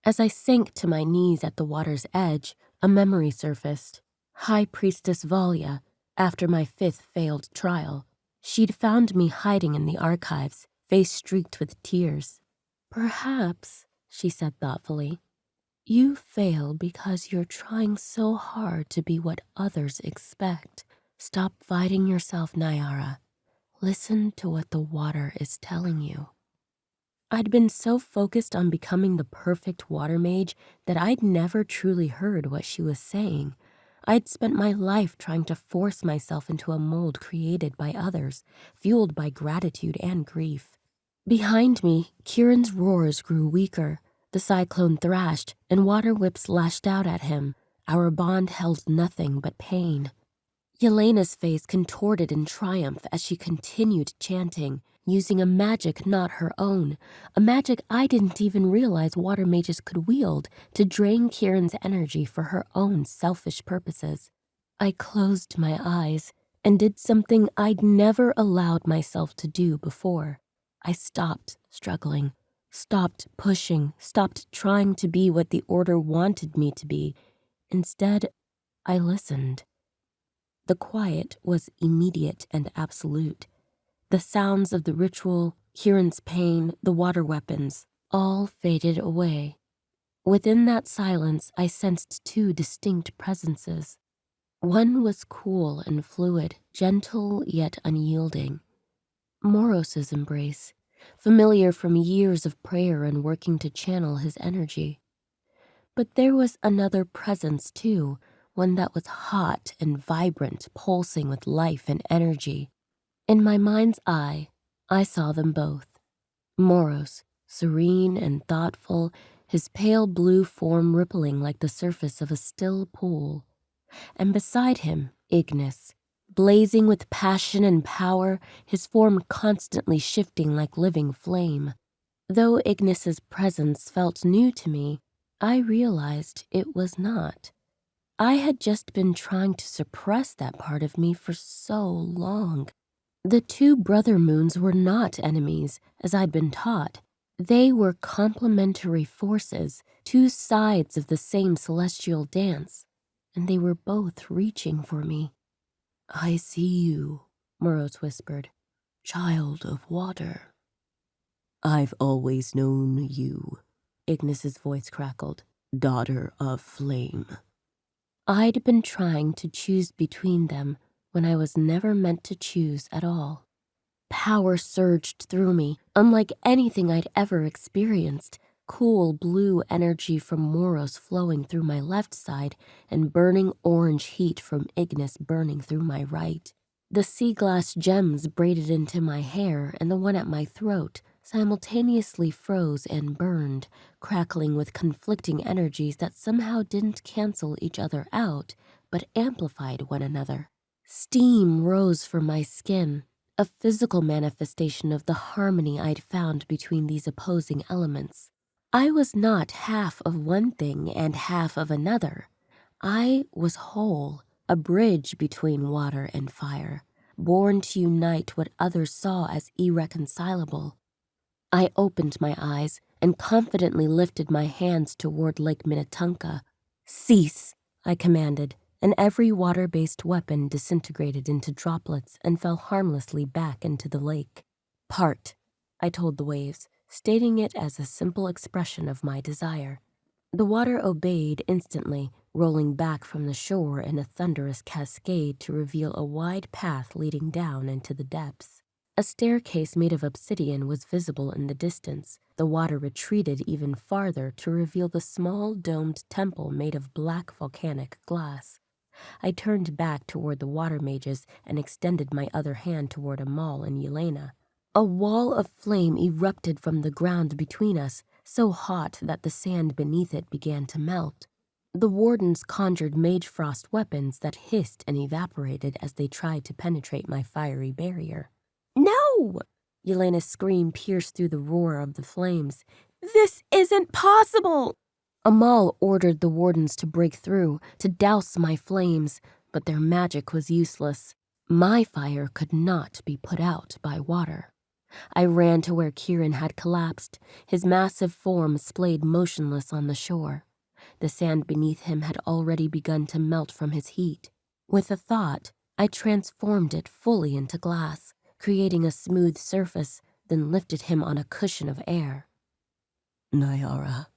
Speaker 1: As I sank to my knees at the water's edge, a memory surfaced. High Priestess Valya, after my 5th failed trial. She'd found me hiding in the archives, face streaked with tears. "Perhaps," she said thoughtfully, "you fail because you're trying so hard to be what others expect. Stop fighting yourself, Niara. Listen to what the water is telling you." I'd been so focused on becoming the perfect water mage that I'd never truly heard what she was saying. I'd spent my life trying to force myself into a mold created by others, fueled by gratitude and grief. Behind me, Keeran's roars grew weaker. The cyclone thrashed, and water whips lashed out at him. Our bond held nothing but pain. Yelena's face contorted in triumph as she continued chanting, using a magic not her own, a magic I didn't even realize water mages could wield to drain Keeran's energy for her own selfish purposes. I closed my eyes and did something I'd never allowed myself to do before. I stopped struggling, stopped pushing, stopped trying to be what the Order wanted me to be. Instead, I listened. The quiet was immediate and absolute. The sounds of the ritual, Keeran's pain, the water weapons, all faded away. Within that silence, I sensed 2 distinct presences. One was cool and fluid, gentle yet unyielding. Moros's embrace, familiar from years of prayer and working to channel his energy. But there was another presence, too, one that was hot and vibrant, pulsing with life and energy. In my mind's eye, I saw them both. Moros, serene and thoughtful, his pale blue form rippling like the surface of a still pool. And beside him, Ignis, blazing with passion and power, his form constantly shifting like living flame. Though Ignis's presence felt new to me, I realized it was not. I had just been trying to suppress that part of me for so long. The 2 brother moons were not enemies, as I'd been taught. They were complementary forces, 2 sides of the same celestial dance, and they were both reaching for me. "I see you," Moros whispered, "child of water." "I've always known you," Ignis's voice crackled, "daughter of flame." I'd been trying to choose between them when I was never meant to choose at all. Power surged through me, unlike anything I'd ever experienced. Cool blue energy from Moros flowing through my left side and burning orange heat from Ignis burning through my right. The sea glass gems braided into my hair and the one at my throat simultaneously froze and burned, crackling with conflicting energies that somehow didn't cancel each other out, but amplified one another. Steam rose from my skin, a physical manifestation of the harmony I'd found between these opposing elements. I was not half of one thing and half of another. I was whole, a bridge between water and fire, born to unite what others saw as irreconcilable. I opened my eyes and confidently lifted my hands toward Lake Minnetonka. "Cease," I commanded, and every water-based weapon disintegrated into droplets and fell harmlessly back into the lake. "Part," I told the waves, stating it as a simple expression of my desire. The water obeyed instantly, rolling back from the shore in a thunderous cascade to reveal a wide path leading down into the depths. A staircase made of obsidian was visible in the distance. The water retreated even farther to reveal the small domed temple made of black volcanic glass. I turned back toward the water mages and extended my other hand toward Amal and Yelena. A wall of flame erupted from the ground between us, so hot that the sand beneath it began to melt. The wardens conjured mage frost weapons that hissed and evaporated as they tried to penetrate my fiery barrier. "No!" Yelena's scream pierced through the roar of the flames. "This isn't possible!" Amal ordered the wardens to break through, to douse my flames, but their magic was useless. My fire could not be put out by water. I ran to where Keeran had collapsed, his massive form splayed motionless on the shore. The sand beneath him had already begun to melt from his heat. With a thought, I transformed it fully into glass, creating a smooth surface, then lifted him on a cushion of air.
Speaker 2: Niara,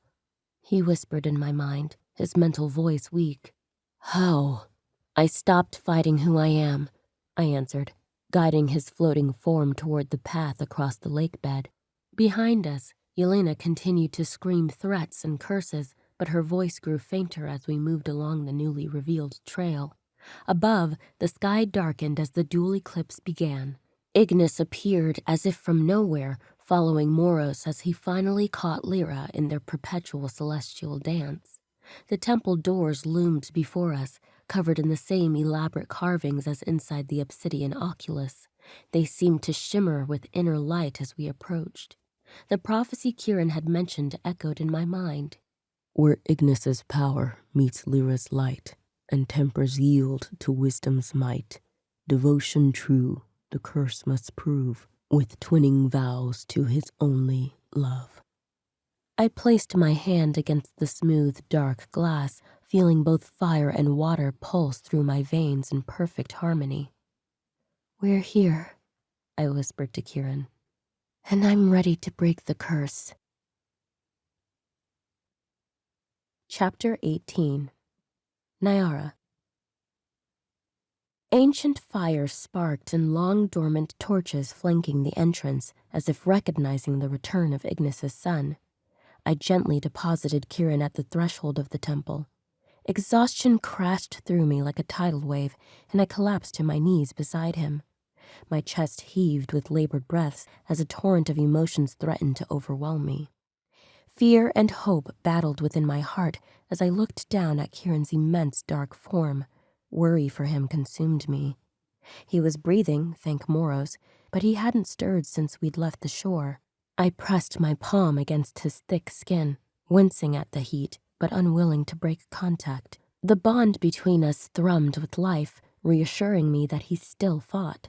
Speaker 1: he whispered in my mind, his mental voice weak. How? I stopped fighting who I am, I answered, guiding his floating form toward the path across the lake bed. Behind us, Yelena continued to scream threats and curses, but her voice grew fainter as we moved along the newly revealed trail. Above, the sky darkened as the dual eclipse began. Ignis appeared as if from nowhere, following Moros as he finally caught Lyra in their perpetual celestial dance. The temple doors loomed before us, covered in the same elaborate carvings as inside the obsidian oculus. They seemed to shimmer with inner light as we approached. The prophecy Keeran had mentioned echoed in my mind.
Speaker 2: Where Ignis's power meets Lyra's light, and tempers yield to wisdom's might, devotion true the curse must prove, with twinning vows to his only love.
Speaker 1: I placed my hand against the smooth, dark glass, feeling both fire and water pulse through my veins in perfect harmony. We're here, I whispered to Keeran, and I'm ready to break the curse. Chapter 18. Niara. Ancient fires sparked in long dormant torches flanking the entrance, as if recognizing the return of Ignis's son. I gently deposited Keeran at the threshold of the temple. Exhaustion crashed through me like a tidal wave, and I collapsed to my knees beside him. My chest heaved with labored breaths as a torrent of emotions threatened to overwhelm me. Fear and hope battled within my heart as I looked down at Keeran's immense dark form. Worry for him consumed me. He was breathing, thank Moros, but he hadn't stirred since we'd left the shore. I pressed my palm against his thick skin, wincing at the heat, but unwilling to break contact. The bond between us thrummed with life, reassuring me that he still fought.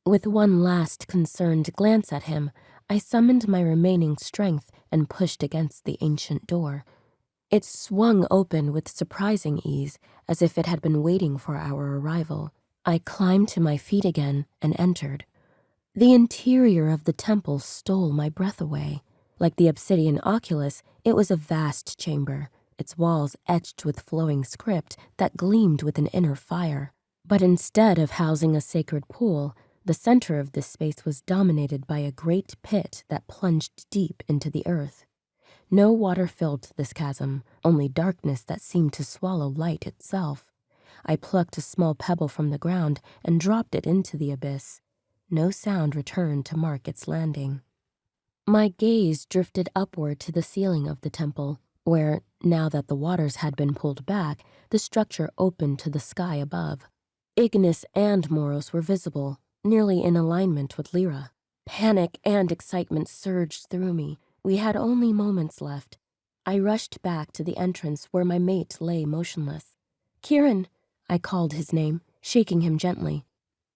Speaker 1: With one last concerned glance at him, I summoned my remaining strength and pushed against the ancient door. It swung open with surprising ease, as if it had been waiting for our arrival. I climbed to my feet again and entered. The interior of the temple stole my breath away. Like the obsidian oculus, it was a vast chamber, its walls etched with flowing script that gleamed with an inner fire. But instead of housing a sacred pool, the center of this space was dominated by a great pit that plunged deep into the earth. No water filled this chasm, only darkness that seemed to swallow light itself. I plucked a small pebble from the ground and dropped it into the abyss. No sound returned to mark its landing. My gaze drifted upward to the ceiling of the temple, where, now that the waters had been pulled back, the structure opened to the sky above. Ignis and Moros were visible, nearly in alignment with Lyra. Panic and excitement surged through me. We had only moments left. I rushed back to the entrance where my mate lay motionless. Keeran, I called his name, shaking him gently.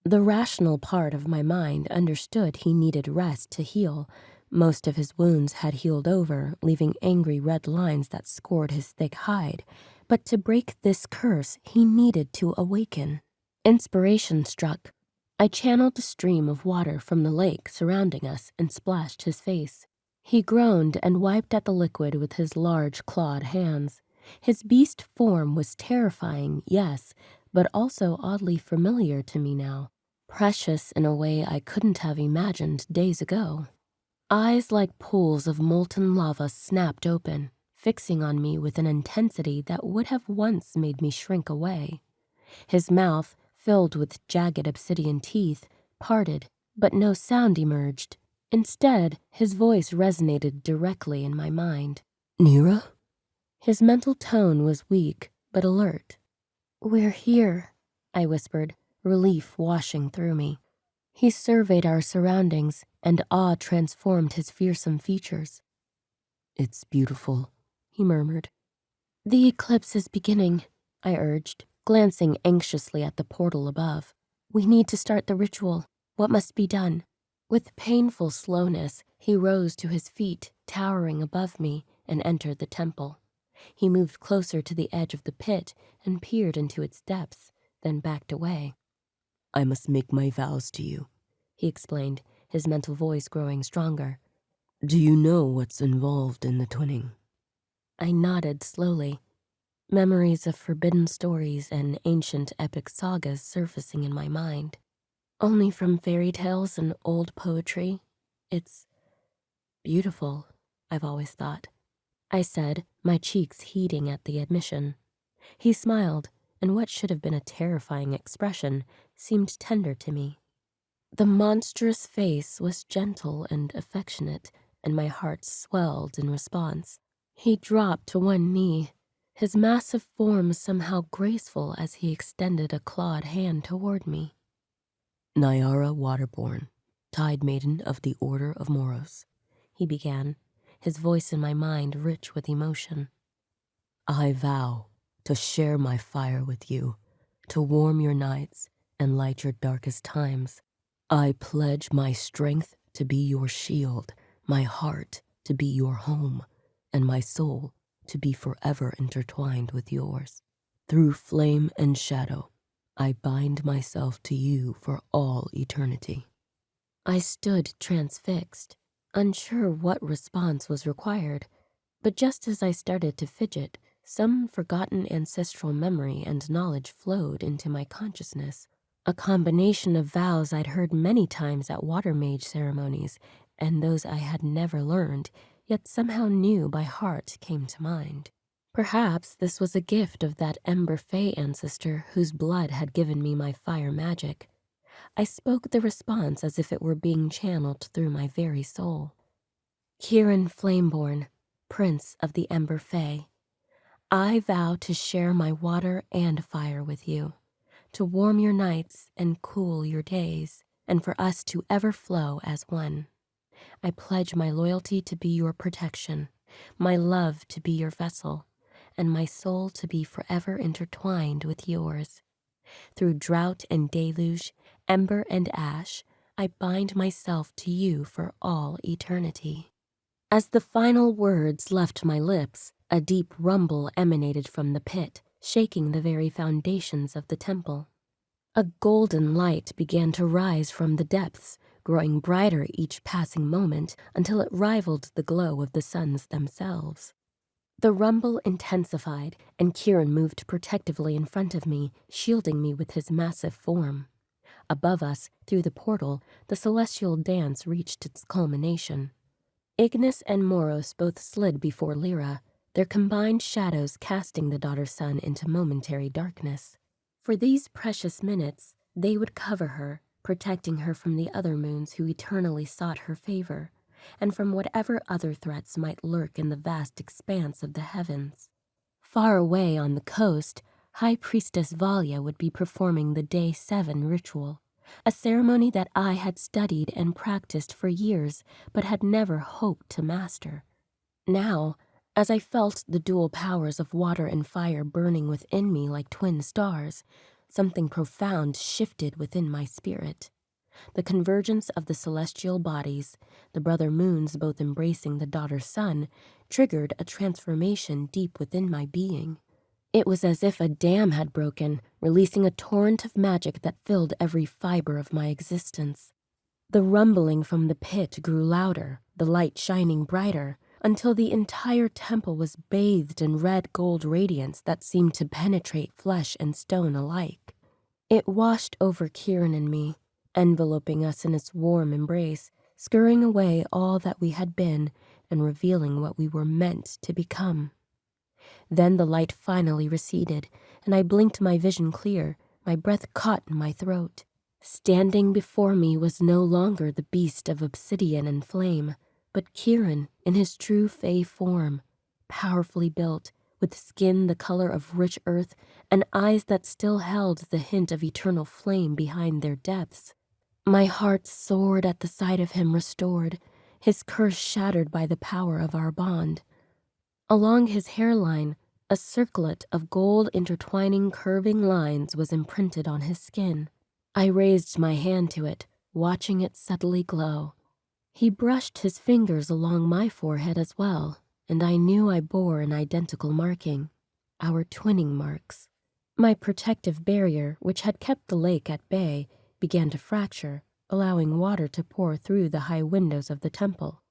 Speaker 1: The rational part of my mind understood he needed rest to heal. Most of his wounds had healed over, leaving angry red lines that scored his thick hide. But to break this curse, he needed to awaken. Inspiration struck. I channeled a stream of water from the lake surrounding us and splashed his face. He groaned and wiped at the liquid with his large clawed hands. His beast form was terrifying, yes, but also oddly familiar to me now. Precious in a way I couldn't have imagined days ago. Eyes like pools of molten lava snapped open, fixing on me with an intensity that would have once made me shrink away. His mouth, filled with jagged obsidian teeth, parted, but no sound emerged. Instead, his voice resonated directly in my mind.
Speaker 2: Niara?
Speaker 1: His mental tone was weak, but alert. We're here, I whispered, relief washing through me. He surveyed our surroundings, and awe transformed his fearsome features.
Speaker 2: It's beautiful,
Speaker 1: he murmured. The eclipse is beginning, I urged, glancing anxiously at the portal above. We need to start the ritual. What must be done? With painful slowness, he rose to his feet, towering above me, and entered the temple. He moved closer to the edge of the pit and peered into its depths, then backed away.
Speaker 2: I must make my vows to you,
Speaker 1: he explained, his mental voice growing stronger.
Speaker 2: Do you know what's involved in the twinning?
Speaker 1: I nodded slowly, memories of forbidden stories and ancient epic sagas surfacing in my mind. Only from fairy tales and old poetry. It's beautiful, I've always thought, I said, my cheeks heating at the admission. He smiled, and what should have been a terrifying expression seemed tender to me. The monstrous face was gentle and affectionate, and my heart swelled in response. He dropped to one knee, his massive form somehow graceful as he extended a clawed hand toward me.
Speaker 2: Niara Waterborn, Tide Maiden of the Order of Moros,
Speaker 1: he began, his voice in my mind rich with emotion.
Speaker 2: I vow to share my fire with you, to warm your nights and light your darkest times. I pledge my strength to be your shield, my heart to be your home, and my soul to be forever intertwined with yours. Through flame and shadow, I bind myself to you for all eternity.
Speaker 1: I stood transfixed, unsure what response was required, but just as I started to fidget, some forgotten ancestral memory and knowledge flowed into my consciousness. A combination of vows I'd heard many times at Water Mage ceremonies, and those I had never learned, yet somehow knew by heart came to mind. Perhaps this was a gift of that Ember Fae ancestor whose blood had given me my fire magic. I spoke the response as if it were being channeled through my very soul. Keeran Flameborn, Prince of the Ember Fae, I vow to share my water and fire with you, to warm your nights and cool your days, and for us to ever flow as one. I pledge my loyalty to be your protection, my love to be your vessel, and my soul to be forever intertwined with yours. Through drought and deluge, ember and ash, I bind myself to you for all eternity. As the final words left my lips, a deep rumble emanated from the pit, shaking the very foundations of the temple. A golden light began to rise from the depths, growing brighter each passing moment until it rivaled the glow of the suns themselves. The rumble intensified, and Keeran moved protectively in front of me, shielding me with his massive form. Above us, through the portal, the celestial dance reached its culmination. Ignis and Moros both slid before Lyra, their combined shadows casting the daughter sun into momentary darkness. For these precious minutes, they would cover her, protecting her from the other moons who eternally sought her favor, and from whatever other threats might lurk in the vast expanse of the heavens. Far away on the coast, High Priestess Valia would be performing the Day 7 ritual, a ceremony that I had studied and practiced for years but had never hoped to master. Now, as I felt the dual powers of water and fire burning within me like twin stars, something profound shifted within my spirit. The convergence of the celestial bodies, the brother moons both embracing the daughter sun, triggered a transformation deep within my being. It was as if a dam had broken, releasing a torrent of magic that filled every fiber of my existence. The rumbling from the pit grew louder, the light shining brighter, until the entire temple was bathed in red gold radiance that seemed to penetrate flesh and stone alike. It washed over Keeran and me, enveloping us in its warm embrace, scurrying away all that we had been and revealing what we were meant to become. Then the light finally receded, and I blinked my vision clear, my breath caught in my throat. Standing before me was no longer the beast of obsidian and flame, but Keeran in his true Fae form, powerfully built, with skin the color of rich earth and eyes that still held the hint of eternal flame behind their depths. My heart soared at the sight of him restored, his curse shattered by the power of our bond. Along his hairline, a circlet of gold intertwining curving lines was imprinted on his skin. I raised my hand to it, watching it subtly glow. He brushed his fingers along my forehead as well, and I knew I bore an identical marking, our twinning marks. My protective barrier, which had kept the lake at bay, began to fracture, allowing water to pour through the high windows of the temple.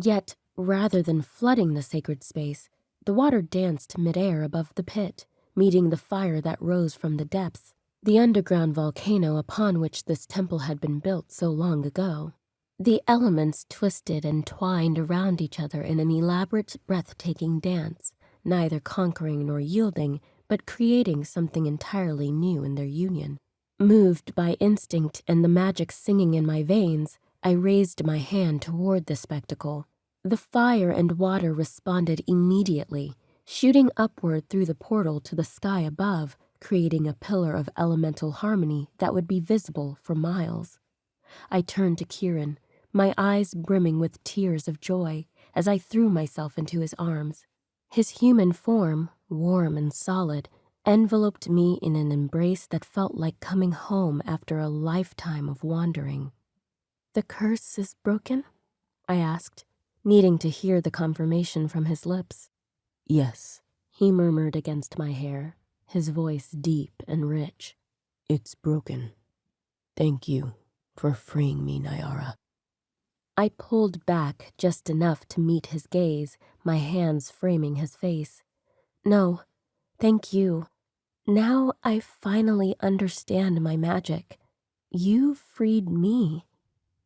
Speaker 1: Yet, rather than flooding the sacred space, the water danced midair above the pit, meeting the fire that rose from the depths, the underground volcano upon which this temple had been built so long ago. The elements twisted and twined around each other in an elaborate, breathtaking dance, neither conquering nor yielding, but creating something entirely new in their union. Moved by instinct and the magic singing in my veins, I raised my hand toward the spectacle. The fire and water responded immediately, shooting upward through the portal to the sky above, creating a pillar of elemental harmony that would be visible for miles. I turned to Keeran, my eyes brimming with tears of joy as I threw myself into his arms. His human form, warm and solid, enveloped me in an embrace that felt like coming home after a lifetime of wandering. "The curse is broken?" I asked, needing to hear the confirmation from his lips.
Speaker 2: "Yes,"
Speaker 1: he murmured against my hair, his voice deep and rich.
Speaker 2: "It's broken. Thank you for freeing me, Niara."
Speaker 1: I pulled back just enough to meet his gaze, my hands framing his face. "No, thank you. Now I finally understand my magic. You freed me."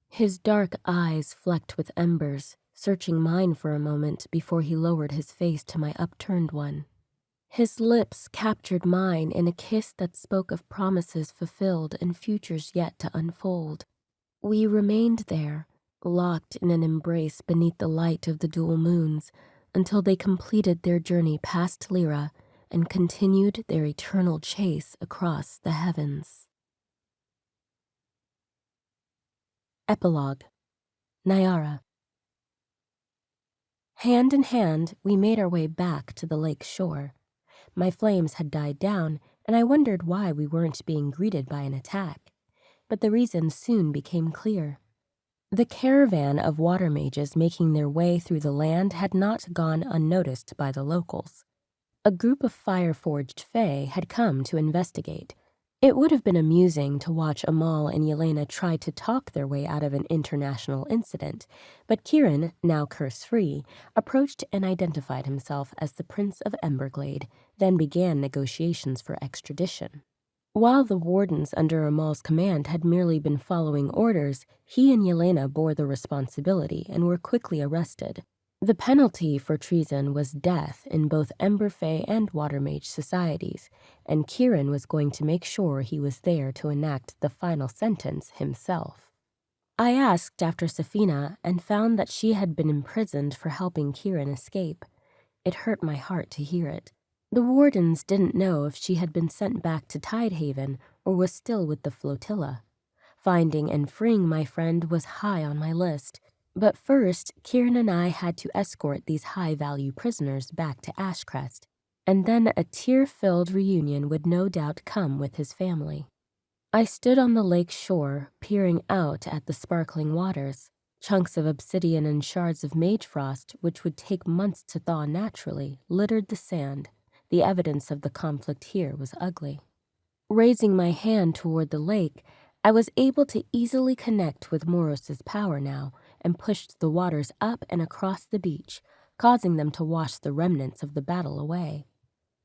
Speaker 1: His dark eyes flecked with embers, searching mine for a moment before he lowered his face to my upturned one. His lips captured mine in a kiss that spoke of promises fulfilled and futures yet to unfold. We remained there, locked in an embrace beneath the light of the dual moons, until they completed their journey past Lyra and continued their eternal chase across the heavens. Epilogue. Niara. Hand in hand, we made our way back to the lake shore. My flames had died down, and I wondered why we weren't being greeted by an attack. But the reason soon became clear. The caravan of water mages making their way through the land had not gone unnoticed by the locals. A group of fire-forged Fae had come to investigate. It would have been amusing to watch Amal and Yelena try to talk their way out of an international incident, but Keeran, now curse-free, approached and identified himself as the Prince of Emberglade, then began negotiations for extradition. While the wardens under Amal's command had merely been following orders, he and Yelena bore the responsibility and were quickly arrested. The penalty for treason was death in both Ember Fae and Water Mage societies, and Keeran was going to make sure he was there to enact the final sentence himself. I asked after Safina and found that she had been imprisoned for helping Keeran escape. It hurt my heart to hear it. The wardens didn't know if she had been sent back to Tidehaven or was still with the flotilla. Finding and freeing my friend was high on my list. But first, Keeran and I had to escort these high-value prisoners back to Ashcrest, and then a tear-filled reunion would no doubt come with his family. I stood on the lake shore, peering out at the sparkling waters. Chunks of obsidian and shards of mage frost, which would take months to thaw naturally, littered the sand. The evidence of the conflict here was ugly. Raising my hand toward the lake, I was able to easily connect with Moros's power now, and pushed the waters up and across the beach, causing them to wash the remnants of the battle away.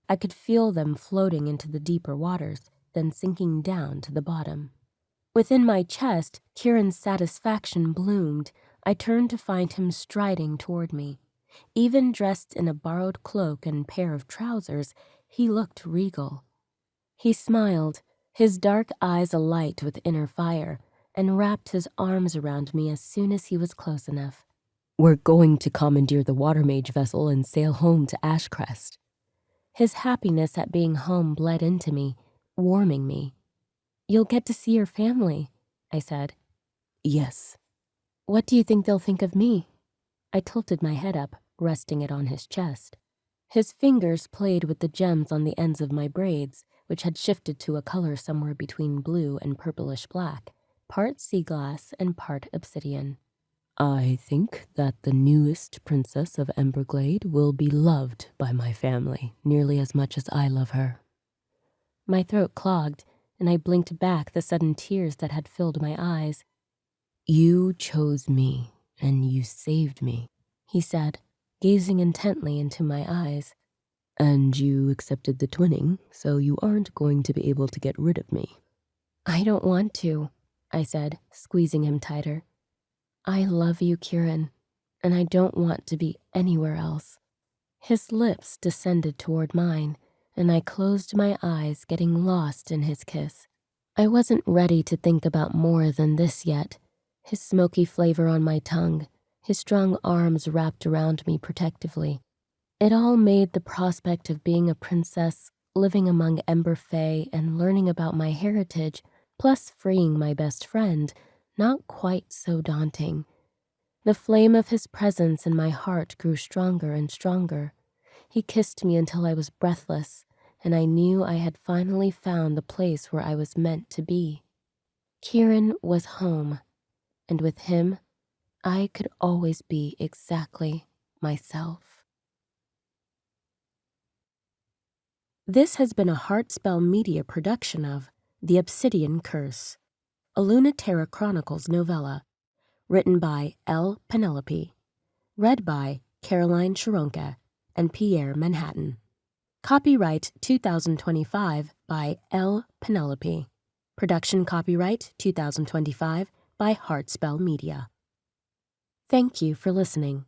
Speaker 1: I could feel them floating into the deeper waters, then sinking down to the bottom. Within my chest, Keeran's satisfaction bloomed. I turned to find him striding toward me. Even dressed in a borrowed cloak and pair of trousers, he looked regal. He smiled, his dark eyes alight with inner fire, and wrapped his arms around me as soon as he was close enough.
Speaker 2: "We're going to commandeer the Water Mage vessel and sail home to Ashcrest."
Speaker 1: His happiness at being home bled into me, warming me. "You'll get to see your family," I said.
Speaker 2: "Yes."
Speaker 1: "What do you think they'll think of me?" I tilted my head up, resting it on his chest. His fingers played with the gems on the ends of my braids, which had shifted to a color somewhere between blue and purplish black, part sea glass and part obsidian.
Speaker 2: I think that the newest princess of Emberglade will be loved by my family nearly as much as I love her.
Speaker 1: My throat clogged, and I blinked back the sudden tears that had filled my eyes.
Speaker 2: You chose me, and you saved me,
Speaker 1: he said, gazing intently into my eyes.
Speaker 2: And you accepted the twinning, so you aren't going to be able to get rid of me.
Speaker 1: I don't want to, I said, squeezing him tighter. I love you, Keeran, and I don't want to be anywhere else. His lips descended toward mine, and I closed my eyes, getting lost in his kiss. I wasn't ready to think about more than this yet. His smoky flavor on my tongue, his strong arms wrapped around me protectively. It all made the prospect of being a princess, living among Ember Fae, and learning about my heritage, plus freeing my best friend, not quite so daunting. The flame of his presence in my heart grew stronger and stronger. He kissed me until I was breathless, and I knew I had finally found the place where I was meant to be. Keeran was home, and with him, I could always be exactly myself. This has been a Heartspell Media production of The Obsidian Curse, a Lunaterra Chronicles novella, written by L. Penelope, read by Caroline Sharonka and Pierre Manhattan. Copyright 2025 by L. Penelope. Production copyright 2025 by Heartspell Media. Thank you for listening.